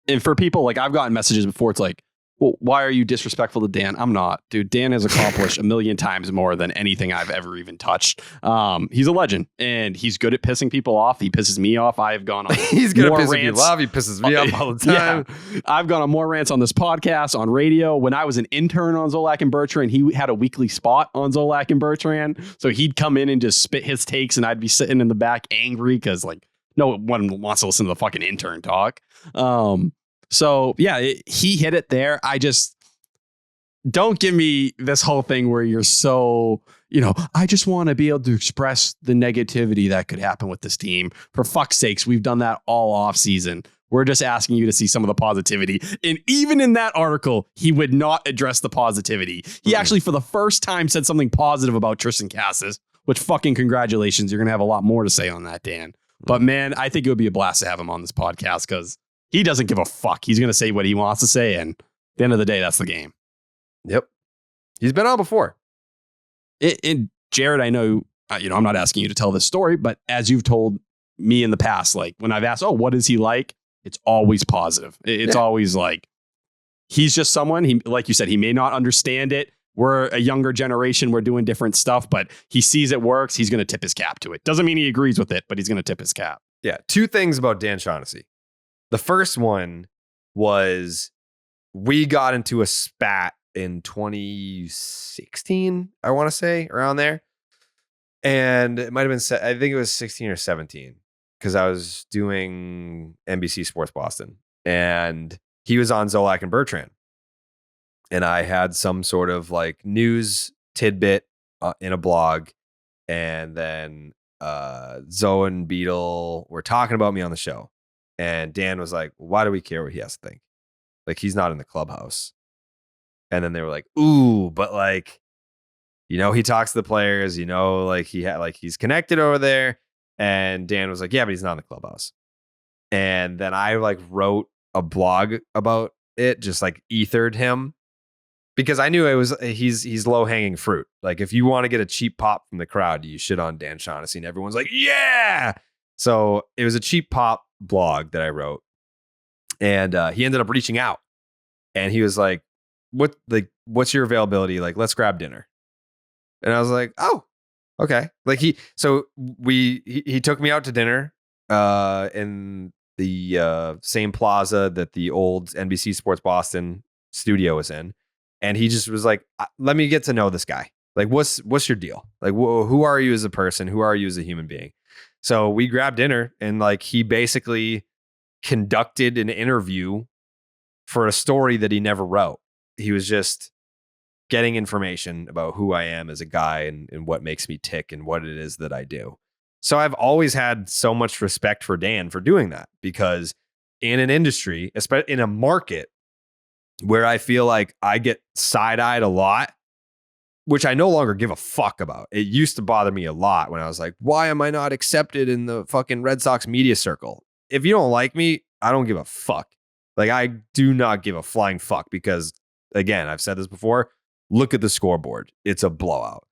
it. For people, like I've gotten messages before. It's like, well, why are you disrespectful to Dan? I'm not, dude. Dan has accomplished a million times more than anything I've ever even touched. He's a legend and he's good at pissing people off. He pisses me off. I've gone on he's good at pissing people off. He pisses me off all the time. Yeah. I've gone on more rants on this podcast, on radio. When I was an intern on Zolak and Bertrand, he had a weekly spot on Zolak and Bertrand. So he'd come in and just spit his takes and I'd be sitting in the back angry because like no one wants to listen to the fucking intern talk. So yeah, he hit it there. I just don't give me this whole thing where you're so, I just want to be able to express the negativity that could happen with this team. For fuck's sakes, we've done that all off season. We're just asking you to see some of the positivity. And even in that article, he would not address the positivity. He actually, for the first time, said something positive about Tristan Cassis, which fucking congratulations. You're going to have a lot more to say on that, Dan. But man, I think it would be a blast to have him on this podcast because he doesn't give a fuck. He's going to say what he wants to say. And at the end of the day, that's the game. Yep. He's been on before. And Jared, I know, I'm not asking you to tell this story, but as you've told me in the past, like when I've asked, oh, what is he like? It's always positive. It's always like, he's just someone, like you said, he may not understand it. We're a younger generation. We're doing different stuff, but he sees it works. He's going to tip his cap to it. Doesn't mean he agrees with it, but he's going to tip his cap. Yeah. Two things about Dan Shaughnessy. The first one was we got into a spat in 2016, I want to say, around there. And it might have been, I think it was 16 or 17, because I was doing NBC Sports Boston. And he was on Zolak and Bertrand. And I had some sort of like news tidbit in a blog. And then Zoe and Beetle were talking about me on the show. And Dan was like, why do we care what he has to think? Like, he's not in the clubhouse. And then they were like, ooh, but like, he talks to the players, like he's connected over there. And Dan was like, yeah, but he's not in the clubhouse. And then I like wrote a blog about it, just like ethered him, because I knew he's low hanging fruit. Like, if you want to get a cheap pop from the crowd, you shit on Dan Shaughnessy and everyone's like, yeah. So it was a cheap pop blog that I wrote, and he ended up reaching out, and he was like, what's your availability? Like, let's grab dinner. And I was like, oh, okay. Like he took me out to dinner in the same plaza that the old NBC Sports Boston studio was in. And he just was like, let me get to know this guy. Like, what's your deal? Like, who are you as a person? Who are you as a human being? So we grabbed dinner, and like he basically conducted an interview for a story that he never wrote. He was just getting information about who I am as a guy and what makes me tick and what it is that I do. So I've always had so much respect for Dan for doing that, because in an industry, especially in a market where I feel like I get side-eyed a lot, which I no longer give a fuck about. It used to bother me a lot when I was like, why am I not accepted in the fucking Red Sox media circle? If you don't like me, I don't give a fuck. Like, I do not give a flying fuck, because, again, I've said this before, look at the scoreboard. It's a blowout.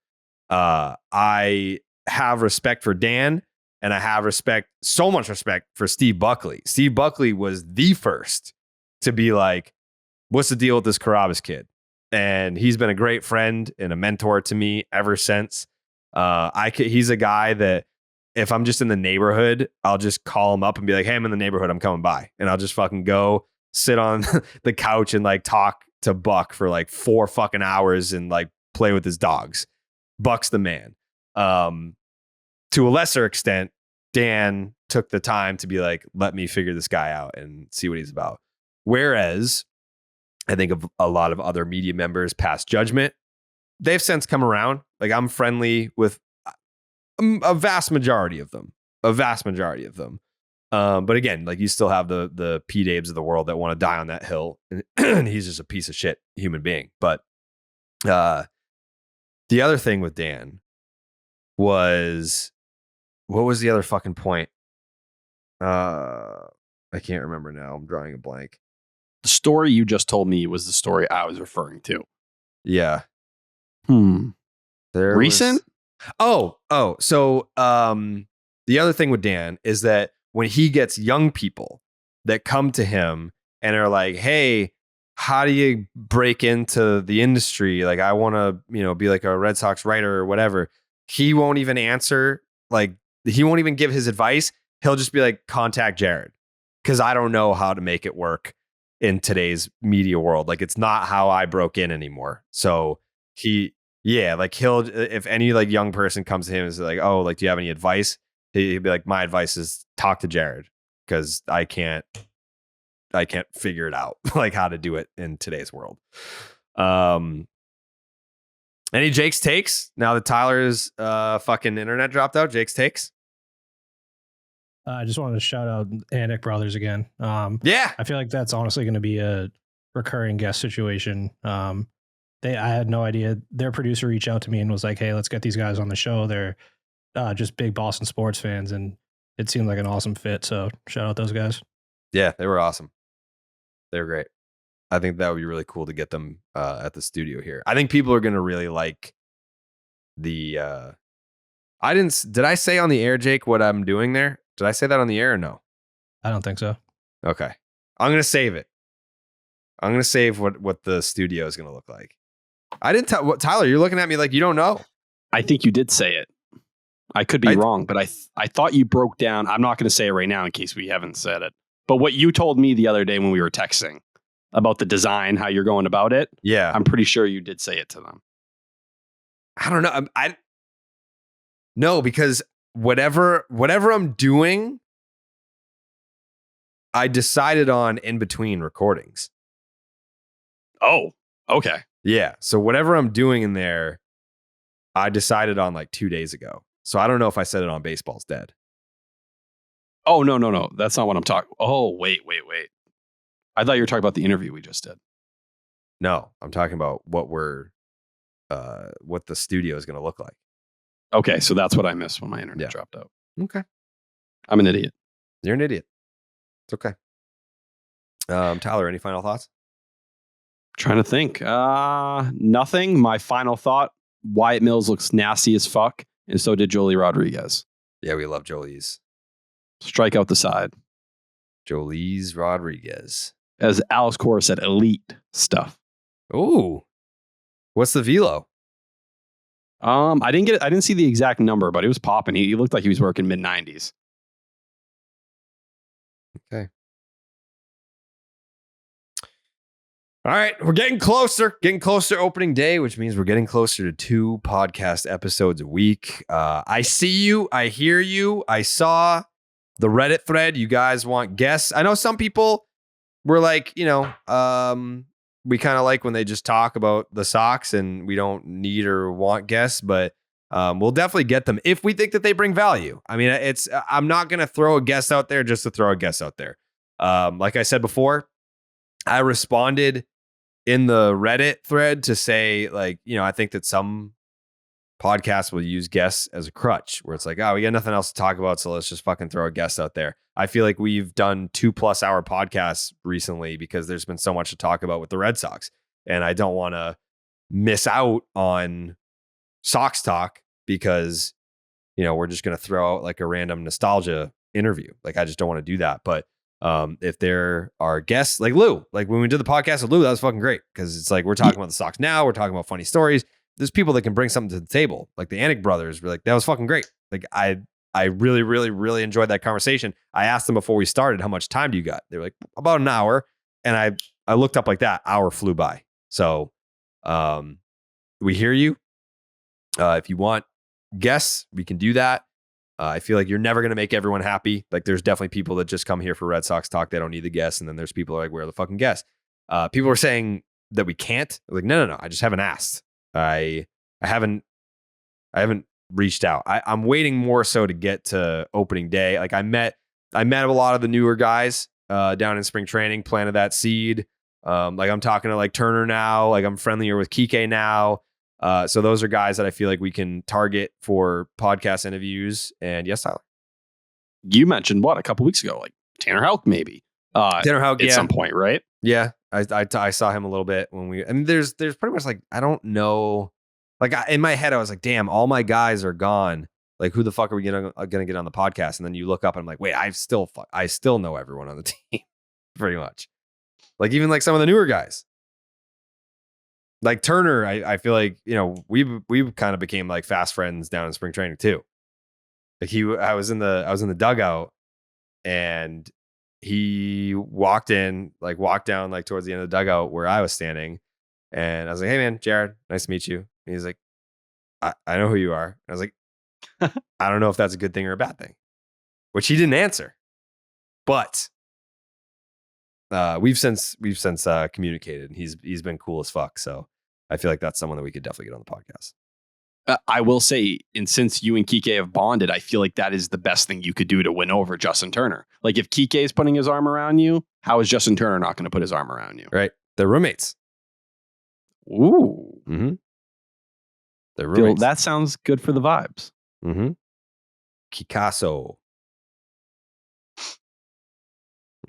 I have respect for Dan, and I have so much respect for Steve Buckley. Steve Buckley was the first to be like, what's the deal with this Carrabis kid? And he's been a great friend and a mentor to me ever since. He's a guy that if I'm just in the neighborhood, I'll just call him up and be like, hey, I'm in the neighborhood, I'm coming by. And I'll just fucking go sit on the couch and like talk to Buck for like 4 fucking hours and like play with his dogs. Buck's the man. To a lesser extent, Dan took the time to be like, let me figure this guy out and see what he's about. Whereas I think of a lot of other media members past judgment, they've since come around. Like, I'm friendly with a vast majority of them. But again, like, you still have the P. Dabes of the world that want to die on that hill, and he's just a piece of shit human being. But the other thing with Dan was, what was the other fucking point? I can't remember now. I'm drawing a blank. The story you just told me was the story I was referring to. Yeah. Recent? So the other thing with Dan is that when he gets young people that come to him and are like, hey, how do you break into the industry? Like, I want to, be like a Red Sox writer or whatever. He won't even answer. Like, he won't even give his advice. He'll just be like, contact Jared, because I don't know how to make it work in today's media world. Like, it's not how I broke in anymore. So he'll, if any like young person comes to him and is like, oh, like, do you have any advice? He'd be like, my advice is talk to Jared, because I can't figure it out, like, how to do it in today's world. Any Jake's takes now that Tyler's fucking internet dropped out? Jake's takes. I just wanted to shout out Anik brothers again. Yeah, I feel like that's honestly going to be a recurring guest situation. I had no idea. Their producer reached out to me and was like, hey, let's get these guys on the show. They're just big Boston sports fans, and it seemed like an awesome fit. So shout out those guys. Yeah, they were awesome. They were great. I think that would be really cool to get them at the studio here. I think people are going to really like the. Did I say on the air, Jake, what I'm doing there? Did I say that on the air or no? I don't think so. Okay. I'm going to save it. I'm going to save what the studio is going to look like. I didn't tell Tyler, you're looking at me like you don't know. I think you did say it. I could be wrong, but I thought you broke down. I'm not going to say it right now in case we haven't said it. But what you told me the other day when we were texting about the design, how you're going about it. Yeah. I'm pretty sure you did say it to them. I don't know. No, because whatever I'm doing, I decided on in between recordings. Oh, okay. Yeah. So whatever I'm doing in there, I decided on like 2 days ago. So I don't know if I said it on Baseball's Dead. Oh, no. That's not what I'm talking. Oh, wait. I thought you were talking about the interview we just did. No, I'm talking about what the studio is going to look like. Okay, so that's what I missed when my internet dropped out. Okay. I'm an idiot. You're an idiot. It's okay. Tyler, any final thoughts? Trying to think. Nothing. My final thought, Wyatt Mills looks nasty as fuck, and so did Jolie Rodriguez. Yeah, we love Jolie's. Strike out the side. Jolie's Rodriguez. As Alice Cora said, elite stuff. Ooh. What's the velo? I didn't see the exact number, but it was popping. He looked like he was working mid-90s. Okay. All right, we're getting closer to opening day, which means we're getting closer to 2 podcast episodes a week. I see you. I hear you. I saw the Reddit thread. You guys want guests. I know some people were like, we kind of like when they just talk about the Sox and we don't need or want guests, but we'll definitely get them if we think that they bring value. I mean, I'm not going to throw a guest out there just to throw a guest out there. Like I said before, I responded in the Reddit thread to say, like, I think that some podcasts will use guests as a crutch where it's like, oh, we got nothing else to talk about, so let's just fucking throw a guest out there. I feel like we've done 2+ hour podcasts recently because there's been so much to talk about with the Red Sox. And I don't want to miss out on Sox talk because, we're just going to throw out like a random nostalgia interview. Like, I just don't want to do that. But if there are guests like Lou, like when we did the podcast with Lou, that was fucking great because it's like we're talking about the Sox now, we're talking about funny stories. There's people that can bring something to the table, like the Anik brothers. Were like, that was fucking great. Like I really, really, really enjoyed that conversation. I asked them before we started, how much time do you got? They were like, about an hour, and I looked up like that hour flew by. So we hear you. If you want guests, we can do that. I feel like you're never going to make everyone happy. Like there's definitely people that just come here for Red Sox talk. They don't need the guests. And then there's people like, where are the fucking guests? People were saying that we can't. I was like, no. I just haven't asked. I haven't reached out. I'm waiting more so to get to opening day. Like I met a lot of the newer guys down in spring training, planted that seed. Like I'm talking to like Turner now, like I'm friendlier with Kiké now. So those are guys that I feel like we can target for podcast interviews. And yes, Tyler, you mentioned a couple weeks ago, like Tanner Houck, maybe Tanner Houck at some point, right? Yeah. I saw him a little bit there's pretty much like, I don't know, like in my head, I was like, damn, all my guys are gone. Like who the fuck are we going to get on the podcast? And then you look up and I'm like, wait, I still know everyone on the team pretty much. Like even like some of the newer guys. Like Turner, I feel like, we kind of became like fast friends down in spring training too. Like I was in the dugout and he walked down like towards the end of the dugout where I was standing. And I was like, hey man, Jared, nice to meet you. And he's like, I know who you are. And I was like, I don't know if that's a good thing or a bad thing, which he didn't answer, but we've since communicated. He's been cool as fuck. So I feel like that's someone that we could definitely get on the podcast. I will say, and since you and Kiké have bonded, I feel like that is the best thing you could do to win over Justin Turner. Like if Kiké is putting his arm around you, how is Justin Turner not going to put his arm around you? Right. They're roommates. Ooh. Mm-hmm. They're roommates. That sounds good for the vibes. Mm-hmm. Kikaso.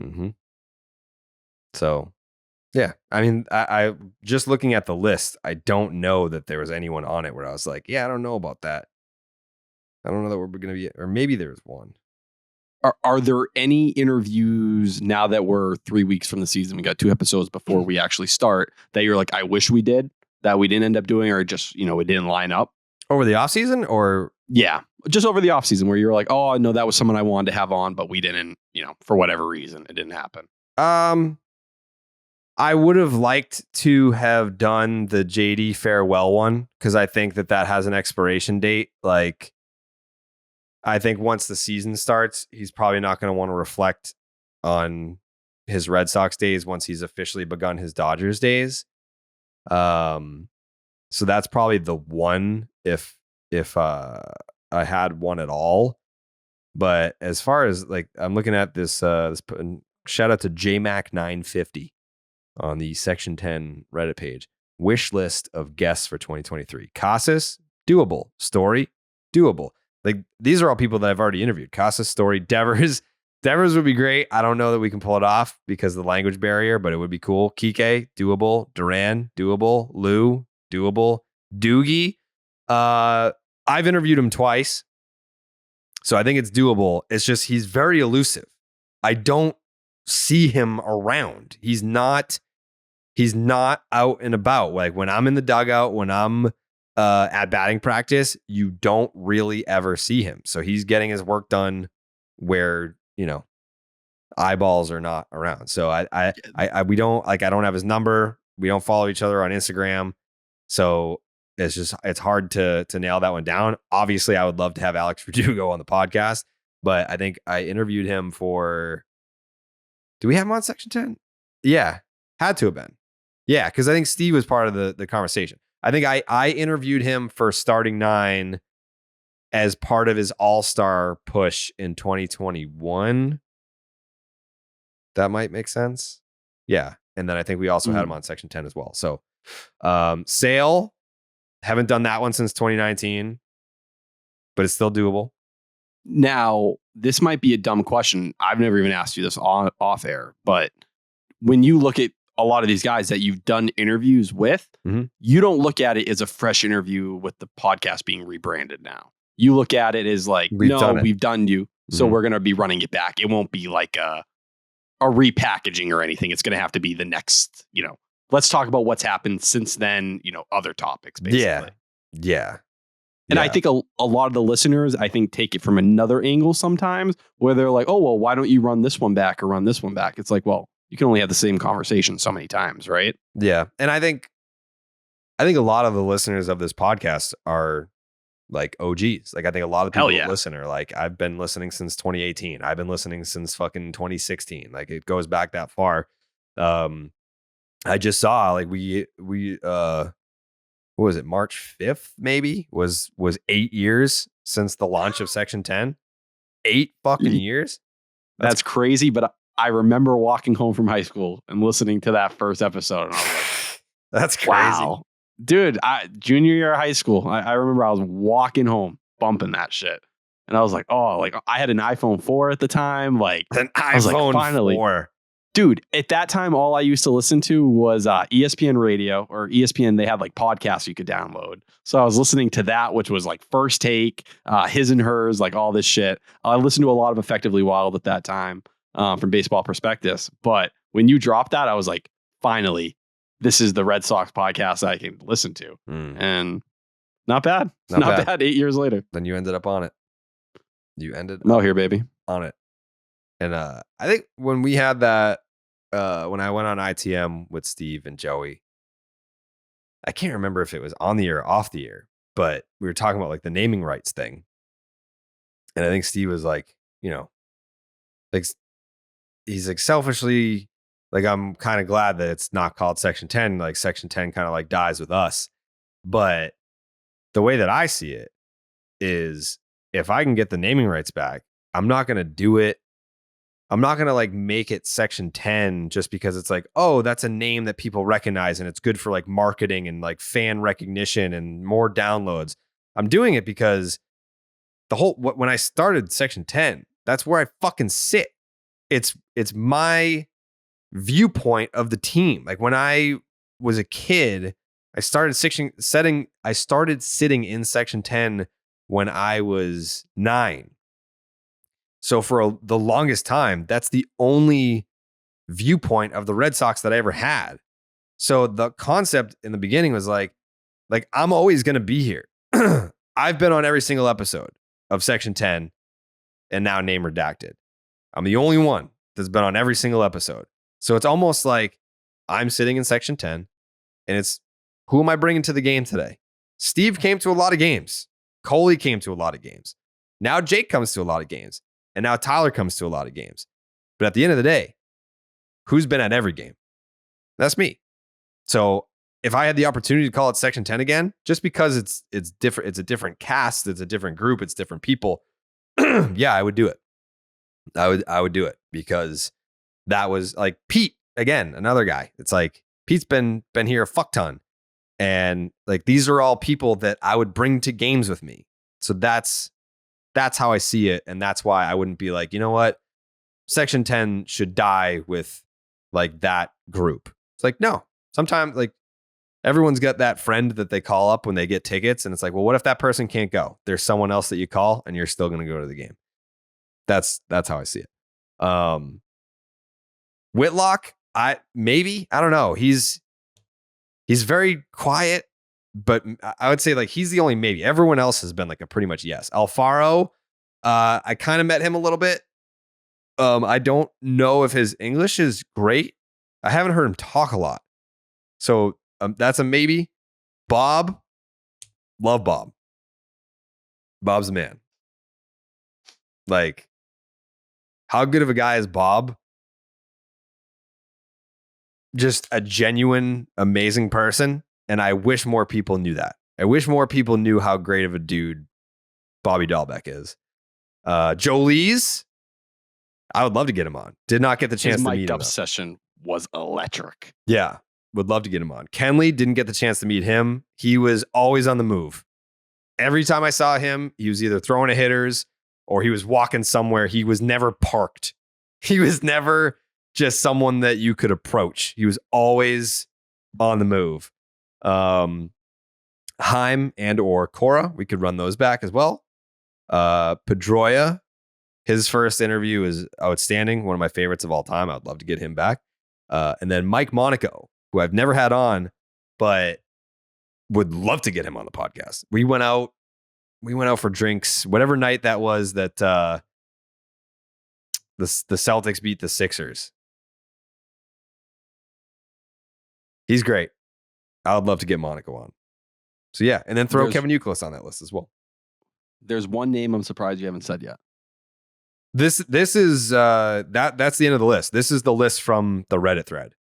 Mm-hmm. So, yeah. I mean, I just looking at the list, I don't know that there was anyone on it where I was like, yeah, I don't know about that. I don't know that we're going to be, or maybe there's one. Are there any interviews now that we're 3 weeks from the season? We got 2 episodes before we actually start that you're like, I wish we did, that we didn't end up doing, or just, it didn't line up over the off season, or yeah, just over the off season where you're like, oh no, that was someone I wanted to have on, but we didn't, for whatever reason, it didn't happen. I would have liked to have done the JD farewell one because I think that has an expiration date. Like, I think once the season starts, he's probably not going to want to reflect on his Red Sox days once he's officially begun his Dodgers days. So that's probably the one if I had one at all. But as far as like, I'm looking at this shout out to JMac950 on the Section 10 Reddit page. Wish list of guests for 2023. Casas, doable. Story, doable. Like these are all people that I've already interviewed. Casas, Story, Devers would be great. I don't know that we can pull it off because of the language barrier, but it would be cool. Kiké, doable. Duran, doable. Lou, doable. Doogie, I've interviewed him twice, so I think it's doable. It's just he's very elusive. I don't see him around. He's not out and about. Like when I'm in the dugout, when I'm at batting practice, you don't really ever see him. So he's getting his work done where, eyeballs are not around. So we don't, like, I don't have his number. We don't follow each other on Instagram. So it's hard to nail that one down. Obviously, I would love to have Alex Verdugo on the podcast, but I think I interviewed him for, do we have him on Section 10? Yeah, had to have been. Yeah, because I think Steve was part of the conversation. I think I interviewed him for Starting 9 as part of his all-star push in 2021. That might make sense. Yeah. And then I think we also had him on Section 10 as well. So Sale, haven't done that one since 2019, but it's still doable. Now, this might be a dumb question. I've never even asked you this off air, but when you look at a lot of these guys that you've done interviews with, you don't look at it as a fresh interview with the podcast being rebranded now. You look at it as like, we've done you, so we're going to be running it back. It won't be like a repackaging or anything. It's going to have to be the next, let's talk about what's happened since then, other topics, basically. Yeah. And I think a lot of the listeners, take it from another angle sometimes where they're like, oh, well, why don't you run this one back or run this one back? It's like, well, you can only have the same conversation so many times, right? Yeah. And I think a lot of the listeners of this podcast are like OGs. Like, I think a lot of people that listen are like, I've been listening since 2018. I've been listening since fucking 2016. Like, it goes back that far. I just saw like we what was it, March 5th maybe was 8 years since the launch of Section 10. 8 fucking years. That's crazy. But I remember walking home from high school and listening to that first episode, and I was like, that's crazy. Wow. Dude, junior year of high school, I remember I was walking home bumping that shit. And I was like, oh, like I had an iPhone 4 at the time. Like, I was like, finally. 4. Dude, at that time, all I used to listen to was ESPN radio, or ESPN. They had like podcasts you could download. So I was listening to that, which was like First Take, His and Hers, like all this shit. I listened to a lot of Effectively Wild at that time from Baseball Prospectus. But when you dropped that, I was like, finally, this is the Red Sox podcast I can listen to. And not bad. Not bad 8 years later. Then you ended up on it. I'm out here, baby. On it. And I think when we had that, when I went on ITM with Steve and Joey, I can't remember if it was on the air or off the air, but we were talking about like the naming rights thing. And I think Steve was like, like he's like selfishly, like, I'm kind of glad that it's not called Section 10. Like, Section 10 kind of like dies with us. But the way that I see it is, if I can get the naming rights back, I'm not going to do it. I'm not going to like make it Section 10 just because it's like, oh, that's a name that people recognize and it's good for like marketing and like fan recognition and more downloads. I'm doing it because when I started Section 10, that's where I fucking sit. It's my viewpoint of the team. Like, when I was a kid, I started sitting in Section 10 when I was 9. So for the longest time, that's the only viewpoint of the Red Sox that I ever had. So the concept in the beginning was like I'm always going to be here. I've been on every single episode of Section 10 and now Name Redacted. I'm the only one that's been on every single episode. So it's almost like I'm sitting in Section 10 and it's, who am I bringing to the game today? Steve came to a lot of games. Coley came to a lot of games. Now Jake comes to a lot of games. And now Tyler comes to a lot of games. But at the end of the day, who's been at every game? That's me. So if I had the opportunity to call it Section 10 again, just because it's different, it's a different cast, it's a different group, it's different people. Yeah, I would do it. I would do it, because that was like Pete, again, another guy. It's like Pete's been here a fuck ton. And like, these are all people that I would bring to games with me. So that's how I see it. And that's why I wouldn't be like, you know what? Section 10 should die with like that group. It's like, no, sometimes like everyone's got that friend that they call up when they get tickets. And it's like, well, what if that person can't go? There's someone else that you call and you're still going to go to the game. That's how I see it. Whitlock, I don't know. He's very quiet, but I would say like he's the only maybe. Everyone else has been like a pretty much yes. Alfaro, I kind of met him a little bit. I don't know if his English is great. I haven't heard him talk a lot. So that's a maybe. Bob, love Bob. Bob's the man. Like, how good of a guy is Bob? Just a genuine, amazing person. And I wish more people knew that. I wish more people knew how great of a dude Bobby Dahlbeck is. Jolie's, I would love to get him on. Did not get the chance to meet him. His session was electric. Yeah, would love to get him on. Kenley, didn't get the chance to meet him. He was always on the move. Every time I saw him, he was either throwing a hitters or he was walking somewhere. He was never parked. He was never just someone that you could approach. He was always on the move. Heim and or Cora, we could run those back as well. Pedroia, his first interview is outstanding. One of my favorites of all time. I'd love to get him back. And then Mike Monaco, who I've never had on, but would love to get him on the podcast. We went out for drinks, whatever night that was that the Celtics beat the Sixers. He's great. I would love to get Monaco on. So yeah, and then throw Kevin Youkilis on that list as well. There's one name I'm surprised you haven't said yet. This is that's the end of the list. This is the list from the Reddit thread.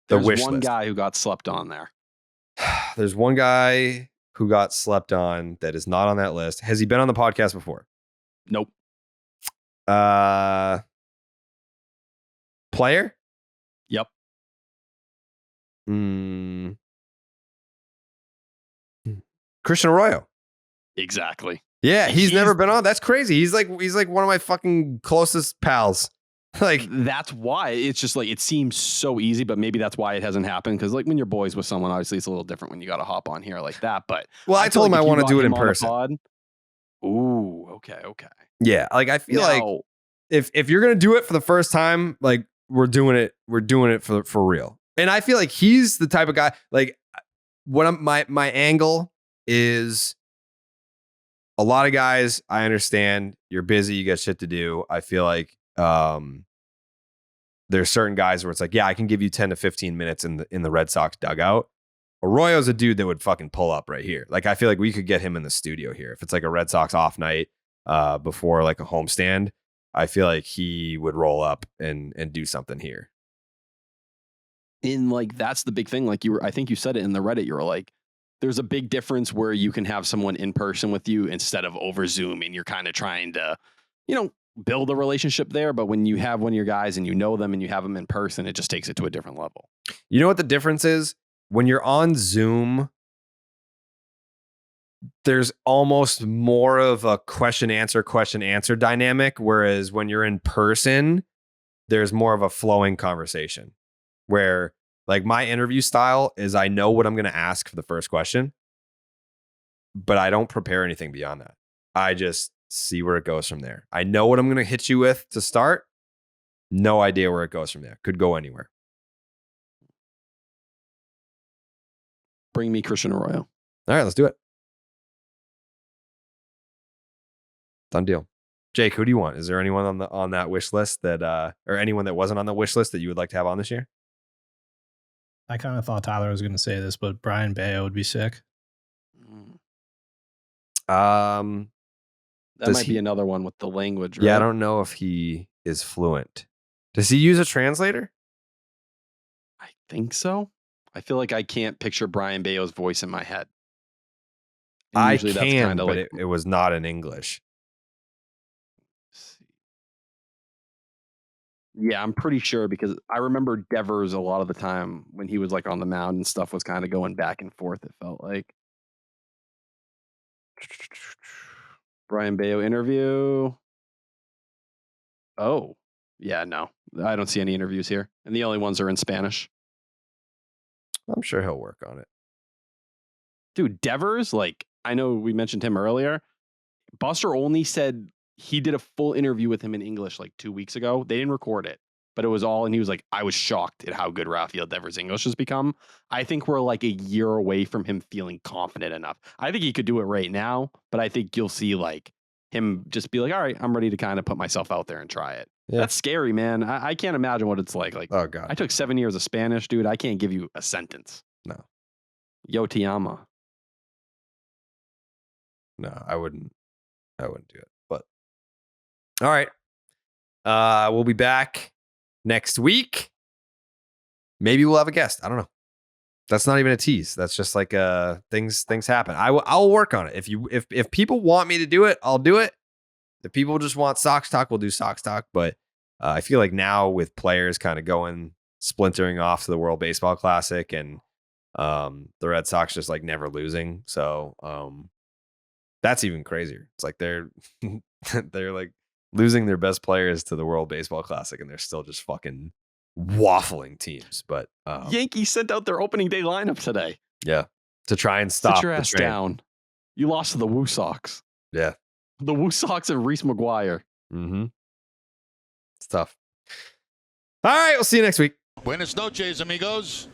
There's one guy who got slept on there. There's one guy who got slept on that is not on that list. Has he been on the podcast before? Nope. Player? Yep. Christian Arroyo. Exactly. Yeah, he's never been on. That's crazy. He's like one of my fucking closest pals. Like, that's why it's just like, it seems so easy, but maybe that's why it hasn't happened. Cause like when you're boys with someone, obviously it's a little different when you got to hop on here like that. But well, I told him I want to do it in person. Ooh, okay. Yeah. Like I feel like if you're going to do it for the first time, like we're doing it for real. And I feel like he's the type of guy, like my angle is a lot of guys. I understand you're busy. You got shit to do. I feel like, there's certain guys where it's like, yeah, I can give you 10 to 15 minutes in the Red Sox dugout. Arroyo's a dude that would fucking pull up right here. Like, I feel like we could get him in the studio here. If it's like a Red Sox off night, before like a homestand, I feel like he would roll up and do something here. In like, that's the big thing. Like I think you said it in the Reddit, you were like, there's a big difference where you can have someone in person with you instead of over Zoom and you're kind of trying to, build a relationship there. But when you have one of your guys and you know them and you have them in person, it just takes it to a different level. You know what the difference is? When you're on Zoom, there's almost more of a question answer dynamic. Whereas when you're in person, there's more of a flowing conversation where like my interview style is I know what I'm going to ask for the first question, but I don't prepare anything beyond that. I just see where it goes from there. I know what I'm going to hit you with to start. No idea where it goes from there. Could go anywhere. Bring me Christian Arroyo. All right, let's do it. Done deal. Jake, who do you want? Is there anyone on that wish list that or anyone that wasn't on the wish list that you would like to have on this year? I kind of thought Tyler was going to say this, but Brian Bayo would be sick. That might be another one with the language, right? Yeah, I don't know if he is fluent. Does he use a translator? I think so. I feel like I can't picture Brian Bayo's voice in my head. And I can, but like, it was not in English. Yeah, I'm pretty sure because I remember Devers a lot of the time when he was like on the mound and stuff was kind of going back and forth, it felt like. Brian Bayo interview. Oh, yeah, no. I don't see any interviews here. And the only ones are in Spanish. I'm sure he'll work on it. Dude, Devers, like, I know we mentioned him earlier. Buster only said he did a full interview with him in English like 2 weeks ago. They didn't record it, but it was all, and he was like, I was shocked at how good Rafael Devers' English has become. I think we're like a year away from him feeling confident enough. I think he could do it right now, but I think you'll see like him just be like, all right, I'm ready to kind of put myself out there and try it. Yeah. That's scary, man. I can't imagine what it's like. Like, oh God, I took 7 years of Spanish, dude. I can't give you a sentence. No. Yotiyama. No, I wouldn't do it. But all right. We'll be back next week. Maybe we'll have a guest. I don't know. That's not even a tease. That's just like things happen. I'll work on it. If people want me to do it, I'll do it. If people just want Sox talk, we'll do Sox talk. But I feel like now with players kind of splintering off to the World Baseball Classic and the Red Sox just like never losing. So that's even crazier. It's like they're like losing their best players to the World Baseball Classic and they're still just fucking waffling teams. But Yankees sent out their opening day lineup today. Yeah. To try and stop Sit your the ass train. down. You lost to the Woo Sox. Yeah. The Woo Sox and Reese McGuire. Mm-hmm. It's tough. All right. We'll see you next week. Buenas noches, amigos.